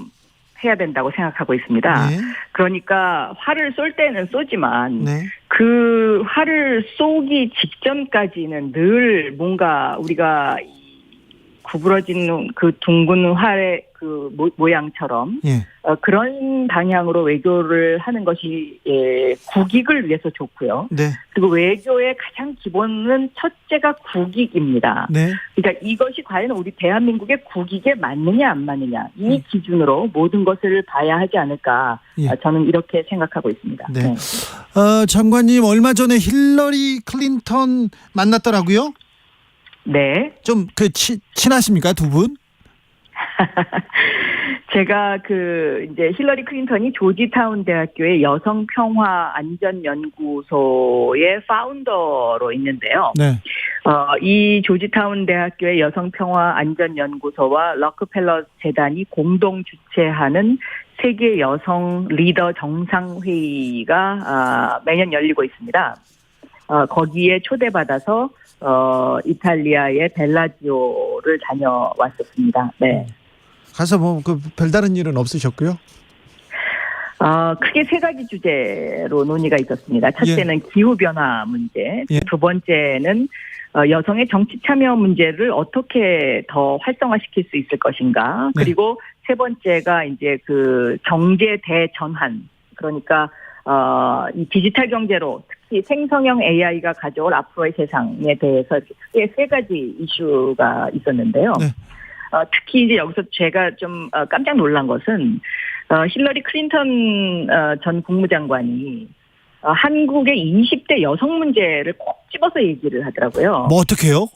해야 된다고 생각하고 있습니다. 네. 그러니까 활을 쏠 때는 쏘지만 네. 그 활을 쏘기 직전까지는 늘 뭔가 우리가 구부러진 그 둥근 활의 그 모양처럼 예. 그런 방향으로 외교를 하는 것이 국익을 위해서 좋고요. 네. 그리고 외교의 가장 기본은 첫째가 국익입니다. 네. 그러니까 이것이 과연 우리 대한민국의 국익에 맞느냐 안 맞느냐 이 기준으로 모든 것을 봐야 하지 않을까. 예. 저는 이렇게 생각하고 있습니다. 네. 네. 장관님 얼마 전에 힐러리 클린턴 만났더라고요. 네. 좀 친하십니까 두 분? 제가 이제 힐러리 클린턴이 조지타운 대학교의 여성평화안전연구소의 파운더로 있는데요. 네. 이 조지타운 대학교의 여성평화안전연구소와 럭크펠러 재단이 공동 주최하는 세계 여성 리더 정상회의가 매년 열리고 있습니다. 거기에 초대받아서 이탈리아의 벨라지오를 다녀왔었습니다. 네. 가서 별다른 일은 없으셨고요. 크게 세 가지 주제로 논의가 있었습니다. 첫째는 기후변화 문제, 예. 두 번째는 여성의 정치 참여 문제를 어떻게 더 활성화시킬 수 있을 것인가, 네. 그리고 세 번째가 이제 그 경제 대전환, 그러니까 이 디지털 경제로 특히 생성형 AI가 가져올 앞으로의 세상에 대해서 크게 세 가지 이슈가 있었는데요. 네. 특히 이제 여기서 제가 좀 깜짝 놀란 것은 힐러리 클린턴 전 국무장관이 한국의 20대 여성 문제를 꼭 집어서 얘기를 하더라고요. 뭐 어떻게요?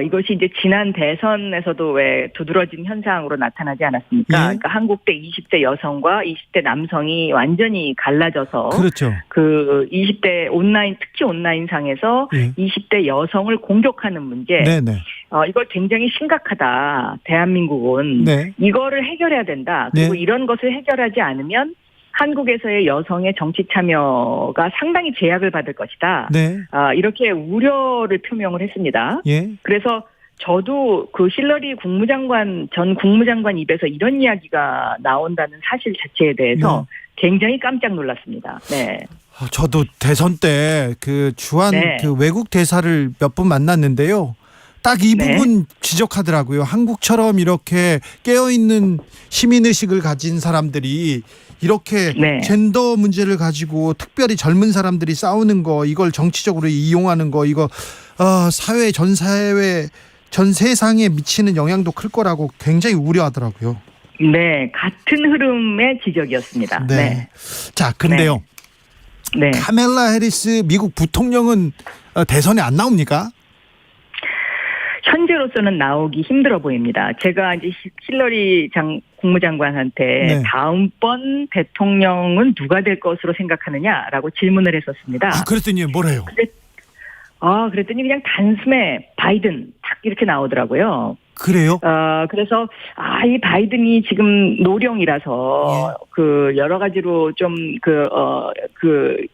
이것이 이제 지난 대선에서도 왜 두드러진 현상으로 나타나지 않았습니까? 예. 그러니까 한국대 20대 여성과 20대 남성이 완전히 갈라져서 그렇죠. 그 20대 특히 온라인상에서 예. 20대 여성을 공격하는 문제. 네네. 이걸 굉장히 심각하다. 대한민국은 네. 이거를 해결해야 된다. 그리고 네. 이런 것을 해결하지 않으면 한국에서의 여성의 정치 참여가 상당히 제약을 받을 것이다. 네. 이렇게 우려를 표명을 했습니다. 예. 그래서 저도 그 힐러리 전 국무장관 입에서 이런 이야기가 나온다는 사실 자체에 대해서 굉장히 깜짝 놀랐습니다. 네. 저도 대선 때 그 주한 네. 그 외국 대사를 몇 분 만났는데요. 딱 이 네. 부분 지적하더라고요. 한국처럼 이렇게 깨어있는 시민의식을 가진 사람들이 이렇게 네. 젠더 문제를 가지고 특별히 젊은 사람들이 싸우는 거, 이걸 정치적으로 이용하는 거, 이거 전 세상에 미치는 영향도 클 거라고 굉장히 우려하더라고요. 네, 같은 흐름의 지적이었습니다. 네. 네. 자, 근데요. 네. 카멜라 해리스 미국 부통령은 대선에 안 나옵니까? 현재로서는 나오기 힘들어 보입니다. 제가 이제 힐러리 국무장관한테 네. 다음번 대통령은 누가 될 것으로 생각하느냐라고 질문을 했었습니다. 그랬더니 뭐래요? 그랬더니 그냥 단숨에 바이든 딱 이렇게 나오더라고요. 그래요? 그래서 이 바이든이 지금 노령이라서 그 여러 가지로 좀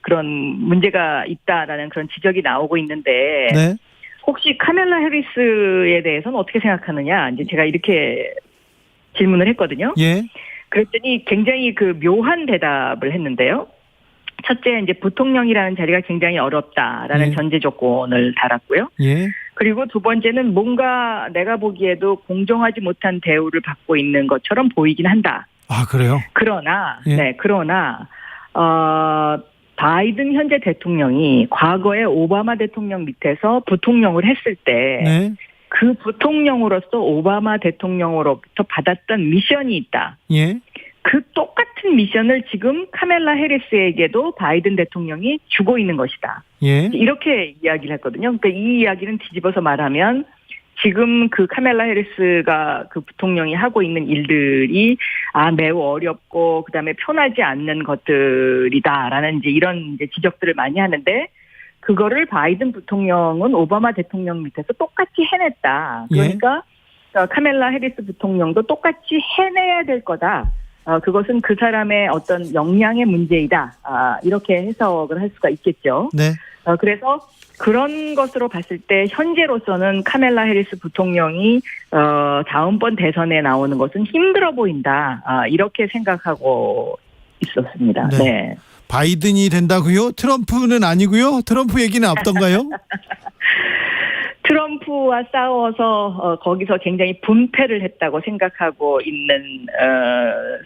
그런 문제가 있다라는 그런 지적이 나오고 있는데 네. 혹시 카멜라 해리스에 대해서는 어떻게 생각하느냐 이제 제가 이렇게 질문을 했거든요. 예. 그랬더니 굉장히 그 묘한 대답을 했는데요. 첫째, 이제 부통령이라는 자리가 굉장히 어렵다라는 예. 전제 조건을 달았고요. 예. 그리고 두 번째는 뭔가 내가 보기에도 공정하지 못한 대우를 받고 있는 것처럼 보이긴 한다. 아, 그래요? 그러나, 예. 그러나, 바이든 현재 대통령이 과거에 오바마 대통령 밑에서 부통령을 했을 때, 네. 그 부통령으로서 오바마 대통령으로부터 받았던 미션이 있다. 예. 그 똑같은 미션을 지금 카멜라 해리스에게도 바이든 대통령이 주고 있는 것이다. 예. 이렇게 이야기를 했거든요. 그러니까 이 이야기는 뒤집어서 말하면 지금 그 카멜라 해리스가 그 부통령이 하고 있는 일들이 매우 어렵고 그다음에 편하지 않는 것들이다라는 이제 이런 이제 지적들을 많이 하는데 그거를 바이든 부통령은 오바마 대통령 밑에서 똑같이 해냈다. 그러니까 카멜라 해리스 부통령도 똑같이 해내야 될 거다. 그것은 그 사람의 어떤 역량의 문제이다. 이렇게 해석을 할 수가 있겠죠. 네. 그래서 그런 것으로 봤을 때 현재로서는 카멜라 해리스 부통령이 다음번 대선에 나오는 것은 힘들어 보인다. 이렇게 생각하고 있었습니다. 네. 네. 바이든이 된다고요? 트럼프는 아니고요? 트럼프 얘기는 없던가요? 트럼프와 싸워서 거기서 굉장히 분패를 했다고 생각하고 있는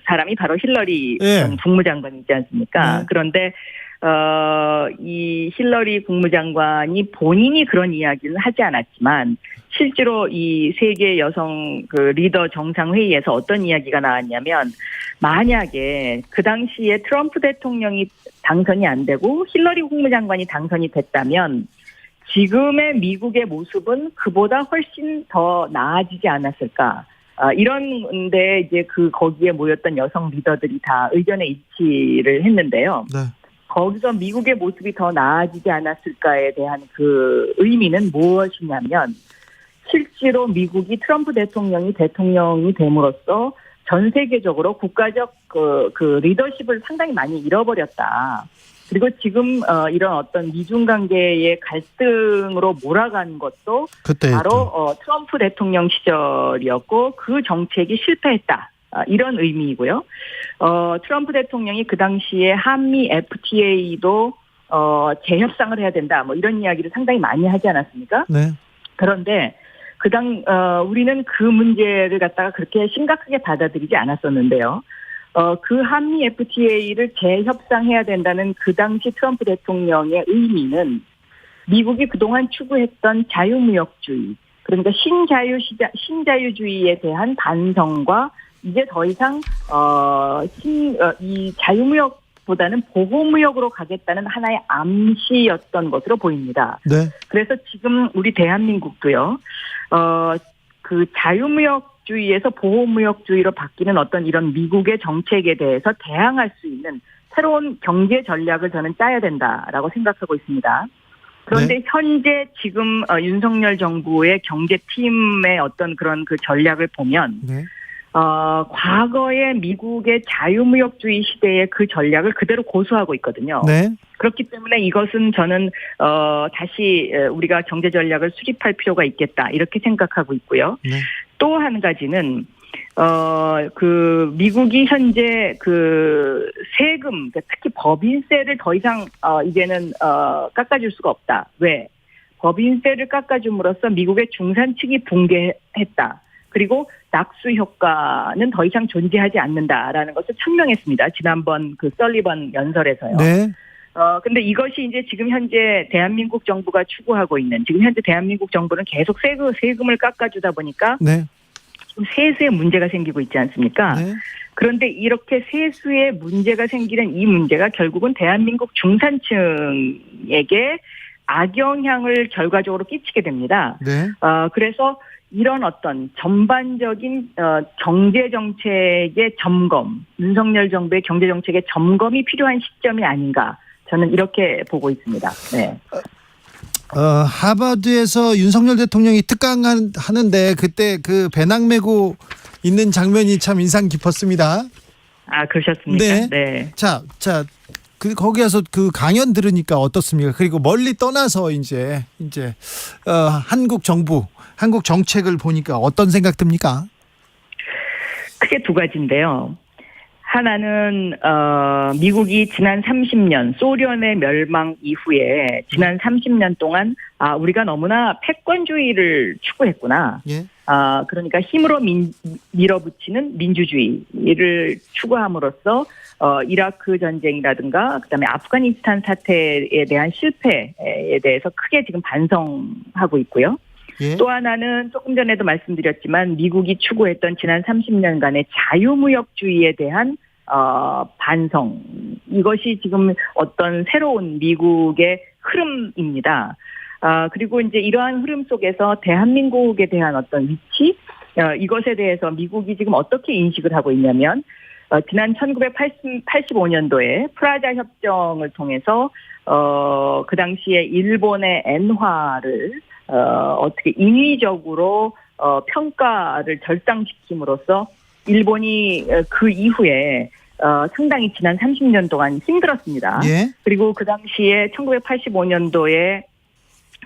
사람이 바로 힐러리 네. 국무장관이지 않습니까? 네. 그런데 이 힐러리 국무장관이 본인이 그런 이야기를 하지 않았지만 실제로 이 세계 여성 그 리더 정상회의에서 어떤 이야기가 나왔냐면 만약에 그 당시에 트럼프 대통령이 당선이 안 되고 힐러리 국무장관이 당선이 됐다면 지금의 미국의 모습은 그보다 훨씬 더 나아지지 않았을까. 이런데 이제 거기에 모였던 여성 리더들이 다 의견에 일치를 했는데요. 네. 거기서 미국의 모습이 더 나아지지 않았을까에 대한 그 의미는 무엇이냐면 실제로 미국이 트럼프 대통령이 됨으로써 전 세계적으로 국가적 그 리더십을 상당히 많이 잃어버렸다. 그리고 지금 이런 어떤 미중 관계의 갈등으로 몰아간 것도 그때 바로 트럼프 대통령 시절이었고 그 정책이 실패했다. 이런 의미이고요. 트럼프 대통령이 그 당시에 한미 FTA도 재협상을 해야 된다. 뭐 이런 이야기를 상당히 많이 하지 않았습니까? 네. 그런데 우리는 그 문제를 갖다가 그렇게 심각하게 받아들이지 않았었는데요. 그 한미 FTA를 재협상해야 된다는 그 당시 트럼프 대통령의 의미는 미국이 그동안 추구했던 자유무역주의, 그러니까 신자유주의에 대한 반성과 이제 더 이상 이 자유무역보다는 보호무역으로 가겠다는 하나의 암시였던 것으로 보입니다. 네. 그래서 지금 우리 대한민국도요. 그 자유무역주의에서 보호무역주의로 바뀌는 어떤 이런 미국의 정책에 대해서 대항할 수 있는 새로운 경제 전략을 저는 짜야 된다라고 생각하고 있습니다. 그런데 네. 현재 지금 윤석열 정부의 경제팀의 어떤 그런 그 전략을 보면 네. 과거의 미국의 자유무역주의 시대의 그 전략을 그대로 고수하고 있거든요. 네. 그렇기 때문에 이것은 저는 다시 우리가 경제 전략을 수립할 필요가 있겠다 이렇게 생각하고 있고요. 네. 또 한 가지는 그 미국이 현재 그 세금, 특히 법인세를 더 이상 이제는 깎아줄 수가 없다. 왜? 법인세를 깎아줌으로써 미국의 중산층이 붕괴했다. 그리고 낙수 효과는 더 이상 존재하지 않는다라는 것을 천명했습니다. 지난번 그 설리번 연설에서요. 네. 근데 이것이 이제 지금 현재 대한민국 정부가 추구하고 있는, 지금 현재 대한민국 정부는 계속 세금을 깎아주다 보니까 네. 좀 세수에 문제가 생기고 있지 않습니까? 네. 그런데 이렇게 세수에 문제가 생기는 이 문제가 결국은 대한민국 중산층에게 악영향을 결과적으로 끼치게 됩니다. 네. 그래서 이런 어떤 전반적인 경제정책의 점검, 윤석열 정부의 경제정책의 점검이 필요한 시점이 아닌가, 저는 이렇게 보고 있습니다. 네. 하버드에서 윤석열 대통령이 특강하는데 그때 그 배낭 메고 있는 장면이 참 인상 깊었습니다. 그러셨습니까? 네. 네. 자, 거기에서 그 강연 들으니까 어떻습니까? 그리고 멀리 떠나서 이제 한국 정부, 한국 정책을 보니까 어떤 생각 듭니까? 크게 두 가지인데요. 하나는 미국이 지난 30년 소련의 멸망 이후에 지난 30년 동안 우리가 너무나 패권주의를 추구했구나. 예. 그러니까 힘으로 밀어붙이는 민주주의를 추구함으로써 이라크 전쟁이라든가 그다음에 아프가니스탄 사태에 대한 실패에 대해서 크게 지금 반성하고 있고요. 예. 또 하나는 조금 전에도 말씀드렸지만 미국이 추구했던 지난 30년간의 자유무역주의에 대한 반성. 이것이 지금 어떤 새로운 미국의 흐름입니다. 그리고 이제 이러한 흐름 속에서 대한민국에 대한 어떤 위치, 이것에 대해서 미국이 지금 어떻게 인식을 하고 있냐면, 지난 1985년도에 프라자 협정을 통해서, 그 당시에 일본의 엔화를, 어떻게 인위적으로, 평가를 절상시킴으로써 일본이 그 이후에 상당히 지난 30년 동안 힘들었습니다. 예. 그리고 그 당시에 1985년도에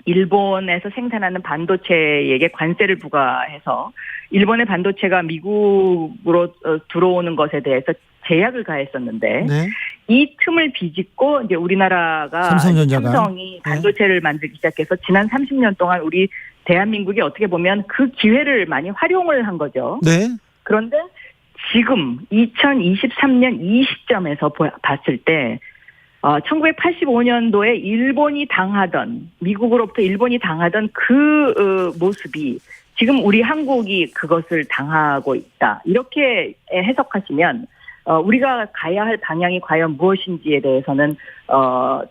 일본에서 생산하는 반도체에게 관세를 부과해서 일본의 반도체가 미국으로 들어오는 것에 대해서 제약을 가했었는데 네. 이 틈을 비집고 이제 우리나라가 삼성이 반도체를 만들기 시작해서 지난 30년 동안 우리 대한민국이 어떻게 보면 그 기회를 많이 활용을 한 거죠. 네. 그런데 지금 2023년 이 시점에서 봤을 때 1985년도에 일본이 당하던 미국으로부터 일본이 당하던 그 모습이 지금 우리 한국이 그것을 당하고 있다. 이렇게 해석하시면 우리가 가야 할 방향이 과연 무엇인지에 대해서는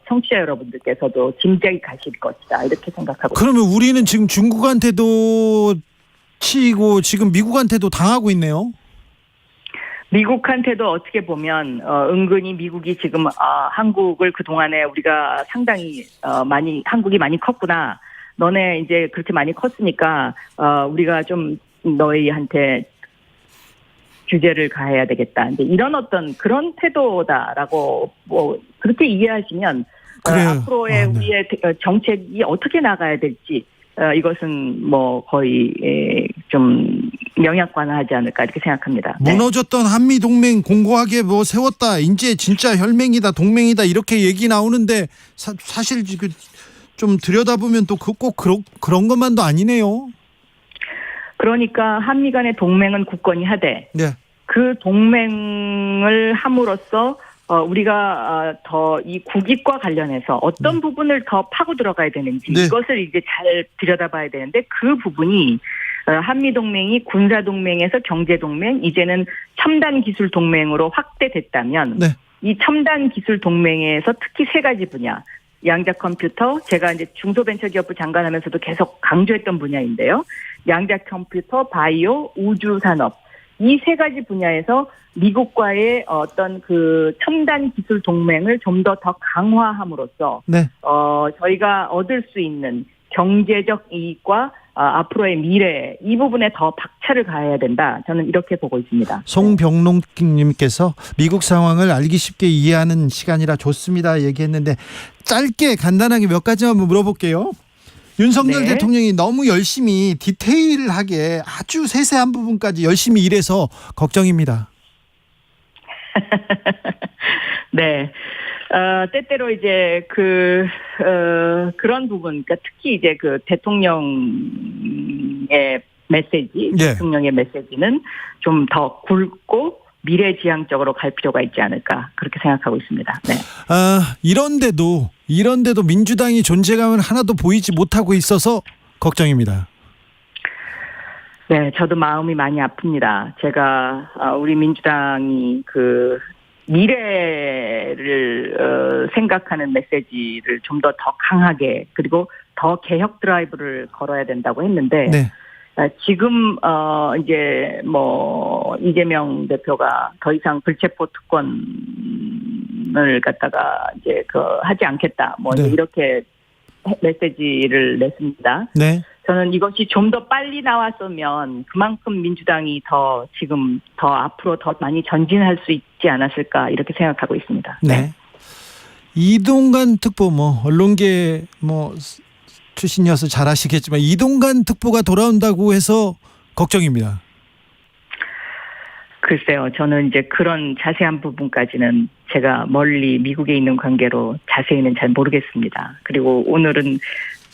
청취자 여러분들께서도 짐작이 가실 것이다. 이렇게 생각하고 그러면 우리는 지금 중국한테도 치이고 지금 미국한테도 당하고 있네요. 미국한테도 어떻게 보면 은근히 미국이 지금 한국을 그동안에 우리가 상당히 한국이 많이 컸구나. 너네 이제 그렇게 많이 컸으니까 우리가 좀 너희한테 규제를 가해야 되겠다. 이제 이런 어떤 그런 태도다라고 뭐 그렇게 이해하시면 앞으로의 우리의 정책이 어떻게 나가야 될지 이것은 뭐 거의 좀 영향관하지 않을까 이렇게 생각합니다. 무너졌던 한미 동맹 공고하게 뭐 세웠다. 이제 진짜 혈맹이다, 동맹이다 이렇게 얘기 나오는데 사실 좀 들여다보면 또 꼭 그런 것만도 아니네요. 그러니까 한미 간의 동맹은 굳건히 하되 네. 그 동맹을 함으로써 우리가 더 이 국익과 관련해서 어떤 부분을 더 파고 들어가야 되는지 이것을 이제 잘 들여다봐야 되는데 그 부분이 한미 동맹이 군사 동맹에서 경제 동맹 이제는 첨단 기술 동맹으로 확대됐다면 이 첨단 기술 동맹에서 특히 세 가지 분야 양자 컴퓨터 제가 이제 중소벤처기업부 장관하면서도 계속 강조했던 분야인데요. 양자 컴퓨터, 바이오, 우주 산업 이 세 가지 분야에서 미국과의 어떤 그 첨단 기술 동맹을 좀 더 강화함으로써 저희가 얻을 수 있는 경제적 이익과 앞으로의 미래 이 부분에 더 박차를 가해야 된다. 저는 이렇게 보고 있습니다. 송병록님께서 미국 상황을 알기 쉽게 이해하는 시간이라 좋습니다 얘기했는데 짧게 간단하게 몇 가지만 물어볼게요. 윤석열 대통령이 너무 열심히 디테일하게 아주 세세한 부분까지 열심히 일해서 걱정입니다. 네. 때때로 이제 그런 부분, 그러니까 특히 이제 그 대통령의 메시지, 대통령의 메시지는 좀 더 굵고 미래지향적으로 갈 필요가 있지 않을까 그렇게 생각하고 있습니다. 네. 이런데도 민주당이 존재감을 하나도 보이지 못하고 있어서 걱정입니다. 네, 저도 마음이 많이 아픕니다. 제가 우리 민주당이 그 미래를 생각하는 메시지를 좀 더 강하게 그리고 더 개혁 드라이브를 걸어야 된다고 했는데 지금 이제 뭐 이재명 대표가 더 이상 불체포 특권을 갖다가 이제 하지 않겠다 뭐 이렇게 메시지를 냈습니다. 저는 이것이 좀 더 빨리 나왔으면 그만큼 민주당이 지금 더 앞으로 더 많이 전진할 수 있지 않았을까 이렇게 생각하고 있습니다. 이동관 특보 언론계 출신이어서 잘 아시겠지만 이동관 특보가 돌아온다고 해서 걱정입니다. 글쎄요. 저는 이제 그런 자세한 부분까지는 제가 멀리 미국에 있는 관계로 자세히는 잘 모르겠습니다. 그리고 오늘은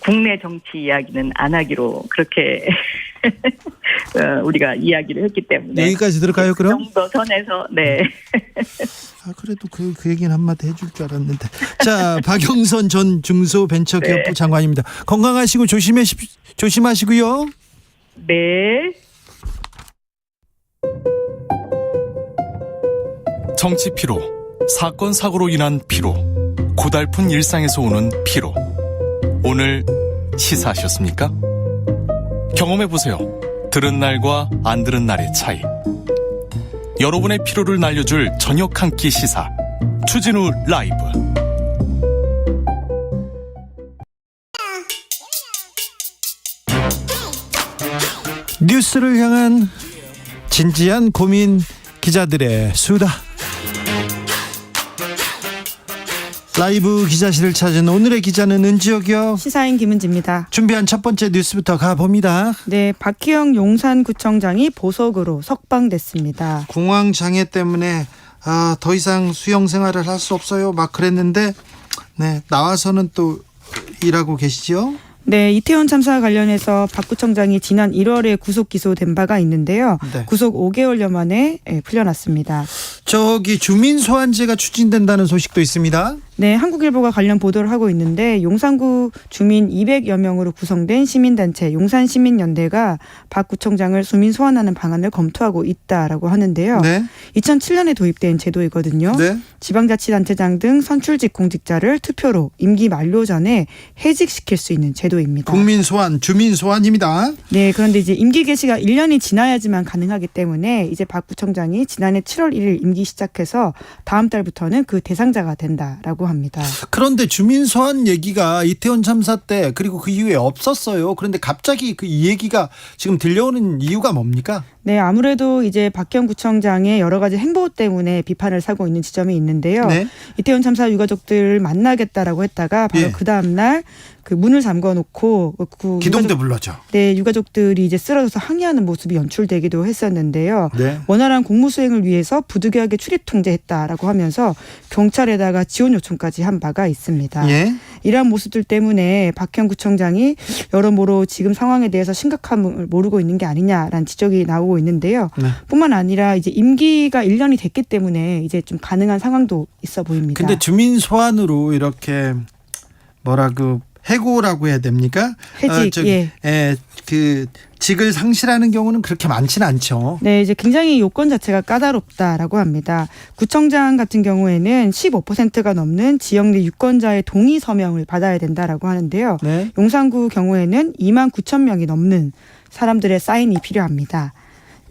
국내 정치 이야기는 안 하기로 그렇게 우리가 이야기를 했기 때문에 여기까지 들을까요, 그럼? 그 정도 선에서 네. 그래도 그 얘기는 한마디 해줄 줄 알았는데. 자, 박영선 전 중소벤처기업부 네. 장관입니다. 건강하시고 조심하시고요. 네. 정치 피로, 사건 사고로 인한 피로, 고달픈 일상에서 오는 피로. 오늘 시사하셨습니까? 경험해보세요. 들은 날과 안 들은 날의 차이. 여러분의 피로를 날려줄 저녁 한 끼 시사. 추진우 라이브. 뉴스를 향한 진지한 고민, 기자들의 수다. 라이브 기자실을 찾은 오늘의 기자는 은지혁이요. 시사인 김은지입니다. 준비한 첫 번째 뉴스부터 가봅니다. 네, 박희영 용산구청장이 보석으로 석방됐습니다. 공황 장애 때문에 더 이상 수영 생활을 할 수 없어요 막 그랬는데 네, 나와서는 또 일하고 계시죠? 네, 이태원 참사 관련해서 박 구청장이 지난 1월에 구속 기소된 바가 있는데요. 네. 구속 5개월여 만에 풀려났습니다. 저기 주민 소환제가 추진된다는 소식도 있습니다. 네, 한국일보가 관련 보도를 하고 있는데 용산구 주민 200여 명으로 구성된 시민단체 용산시민연대가 박 구청장을 주민 소환하는 방안을 검토하고 있다라고 하는데요. 네. 2007년에 도입된 제도이거든요. 네. 지방자치단체장 등 선출직 공직자를 투표로 임기 만료 전에 해직시킬 수 있는 제도입니다. 국민 소환, 주민 소환입니다. 네, 그런데 이제 임기 개시가 1년이 지나야지만 가능하기 때문에 이제 박 구청장이 지난해 7월 1일 임기 시작해서 다음 달부터는 그 대상자가 된다라고 합니다. 그런데 주민 소환 얘기가 이태원 참사 때 그리고 그 이후에 없었어요. 그런데 갑자기 이 얘기가 지금 들려오는 이유가 뭡니까? 네, 아무래도 이제 박희영 구청장의 여러 가지 행보 때문에 비판을 사고 있는 지점이 있는데요. 네. 이태원 참사 유가족들을 만나겠다라고 했다가 바로 예. 그 다음 날 그 문을 잠궈놓고 기동대 불러죠. 네, 유가족들이 이제 쓰러져서 항의하는 모습이 연출되기도 했었는데요. 네. 원활한 공무 수행을 위해서 부득이하게 출입 통제했다라고 하면서 경찰에다가 지원 요청까지 한 바가 있습니다. 예. 이러한 모습들 때문에 박희영 구청장이 여러모로 지금 상황에 대해서 심각함을 모르고 있는 게 아니냐라는 지적이 나오고 있는데요. 네. 뿐만 아니라 이제 임기가 1년이 됐기 때문에 이제 좀 가능한 상황도 있어 보입니다. 근데 주민 소환으로 이렇게 뭐라고 해고라고 해야 됩니까? 해직, 그 직을 상실하는 경우는 그렇게 많지는 않죠. 네, 이제 굉장히 요건 자체가 까다롭다라고 합니다. 구청장 같은 경우에는 15%가 넘는 지역 내 유권자의 동의 서명을 받아야 된다라고 하는데요. 네. 용산구 경우에는 2만 9천 명이 넘는 사람들의 사인이 필요합니다.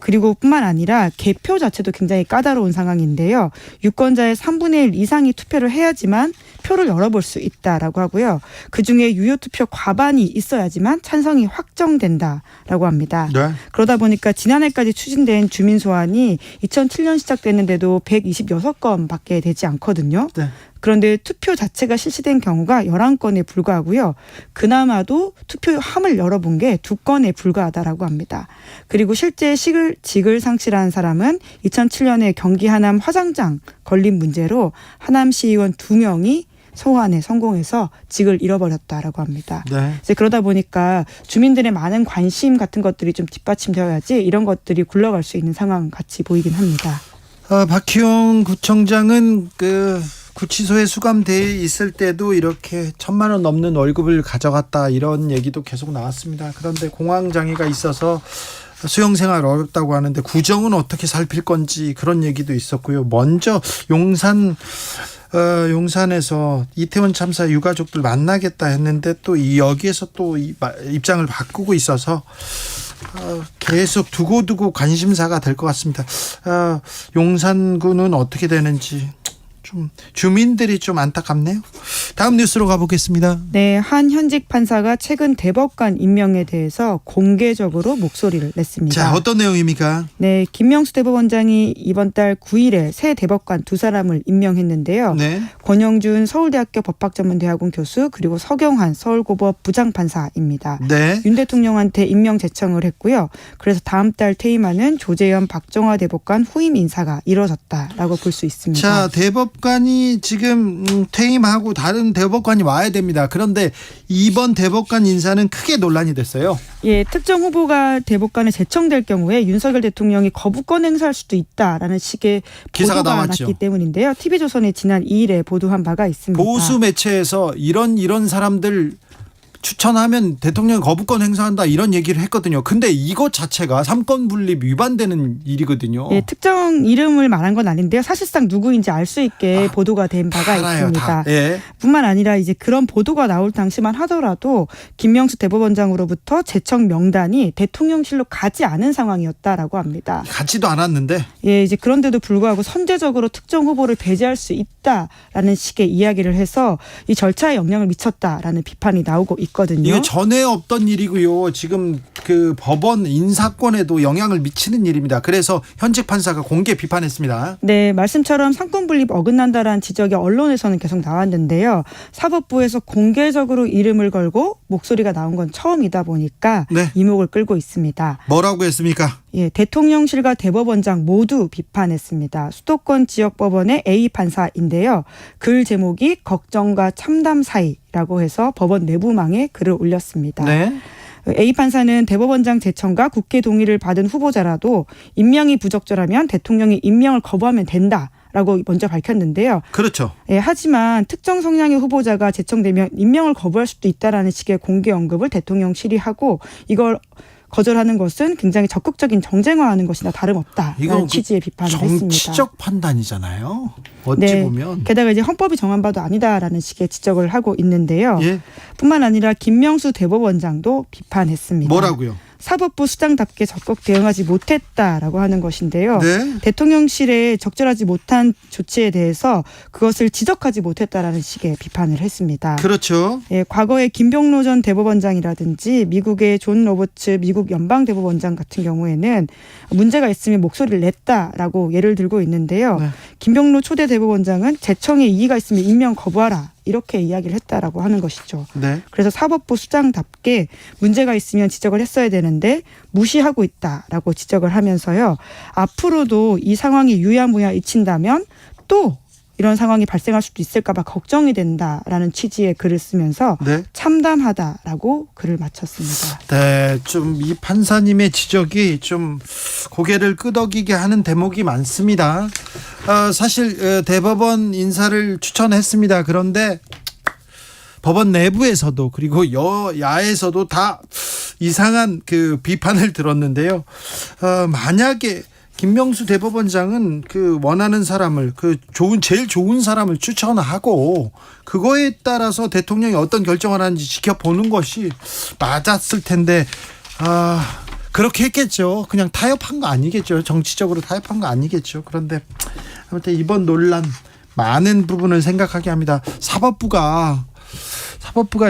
그리고 뿐만 아니라 개표 자체도 굉장히 까다로운 상황인데요. 유권자의 3분의 1 이상이 투표를 해야지만 표를 열어볼 수 있다라고 하고요. 그중에 유효투표 과반이 있어야지만 찬성이 확정된다라고 합니다. 네. 그러다 보니까 지난해까지 추진된 주민 소환이 2007년 시작됐는데도 126건밖에 되지 않거든요. 네. 그런데 투표 자체가 실시된 경우가 11건에 불과하고요. 그나마도 투표함을 열어본 게 2건에 불과하다라고 합니다. 그리고 실제 직을 상실한 사람은 2007년에 경기 하남 화장장 걸린 문제로 하남시의원 2명이 소환에 성공해서 직을 잃어버렸다라고 합니다. 네. 이제 그러다 보니까 주민들의 많은 관심 같은 것들이 좀 뒷받침되어야지 이런 것들이 굴러갈 수 있는 상황 같이 보이긴 합니다. 박희영 구청장은 구치소에 수감돼 있을 때도 이렇게 1,000만 원 넘는 월급을 가져갔다 이런 얘기도 계속 나왔습니다. 그런데 공황 장애가 있어서 수용생활 어렵다고 하는데 구정은 어떻게 살필 건지 그런 얘기도 있었고요. 먼저 용산에서 이태원 참사 유가족들 만나겠다 했는데 또 여기에서 또 입장을 바꾸고 있어서 계속 두고두고 관심사가 될 것 같습니다. 용산구는 어떻게 되는지 좀 주민들이 좀 안타깝네요. 다음 뉴스로 가보겠습니다. 네, 한 현직 판사가 최근 대법관 임명에 대해서 공개적으로 목소리를 냈습니다. 자, 어떤 내용입니까? 네, 김명수 대법원장이 이번 달 9일에 새 대법관 두 사람을 임명했는데요. 네. 권영준 서울대학교 법학전문대학원 교수 그리고 서경환 서울고법 부장판사입니다. 네. 윤 대통령한테 임명 제청을 했고요. 그래서 다음 달 퇴임하는 조재현 박정화 대법관 후임 인사가 이뤄졌다라고 볼 수 있습니다. 자, 대법관이 지금 퇴임하고 다른 대법관이 와야 됩니다. 그런데 이번 대법관 인사는 크게 논란이 됐어요. 예, 특정 후보가 대법관에 제청될 경우에 윤석열 대통령이 거부권 행사할 수도 있다라는 식의 기사가 보도가 나왔죠. 났기 때문인데요. TV조선이 지난 2일에 보도한 바가 있습니다. 보수 매체에서 이런 사람들 추천하면 대통령이 거부권 행사한다 이런 얘기를 했거든요. 근데 이것 자체가 삼권 분립 위반되는 일이거든요. 예, 특정 이름을 말한 건 아닌데요. 사실상 누구인지 알 수 있게 보도가 된 바가 있습니다. 예. 뿐만 아니라 이제 그런 보도가 나올 당시만 하더라도 김명수 대법원장으로부터 제청 명단이 대통령실로 가지 않은 상황이었다라고 합니다. 가지도 않았는데. 예, 이제 그런데도 불구하고 선제적으로 특정 후보를 배제할 수 있다라는 식의 이야기를 해서 이 절차에 영향을 미쳤다라는 비판이 나오고 있거든요. 이게 전에 없던 일이고요. 지금 그 법원 인사권에도 영향을 미치는 일입니다. 그래서 현직 판사가 공개 비판했습니다. 네, 말씀처럼 상권 분립 어긋난다라는 지적이 언론에서는 계속 나왔는데요. 사법부에서 공개적으로 이름을 걸고 목소리가 나온 건 처음이다 보니까 네. 이목을 끌고 있습니다. 뭐라고 했습니까? 예, 대통령실과 대법원장 모두 비판했습니다. 수도권 지역법원의 A 판사인데요. 글 제목이 걱정과 참담 사이라고 해서 법원 내부망에 글을 올렸습니다. 네. A 판사는 대법원장 제청과 국회 동의를 받은 후보자라도 임명이 부적절하면 대통령이 임명을 거부하면 된다라고 먼저 밝혔는데요. 그렇죠. 예, 하지만 특정 성향의 후보자가 제청되면 임명을 거부할 수도 있다라는 식의 공개 언급을 대통령실이 하고 이걸 거절하는 것은 굉장히 적극적인 정쟁화하는 것이나 다름없다라는 이건 취지의 비판을 했습니다. 정치적 판단이잖아요. 어찌 네, 보면. 게다가 이제 헌법이 정한 바도 아니다라는 식의 지적을 하고 있는데요. 예. 뿐만 아니라 김명수 대법원장도 비판했습니다. 뭐라고요? 사법부 수장답게 적극 대응하지 못했다라고 하는 것인데요. 네. 대통령실에 적절하지 못한 조치에 대해서 그것을 지적하지 못했다라는 식의 비판을 했습니다. 그렇죠. 예, 과거에 김병로 전 대법원장이라든지 미국의 존 로버츠 미국 연방대법원장 같은 경우에는 문제가 있으면 목소리를 냈다라고 예를 들고 있는데요. 네. 김병로 초대 대법원장은 제청에 이의가 있으면 임명 거부하라 이렇게 이야기를 했다라고 하는 것이죠. 네. 그래서 사법부 수장답게 문제가 있으면 지적을 했어야 되는데 무시하고 있다라고 지적을 하면서요. 앞으로도 이 상황이 유야무야 잊힌다면 또 이런 상황이 발생할 수도 있을까 봐 걱정이 된다라는 취지의 글을 쓰면서 네. 참담하다라고 글을 마쳤습니다. 네, 좀 이 판사님의 지적이 좀 고개를 끄덕이게 하는 대목이 많습니다. 사실 대법원 인사를 추천했습니다. 그런데 법원 내부에서도 그리고 여야에서도 다 이상한 그 비판을 들었는데요. 만약에 김명수 대법원장은 그 원하는 사람을 제일 좋은 사람을 추천하고 그거에 따라서 대통령이 어떤 결정을 하는지 지켜보는 것이 맞았을 텐데 그렇게 했겠죠. 그냥 타협한 거 아니겠죠. 정치적으로 타협한 거 아니겠죠. 그런데 아무튼 이번 논란 많은 부분을 생각하게 합니다. 사법부가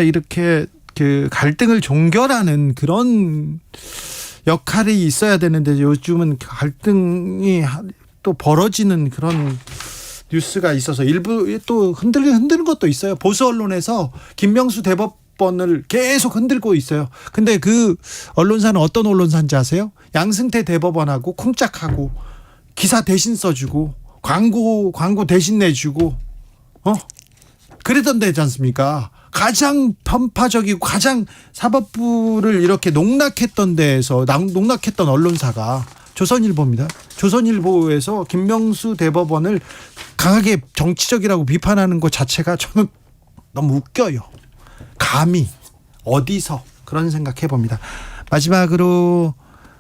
이렇게 그 갈등을 종결하는 그런 역할이 있어야 되는데 요즘은 갈등이 또 벌어지는 그런 뉴스가 있어서 일부 또 흔드는 것도 있어요. 보수 언론에서 김명수 대법원을 계속 흔들고 있어요. 근데 그 언론사는 어떤 언론사인지 아세요? 양승태 대법원하고 쿵짝하고 기사 대신 써주고 광고 대신 내주고 그랬던 데지 않습니까? 가장 편파적이고 가장 사법부를 이렇게 농락했던 데에서 농락했던 언론사가 조선일보입니다. 조선일보에서 김명수 대법원을 강하게 정치적이라고 비판하는 것 자체가 저는 너무 웃겨요. 감히 어디서 그런 생각 해봅니다. 마지막으로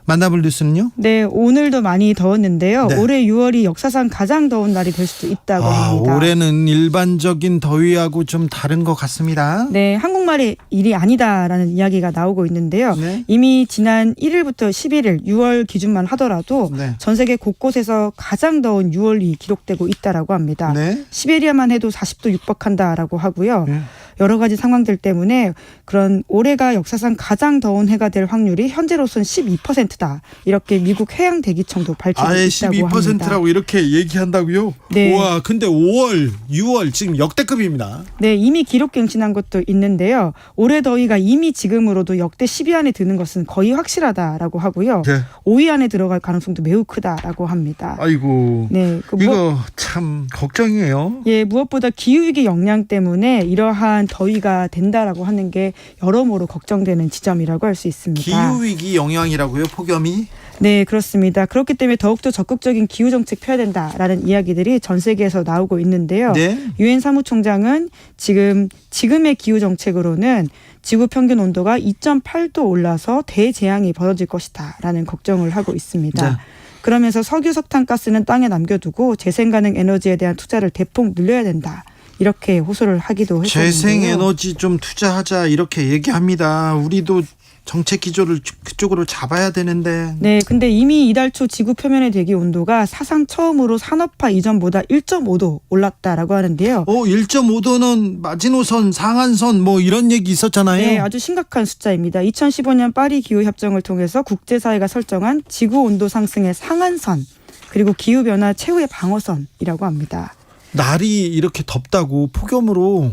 만나볼 뉴스는요? 네, 오늘도 많이 더웠는데요. 네. 올해 6월이 역사상 가장 더운 날이 될 수도 있다고 합니다. 올해는 일반적인 더위하고 좀 다른 것 같습니다. 네, 한국말의 일이 아니다라는 이야기가 나오고 있는데요. 네. 이미 지난 1일부터 11일 6월 기준만 하더라도 네. 전 세계 곳곳에서 가장 더운 6월이 기록되고 있다라고 합니다. 네. 시베리아만 해도 40도 육박한다라고 하고요. 네. 여러 가지 상황들 때문에 그런 올해가 역사상 가장 더운 해가 될 확률이 현재로서는 12%다. 이렇게 미국 해양대기청도 밝히고 아예 있다고 합니다. 12%라고 이렇게 얘기한다고요? 네. 와, 근데 5월, 6월 지금 역대급입니다. 네, 이미 기록 갱신한 것도 있는데요. 올해 더위가 이미 지금으로도 역대 10위 안에 드는 것은 거의 확실하다라고 하고요. 네. 5위 안에 들어갈 가능성도 매우 크다라고 합니다. 아이고. 네, 이거 참 걱정이에요. 예, 무엇보다 기후위기 영향 때문에 이러한 더위가 된다라고 하는 게 여러모로 걱정되는 지점이라고 할 수 있습니다. 기후위기 영향이라고요? 폭염이? 네, 그렇습니다. 그렇기 때문에 더욱더 적극적인 기후 정책 펴야 된다라는 이야기들이 전 세계에서 나오고 있는데요. 네. 유엔 사무총장은 지금의 기후 정책으로는 지구 평균 온도가 2.8도 올라서 대재앙이 벌어질 것이다라는 걱정을 하고 있습니다. 네. 그러면서 석유, 석탄, 가스는 땅에 남겨두고 재생 가능 에너지에 대한 투자를 대폭 늘려야 된다. 이렇게 호소를 하기도 했었는데요. 재생에너지 좀 투자하자 이렇게 얘기합니다. 우리도 정책 기조를 그쪽으로 잡아야 되는데. 네, 근데 이미 이달 초 지구 표면의 대기 온도가 사상 처음으로 산업화 이전보다 1.5도 올랐다라고 하는데요. 1.5도는 마지노선, 상한선 뭐 이런 얘기 있었잖아요. 네, 아주 심각한 숫자입니다. 2015년 파리 기후 협정을 통해서 국제사회가 설정한 지구 온도 상승의 상한선, 그리고 기후 변화 최후의 방어선이라고 합니다. 날이 이렇게 덥다고 폭염으로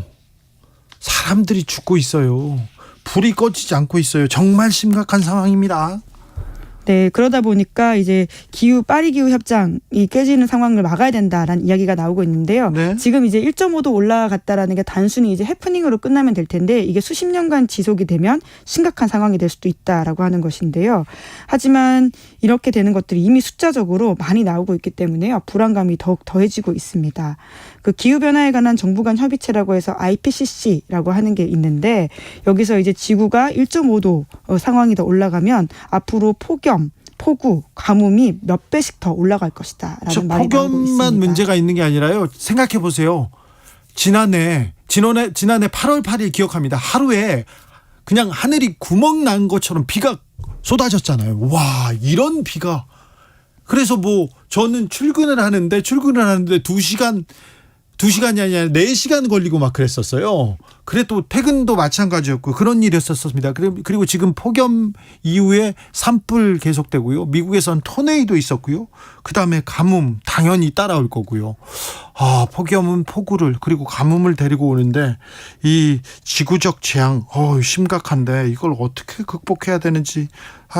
사람들이 죽고 있어요. 불이 꺼지지 않고 있어요. 정말 심각한 상황입니다. 네, 그러다 보니까 이제 파리 기후 협정이 깨지는 상황을 막아야 된다라는 이야기가 나오고 있는데요. 네. 지금 이제 1.5도 올라갔다라는 게 단순히 이제 해프닝으로 끝나면 될 텐데 이게 수십 년간 지속이 되면 심각한 상황이 될 수도 있다라고 하는 것인데요. 하지만 이렇게 되는 것들이 이미 숫자적으로 많이 나오고 있기 때문에요. 불안감이 더욱 더해지고 있습니다. 그 기후 변화에 관한 정부 간 협의체라고 해서 IPCC라고 하는 게 있는데 여기서 이제 지구가 1.5도 상황이 더 올라가면 앞으로 폭염, 폭우, 가뭄이 몇 배씩 더 올라갈 것이다라는 말이 나오고 있습니다. 폭염만 문제가 있는 게 아니라요. 생각해 보세요. 지난해 8월 8일 기억합니다. 하루에 그냥 하늘이 구멍 난 것처럼 비가 쏟아졌잖아요. 와, 이런 비가. 그래서 뭐 저는 출근을 하는데 2시간이 아니라 4시간 걸리고 막 그랬었어요. 그래도 퇴근도 마찬가지였고 그런 일이었었습니다. 그리고 지금 폭염 이후에 산불 계속되고요. 미국에선 토네이도 있었고요. 그다음에 가뭄 당연히 따라올 거고요. 폭염은 폭우를 그리고 가뭄을 데리고 오는데 이 지구적 재앙 심각한데 이걸 어떻게 극복해야 되는지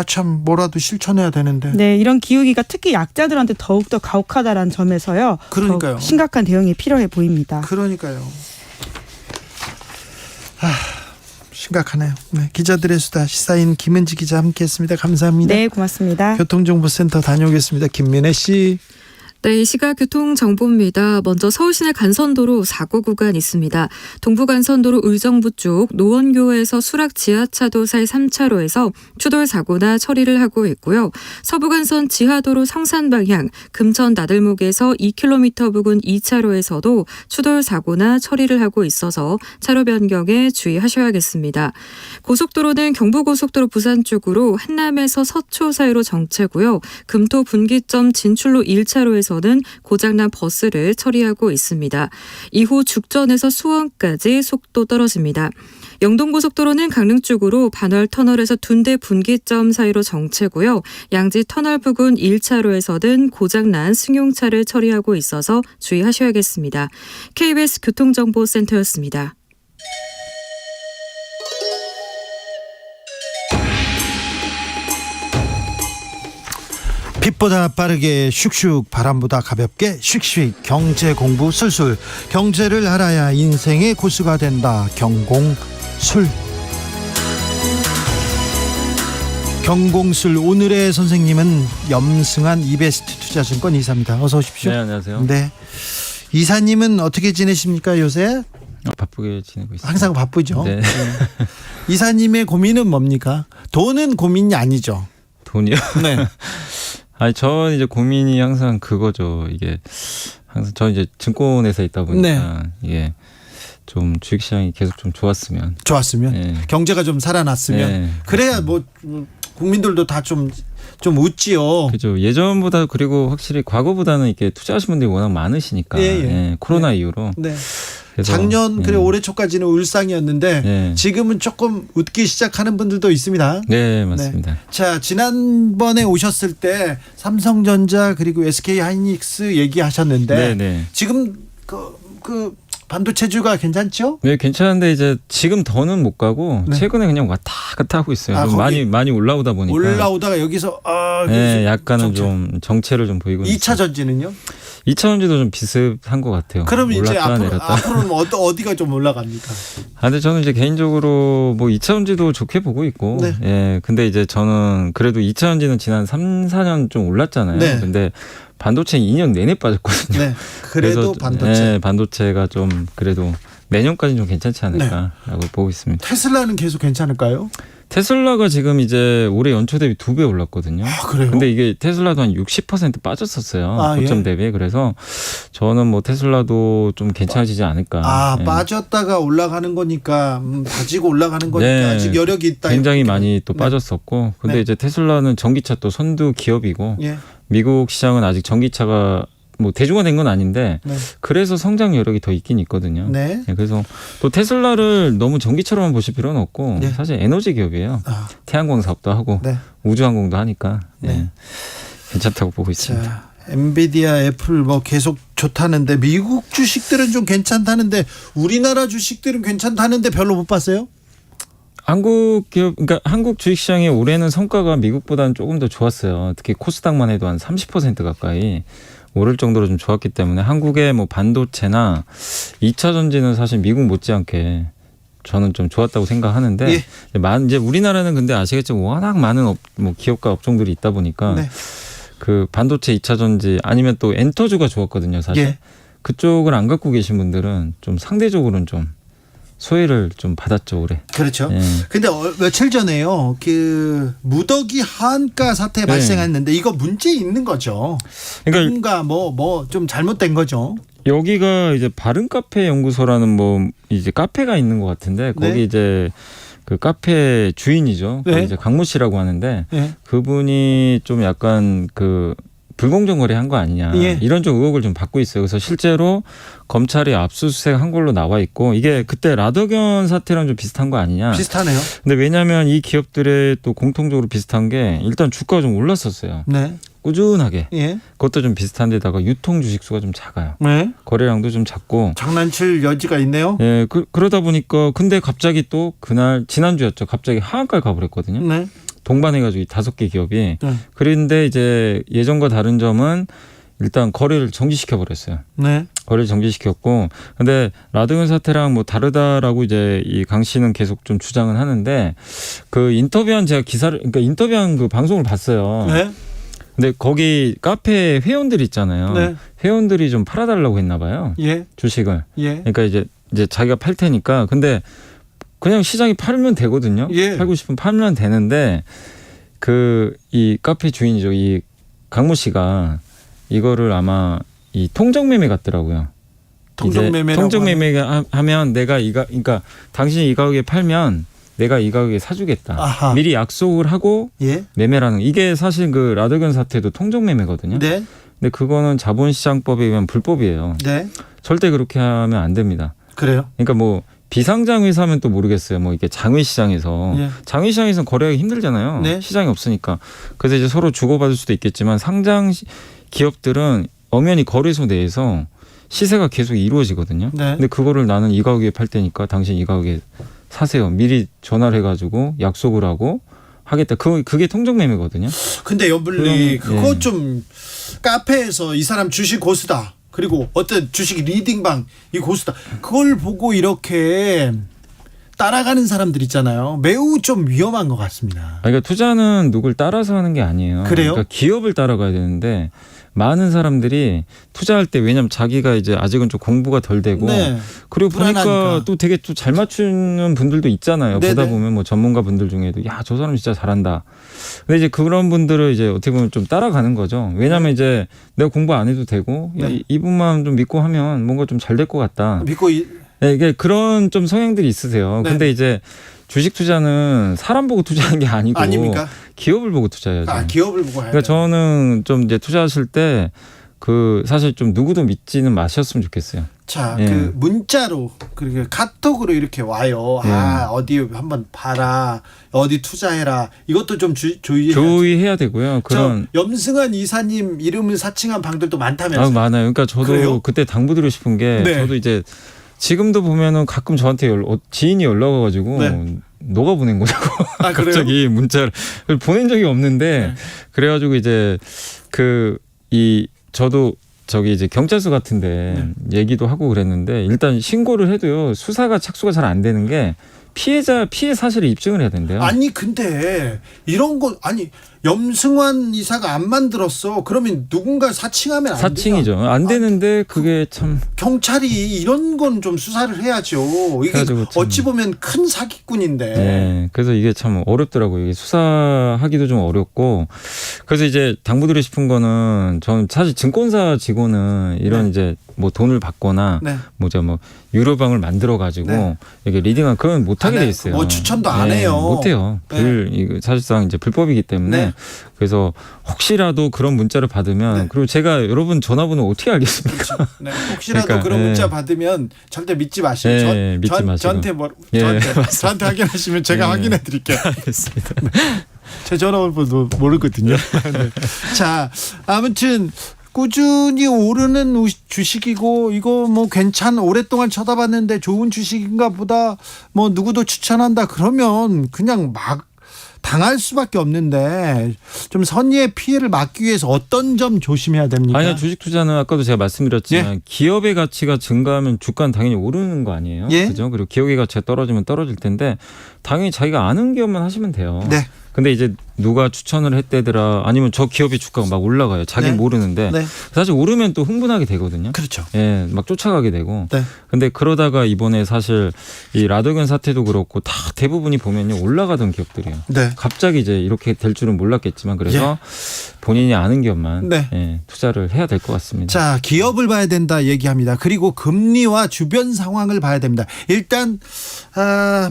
참 뭐라도 실천해야 되는데. 네, 이런 기후위기가 특히 약자들한테 더욱더 가혹하다라는 점에서요. 그러니까요. 심각한 대응이 필요해 보입니다. 그러니까요. 심각하네요. 네, 기자들의 수다 시사인 김은지 기자 함께했습니다. 감사합니다. 네, 고맙습니다. 교통정보센터 다녀오겠습니다. 김민혜 씨. 네, 이 시각 교통정보입니다. 먼저 서울시내 간선도로 사고 구간 있습니다. 동부간선도로 의정부 쪽 노원교에서 수락 지하차도 사이 3차로에서 추돌 사고나 처리를 하고 있고요. 서부간선 지하도로 성산 방향 금천 나들목에서 2km 부근 2차로에서도 추돌 사고나 처리를 하고 있어서 차로 변경에 주의하셔야겠습니다. 고속도로는 경부고속도로 부산 쪽으로 한남에서 서초 사이로 정체고요. 금토 분기점 진출로 1차로에서는 고장난 버스를 처리하고 있습니다. 이후 죽전에서 수원까지 속도 떨어집니다. 영동고속도로는 강릉 쪽으로 반월 터널에서 둔대 분기점 사이로 정체고요. 양지 터널 부근 1차로에서는 고장난 승용차를 처리하고 있어서 주의하셔야겠습니다. KBS 교통정보센터였습니다. 빛보다 빠르게 슉슉 바람보다 가볍게 슉슉 경제 공부 술술 경제를 알아야 인생의 고수가 된다. 경공술. 경공술 오늘의 선생님은 염승한 이베스트 투자증권 이사입니다. 어서 오십시오. 네, 안녕하세요. 네. 이사님은 어떻게 지내십니까 요새? 바쁘게 지내고 있습니다. 항상 바쁘죠. 네. 이사님의 고민은 뭡니까? 돈은 고민이 아니죠. 돈이요? 네. 아니 저는 이제 고민이 항상 그거죠. 이게 항상 저는 이제 증권회사에 있다 보니까 이게 좀 주식시장이 계속 좀 좋았으면 경제가 좀 살아났으면 그래야 뭐 국민들도 다 좀 웃지요. 그죠. 예전보다 그리고 확실히 과거보다는 이렇게 투자하신 분들이 워낙 많으시니까 코로나 이후로. 네. 그래서, 작년 그리고 올해 초까지는 울상이었는데 지금은 조금 웃기 시작하는 분들도 있습니다. 네, 맞습니다. 네. 자, 지난번에 오셨을 때 삼성전자 그리고 SK하이닉스 얘기하셨는데 지금 그 반도체주가 괜찮죠? 네, 괜찮은데 이제 지금 더는 못 가고 최근에 그냥 왔다 갔다 하고 있어요. 좀 많이 올라오다 보니까. 올라오다가 여기서 약간은 좀 정체를 좀 보이고. 2차 전지는요? 2차 전지도 좀 비슷한 것 같아요. 그럼 이제 내렸다. 앞으로는 어디가 좀 올라갑니까? 근데 저는 이제 개인적으로 뭐 2차 전지도 좋게 보고 있고. 근데 이제 저는 그래도 2차 전지는 지난 3, 4년 좀 올랐잖아요. 근데 반도체 2년 내내 빠졌거든요. 그래도 반도체가 좀 그래도 내년까지는 좀 괜찮지 않을까라고 보고 있습니다. 테슬라는 계속 괜찮을까요? 테슬라가 지금 이제 올해 연초 대비 2배 올랐거든요. 그래요? 근데 이게 테슬라도 한 60% 빠졌었어요. 고점 대비. 그래서 저는 뭐 테슬라도 좀 괜찮아지지 않을까. 빠졌다가 올라가는 거니까 다지고 올라가는 거니까 아직 여력이 있다. 굉장히 많이 또 빠졌었고. 근데 이제 테슬라는 전기차 또 선두 기업이고 미국 시장은 아직 전기차가 뭐 대중화된 건 아닌데 그래서 성장 여력이 더 있긴 있거든요. 그래서 또 테슬라를 너무 전기차로만 보실 필요는 없고 사실 에너지 기업이에요. 태양광 사업도 하고 우주항공도 하니까 괜찮다고 보고 있습니다. 자, 엔비디아, 애플 뭐 계속 좋다는데 미국 주식들은 좀 괜찮다는데 우리나라 주식들은 괜찮다는데 별로 못 봤어요? 한국 기업, 그러니까 한국 주식시장의 올해는 성과가 미국보다는 조금 더 좋았어요. 특히 코스닥만 해도 한 30% 가까이 오를 정도로 좀 좋았기 때문에 한국의 뭐 반도체나 2차 전지는 사실 미국 못지않게 저는 좀 좋았다고 생각하는데 이제 우리나라는 근데 아시겠지만 워낙 많은 뭐 기업과 업종들이 있다 보니까 그 반도체 2차 전지 아니면 또 엔터주가 좋았거든요. 사실 그쪽을 안 갖고 계신 분들은 좀 상대적으로는 좀 소외를 좀 받았죠 올해. 그렇죠. 근데 며칠 전에요. 그 무더기 한가 사태 발생했는데 이거 문제 있는 거죠. 그러니까 뭔가 뭐 좀 잘못된 거죠. 여기가 이제 바른 카페 연구소라는 뭐 이제 카페가 있는 것 같은데 거기 이제 그 카페 주인이죠. 이제 강모 씨라고 하는데 그분이 좀 약간 그 불공정 거래한 거 아니냐 이런 좀 의혹을 좀 받고 있어요. 그래서 실제로 검찰이 압수수색 한 걸로 나와 있고 이게 그때 라더견 사태랑 좀 비슷한 거 아니냐. 비슷하네요. 근데 왜냐하면 이 기업들의 또 공통적으로 비슷한 게 일단 주가가 좀 올랐었어요. 꾸준하게. 그것도 좀 비슷한데다가 유통 주식수가 좀 작아요. 거래량도 좀 작고. 장난칠 여지가 있네요. 그러다 보니까 근데 갑자기 또 그날 지난주였죠. 갑자기 하한가를 가버렸거든요. 동반해가지고 5개 기업이. 그런데 이제 예전과 다른 점은 일단 거래를 정지시켜 버렸어요. 거래를 정지시켰고, 근데 라더견 사태랑 뭐 다르다라고 이제 이 강 씨는 계속 좀 주장은 하는데 그 인터뷰한 제가 그러니까 인터뷰한 그 방송을 봤어요. 근데 거기 카페 회원들 있잖아요. 회원들이 좀 팔아달라고 했나 봐요. 주식을. 그러니까 이제 자기가 팔 테니까. 근데 그냥 시장이 팔면 되거든요. 팔고 싶으면 팔면 되는데 이 카페 주인이죠. 이 강모 씨가 이거를 아마 이 통정매매 같더라고요. 통정매매가 하면 그러니까 당신이 이 가격에 팔면 내가 이 가격에 사주겠다. 미리 약속을 하고 매매라는 이게 사실 그 라더견 사태도 통정매매거든요. 근데 그거는 자본시장법에 의한 불법이에요. 절대 그렇게 하면 안 됩니다. 그래요? 그러니까 뭐 비상장 회사면 또 모르겠어요. 뭐 이게 장외시장에서 장외시장에서는 거래하기 힘들잖아요. 시장이 없으니까. 그래서 이제 서로 주고받을 수도 있겠지만 상장 기업들은 엄연히 거래소 내에서 시세가 계속 이루어지거든요. 근데 그거를 나는 이 가격에 팔 테니까 당신 이 가격에 사세요. 미리 전화를 해가지고 약속을 하고 하겠다. 그게 통정매매거든요. 근데 연불리 그거 좀 카페에서 이 사람 주식 고수다. 그리고 어떤 주식 리딩방 이 고수다. 그걸 보고 이렇게 따라가는 사람들 있잖아요. 매우 좀 위험한 것 같습니다. 그러니까 투자는 누굴 따라서 하는 게 아니에요. 그래요? 그러니까 기업을 따라가야 되는데 많은 사람들이 투자할 때 왜냐면 자기가 이제 아직은 좀 공부가 덜 되고 네. 그리고 보니까 불안하니까. 또 되게 또 잘 맞추는 분들도 있잖아요. 네네. 보다 보면 뭐 전문가 분들 중에도 야, 저 사람 진짜 잘한다. 근데 이제 그런 분들을 이제 어떻게 보면 좀 따라가는 거죠. 왜냐면 이제 내가 공부 안 해도 되고 야, 네. 이분만 좀 믿고 하면 뭔가 좀 잘 될 것 같다. 믿고 네, 이게 그런 좀 성향들이 있으세요. 네. 근데 이제 주식 투자는 사람 보고 투자하는 게 아니고 아닙니까? 기업을 보고 투자해야죠. 기업을 보고 해야 그러니까 저는 좀 이제 투자하실 때 그 사실 좀 누구도 믿지는 마셨으면 좋겠어요. 자, 예. 그 문자로 그리고 카톡으로 이렇게 와요. 예. 어디 한번 봐라. 어디 투자해라. 이것도 좀 조의해야 되고요. 그런 염승환 이사님 이름을 사칭한 방들도 많다면서요. 많아요. 그러니까 저도 그래요? 그때 당부드리고 싶은 게 네. 저도 이제 지금도 보면은 가끔 저한테 지인이 연락 와가지고 네. 너가 보낸 거냐고 갑자기 문자를 보낸 적이 없는데 그래가지고 이제 저도 저기 이제 경찰서 같은데 얘기도 하고 그랬는데 일단 신고를 해도요 수사가 착수가 잘 안 되는 게 피해 사실을 입증을 해야 된대요. 아니 근데 이런 거 염승환 이사가 안 만들었어. 그러면 누군가 사칭하면 안 사칭이죠. 안 되는데 그게 참 경찰이 이런 건 좀 수사를 해야죠. 이게 그래가지고 참- 어찌 보면 큰 사기꾼인데. 네, 그래서 이게 참 어렵더라고요. 이게 수사하기도 좀 어렵고. 그래서 이제 당부드리고 싶은 거는 저는 사실 증권사 직원은 이런 이제 뭐 돈을 받거나 네. 뭐 유료방을 만들어 가지고 네. 이게 리딩한 그건 못하게 돼 있어요. 뭐 추천도 안 네, 해요. 못해요. 이거 사실상 이제 불법이기 때문에 네. 그래서 혹시라도 그런 문자를 받으면 그리고 제가 여러분 전화번호 어떻게 알겠습니까? 네, 혹시라도 그러니까, 그런 네. 문자 받으면 절대 믿지 마시고 네, 믿지 마시고. 저한테 저한테 확인하시면 제가 네. 확인해 드릴게요. 알겠습니다. 제 전화번호도 모르거든요. 네. 자, 아무튼 꾸준히 오르는 주식이고 이거 뭐 오랫동안 쳐다봤는데 좋은 주식인가 보다 뭐 누구도 추천한다 그러면 그냥 막 당할 수밖에 없는데 좀 선의의 피해를 막기 위해서 어떤 점 조심해야 됩니까? 아니요, 주식 투자는 아까도 제가 말씀드렸지만 기업의 가치가 증가하면 주가는 당연히 오르는 거 아니에요? 예. 그죠? 그리고 기업의 가치가 떨어지면 떨어질 텐데 당연히 자기가 아는 기업만 하시면 돼요. 네. 근데 이제 누가 추천을 했대더라 아니면 저 기업의 주가가 막 올라가요. 자기는 네. 모르는데 네. 사실 오르면 또 흥분하게 되거든요. 그렇죠. 예, 막 쫓아가게 되고. 네. 근데 그러다가 이번에 사실 이 라더견 사태도 그렇고 다 대부분이 보면요 올라가던 기업들이에요. 네. 갑자기 이제 이렇게 될 줄은 몰랐겠지만 그래서 본인이 아는 기업만 네. 예, 투자를 해야 될 것 같습니다. 자, 기업을 봐야 된다 얘기합니다. 그리고 금리와 주변 상황을 봐야 됩니다. 일단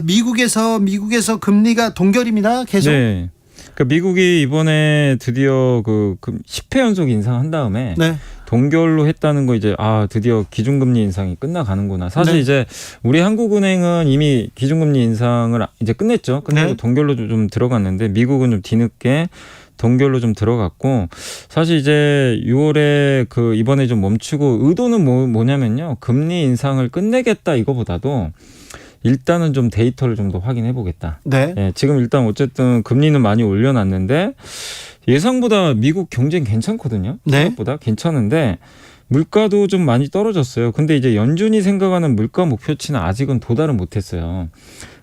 미국에서 금리가 동결입니다. 계속. 네. 그러니까 미국이 이번에 드디어 그 10회 연속 인상한 다음에 네. 동결로 했다는 거 이제 드디어 기준금리 인상이 끝나가는구나. 사실 네. 이제 우리 한국은행은 이미 기준금리 인상을 이제 끝냈죠. 끝내고 네. 동결로 좀 들어갔는데 미국은 좀 뒤늦게 동결로 좀 들어갔고 사실 이제 6월에 이번에 좀 멈추고 의도는 뭐냐면요. 금리 인상을 끝내겠다 이거보다도 일단은 좀 데이터를 좀 더 확인해 보겠다. 네. 예, 지금 일단 어쨌든 금리는 많이 올려놨는데 예상보다 미국 경제는 괜찮거든요. 네. 생각보다 괜찮은데 물가도 좀 많이 떨어졌어요. 근데 이제 연준이 생각하는 물가 목표치는 아직은 도달은 못했어요.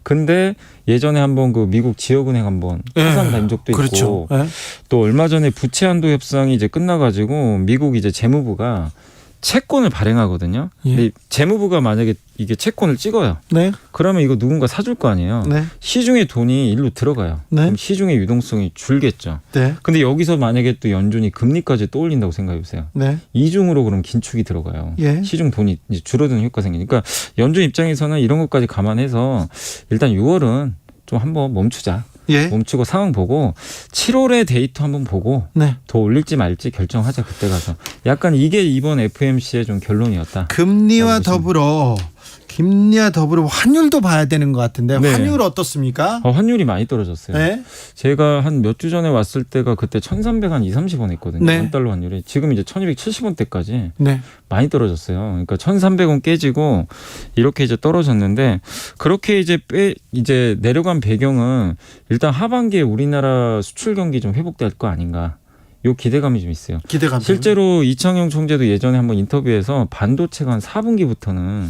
근데 예전에 한번 미국 지역은행 한번 파산 난 적도 있고 그렇죠. 네. 또 얼마 전에 부채 한도 협상이 이제 끝나가지고 미국 이제 재무부가 채권을 발행하거든요. 근데 재무부가 만약에 이게 채권을 찍어요. 네. 그러면 이거 누군가 사줄 거 아니에요. 네. 시중에 돈이 일로 들어가요. 네. 그럼 시중의 유동성이 줄겠죠. 네. 근데 여기서 만약에 또 연준이 금리까지 또 올린다고 생각해 보세요. 네. 이중으로 그럼 긴축이 들어가요. 예. 시중 돈이 이제 줄어드는 효과 생기니까 연준 입장에서는 이런 것까지 감안해서 일단 6월은 좀 한번 멈추자. 예. 멈추고 상황 보고 7월에 데이터 한번 보고 네. 더 올릴지 말지 결정하자 그때 가서. 약간 이게 이번 FOMC의 좀 결론이었다. 금리와 더불어 환율도 봐야 되는 것 같은데 네. 환율 어떻습니까? 환율이 많이 떨어졌어요. 네. 제가 한 몇 주 전에 왔을 때가 그때 1,300 한 2,30원 했거든요. 네. 원달러 환율이. 지금 이제 1,270원대까지 네. 많이 떨어졌어요. 그러니까 1,300원 깨지고 이렇게 이제 떨어졌는데 그렇게 이제 내려간 배경은 일단 하반기에 우리나라 수출 경기 좀 회복될 거 아닌가. 요 기대감이 좀 있어요. 기대감. 실제로 이창용 총재도 예전에 한번 인터뷰에서 반도체가 한 4분기부터는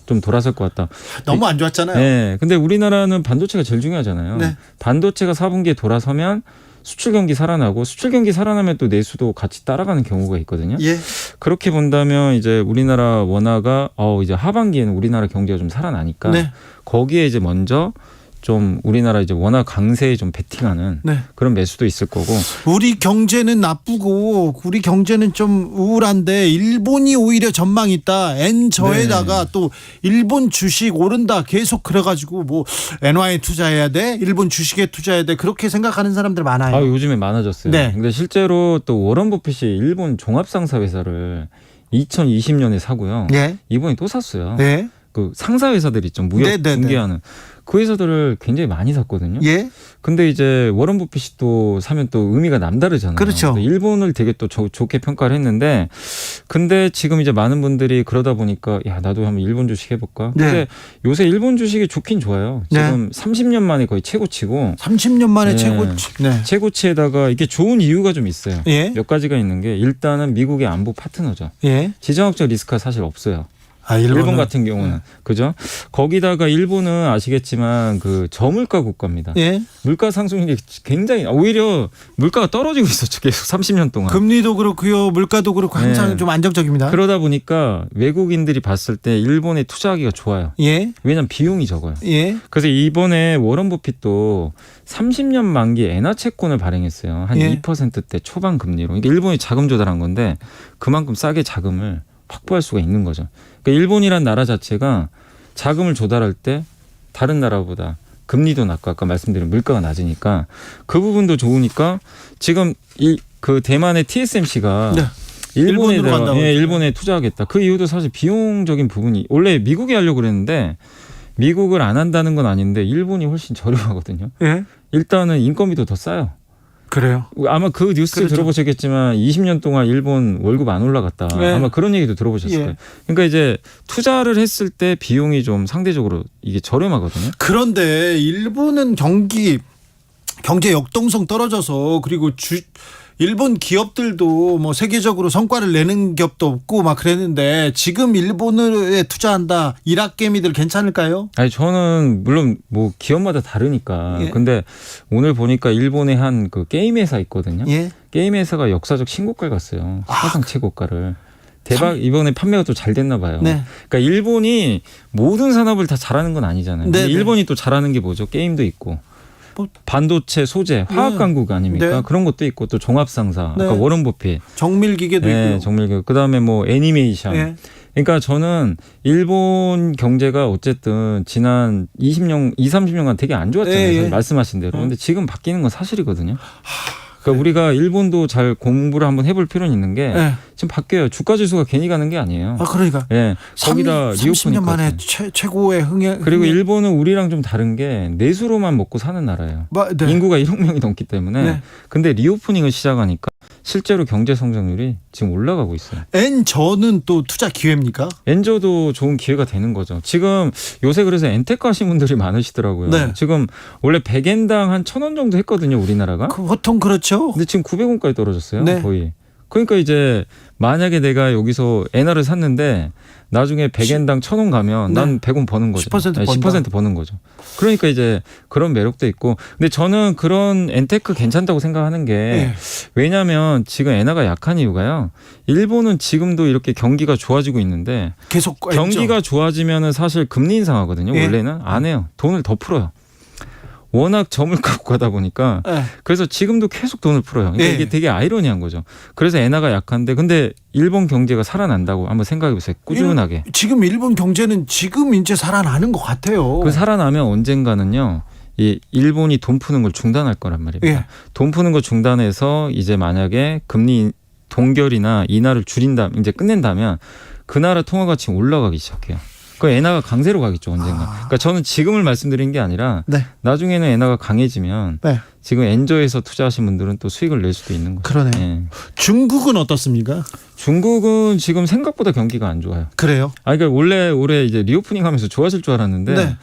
좀 돌아설 것 같다. 너무 안 좋았잖아요. 네. 근데 우리나라는 반도체가 제일 중요하잖아요. 네. 반도체가 4분기에 돌아서면 수출 경기 살아나고 수출 경기 살아나면 또 내수도 같이 따라가는 경우가 있거든요. 예. 그렇게 본다면 이제 우리나라 원화가 이제 하반기에는 우리나라 경제가 좀 살아나니까 네. 거기에 이제 먼저 좀 우리나라 이제 원화 강세에 좀 베팅하는 네. 그런 매수도 있을 거고. 우리 경제는 나쁘고 우리 경제는 좀 우울한데 일본이 오히려 전망이 있다. 엔저에다가 또 일본 주식 오른다. 계속 그래가지고 뭐 엔화에 투자해야 돼. 일본 주식에 투자해야 돼. 그렇게 생각하는 사람들 많아요. 요즘에 많아졌어요. 네. 근데 실제로 또 워런 버핏이 일본 종합상사 회사를 2020년에 사고요. 예. 이번에 또 샀어요. 네. 그 상사 회사들 있죠. 무역 네네네. 중개하는 그 회사들을 굉장히 많이 샀거든요. 예. 근데 이제 워런 버핏이 또 사면 또 의미가 남다르잖아요. 그렇죠. 일본을 되게 또 좋게 평가를 했는데, 근데 지금 이제 많은 분들이 그러다 보니까 야 나도 한번 일본 주식 해볼까. 네. 근데 요새 일본 주식이 좋긴 좋아요. 지금 30년 만에 거의 최고치고. 30년 만에 네. 최고치. 네. 최고치에다가 이게 좋은 이유가 좀 있어요. 예. 몇 가지가 있는 게 일단은 미국의 안보 파트너죠. 예. 지정학적 리스크가 사실 없어요. 일본은? 일본 같은 경우는 그죠? 거기다가 일본은 아시겠지만 그 저물가 국가입니다. 예. 물가 상승률이 굉장히 오히려 물가가 떨어지고 있었죠. 계속 30년 동안. 금리도 그렇고요. 물가도 그렇고 항상 네. 좀 안정적입니다. 그러다 보니까 외국인들이 봤을 때 일본에 투자하기가 좋아요. 예. 왜냐하면 비용이 적어요. 예. 그래서 이번에 워런 버핏도 30년 만기 엔화 채권을 발행했어요. 한 예. 2%대 초반 금리로. 이게 일본이 자금 조달한 건데 그만큼 싸게 자금을 확보할 수가 있는 거죠. 그러니까 일본이란 나라 자체가 자금을 조달할 때 다른 나라보다 금리도 낮고 아까 말씀드린 물가가 낮으니까 그 부분도 좋으니까 지금 그 대만의 TSMC가 네. 일본에 투자하겠다. 그 이유도 사실 비용적인 부분이 원래 미국이 하려고 그랬는데 미국을 안 한다는 건 아닌데 일본이 훨씬 저렴하거든요. 예. 일단은 인건비도 더 싸요. 그래요. 아마 그 뉴스 그렇죠. 들어보셨겠지만 20년 동안 일본 월급 안 올라갔다. 네. 아마 그런 얘기도 들어보셨을 예. 거예요. 그러니까 이제 투자를 했을 때 비용이 좀 상대적으로 이게 저렴하거든요. 그런데 일본은 경제 역동성 떨어져서 그리고 일본 기업들도 뭐 세계적으로 성과를 내는 기업도 없고 막 그랬는데 지금 일본에 투자한다. 일학개미들 괜찮을까요? 아니 저는 물론 뭐 기업마다 다르니까. 예. 근데 오늘 보니까 일본의 한 그 게임 회사 있거든요. 예. 게임 회사가 역사적 신고가를 갔어요. 사상 최고가를. 대박 이번에 판매가 또 잘 됐나 봐요. 네. 그러니까 일본이 모든 산업을 다 잘하는 건 아니잖아요. 근데 네, 일본이 또 잘하는 게 뭐죠? 게임도 있고. 반도체, 소재, 화학 강국 아닙니까? 네. 그런 것도 있고 또 종합상사, 네. 아까 워런 버핏, 정밀기계도 있고요. 정밀기계. 그다음에 뭐 애니메이션. 예. 그러니까 저는 일본 경제가 어쨌든 지난 30년간 되게 안 좋았잖아요. 예, 예. 사실 말씀하신 대로. 근데 지금 바뀌는 건 사실이거든요. 그러니까 우리가 일본도 잘 공부를 한번 해볼 필요는 있는 게 예. 지금 바뀌어요. 주가 지수가 괜히 가는 게 아니에요. 그러니까. 예. 거기다 30년 만에 최고의 흥행. 그리고 일본은 우리랑 좀 다른 게 내수로만 먹고 사는 나라예요. 네. 인구가 1억 명이 넘기 때문에. 네. 근데 리오프닝을 시작하니까 실제로 경제 성장률이 지금 올라가고 있어요. 엔저는 또 투자 기회입니까? 엔저도 좋은 기회가 되는 거죠. 지금 요새 그래서 엔테크 하신 분들이 많으시더라고요. 네. 지금 원래 100엔당 한 1,000원 정도 했거든요, 우리나라가. 보통 그렇죠. 근데 지금 900원까지 떨어졌어요. 네. 거의. 그러니까 이제 만약에 내가 여기서 엔화를 샀는데 나중에 100엔당 1,000원 가면 네. 난 100원 버는 거죠. 10% 번다. 10% 버는 거죠. 그러니까 이제 그런 매력도 있고. 근데 저는 그런 엔테크 괜찮다고 생각하는 게 네. 왜냐하면 지금 엔화가 약한 이유가요. 일본은 지금도 이렇게 경기가 좋아지고 있는데 계속 경기가 좋아지면은 사실 금리 인상하거든요. 예. 원래는 안 해요. 돈을 더 풀어요. 워낙 저물가 국가다 보니까 예. 그래서 지금도 계속 돈을 풀어요. 그러니까 예. 이게 되게 아이러니한 거죠. 그래서 엔화가 약한데 근데 일본 경제가 살아난다고 한번 생각해 보세요. 꾸준하게. 지금 일본 경제는 지금 이제 살아나는 것 같아요. 그 살아나면 언젠가는요. 이 일본이 돈 푸는 걸 중단할 거란 말입니다. 예. 돈 푸는 거 중단해서 이제 만약에 금리 동결이나 인하를 줄인다, 이제 끝낸다면 그 나라 통화 가치 올라가기 시작해요. 그 엔화가 강세로 가겠죠 언젠가. 그러니까 저는 지금을 말씀드린 게 아니라 네. 나중에는 엔화가 강해지면 네. 지금 엔저에서 투자하신 분들은 또 수익을 낼 수도 있는 거죠. 그러네. 예. 중국은 어떻습니까? 중국은 지금 생각보다 경기가 안 좋아요. 그래요? 그러니까 원래 올해 이제 리오프닝 하면서 좋아질 줄 알았는데 네.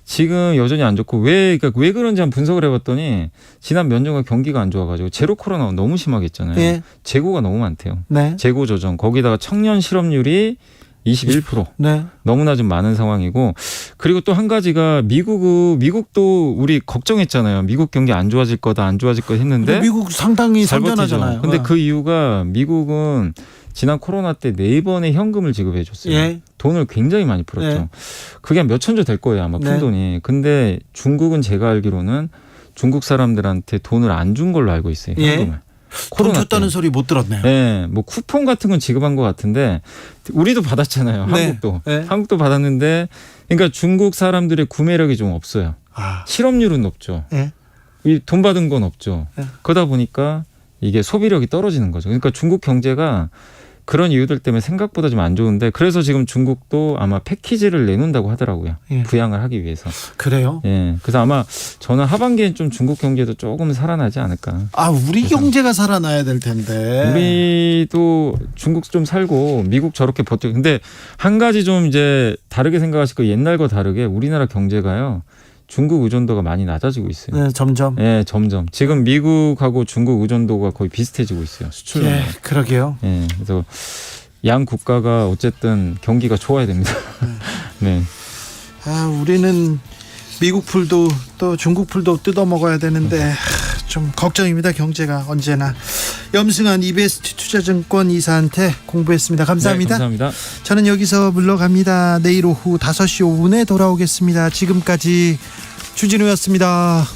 지금 여전히 안 좋고 왜 그런지 한번 분석을 해봤더니 지난 몇 년간 경기가 안 좋아가지고 제로 코로나가 너무 심하게 했잖아요. 예. 재고가 너무 많대요. 네. 재고 조정 거기다가 청년 실업률이 21%. 네. 너무나 좀 많은 상황이고 그리고 또 한 가지가 미국도 우리 걱정했잖아요. 미국 경기 안 좋아질 거다 했는데 미국 상당히 잘 선전하잖아요. 버티죠. 근데 그 이유가 미국은 지난 코로나 때 4번의 현금을 지급해 줬어요. 예. 돈을 굉장히 많이 풀었죠. 예. 그게 한 몇천조 될 거예요. 아마 푼 네. 돈이. 근데 중국은 제가 알기로는 중국 사람들한테 돈을 안 준 걸로 알고 있어요. 현금을. 돈 줬다는 소리 못 들었네요. 네, 뭐 쿠폰 같은 건 지급한 것 같은데 우리도 받았잖아요. 네. 한국도. 네. 한국도 받았는데 그러니까 중국 사람들의 구매력이 좀 없어요. 실업률은 높죠. 네. 이 돈 받은 건 없죠. 네. 그러다 보니까 이게 소비력이 떨어지는 거죠. 그러니까 중국 경제가 그런 이유들 때문에 생각보다 좀 안 좋은데 그래서 지금 중국도 아마 패키지를 내놓는다고 하더라고요. 예. 부양을 하기 위해서. 그래요? 예. 그래서 아마 저는 하반기엔 좀 중국 경제도 조금 살아나지 않을까. 우리 경제가 살아나야 될 텐데. 우리도 중국 좀 살고 미국 저렇게 버티고 근데 한 가지 좀 이제 다르게 생각하실 거 옛날과 다르게 우리나라 경제가요. 중국 의존도가 많이 낮아지고 있어요. 네, 점점. 네, 점점. 지금 미국하고 중국 의존도가 거의 비슷해지고 있어요. 수출로. 예, 그러게요. 네, 그래서 양 국가가 어쨌든 경기가 좋아야 됩니다. 네. 우리는 미국 풀도 또 중국 풀도 뜯어 먹어야 되는데 좀 걱정입니다. 경제가 언제나. 염승환 EBS 투자증권 이사한테 공부했습니다. 감사합니다. 네, 감사합니다. 저는 여기서 물러갑니다. 내일 오후 5시 5분에 돌아오겠습니다. 지금까지 주진우였습니다.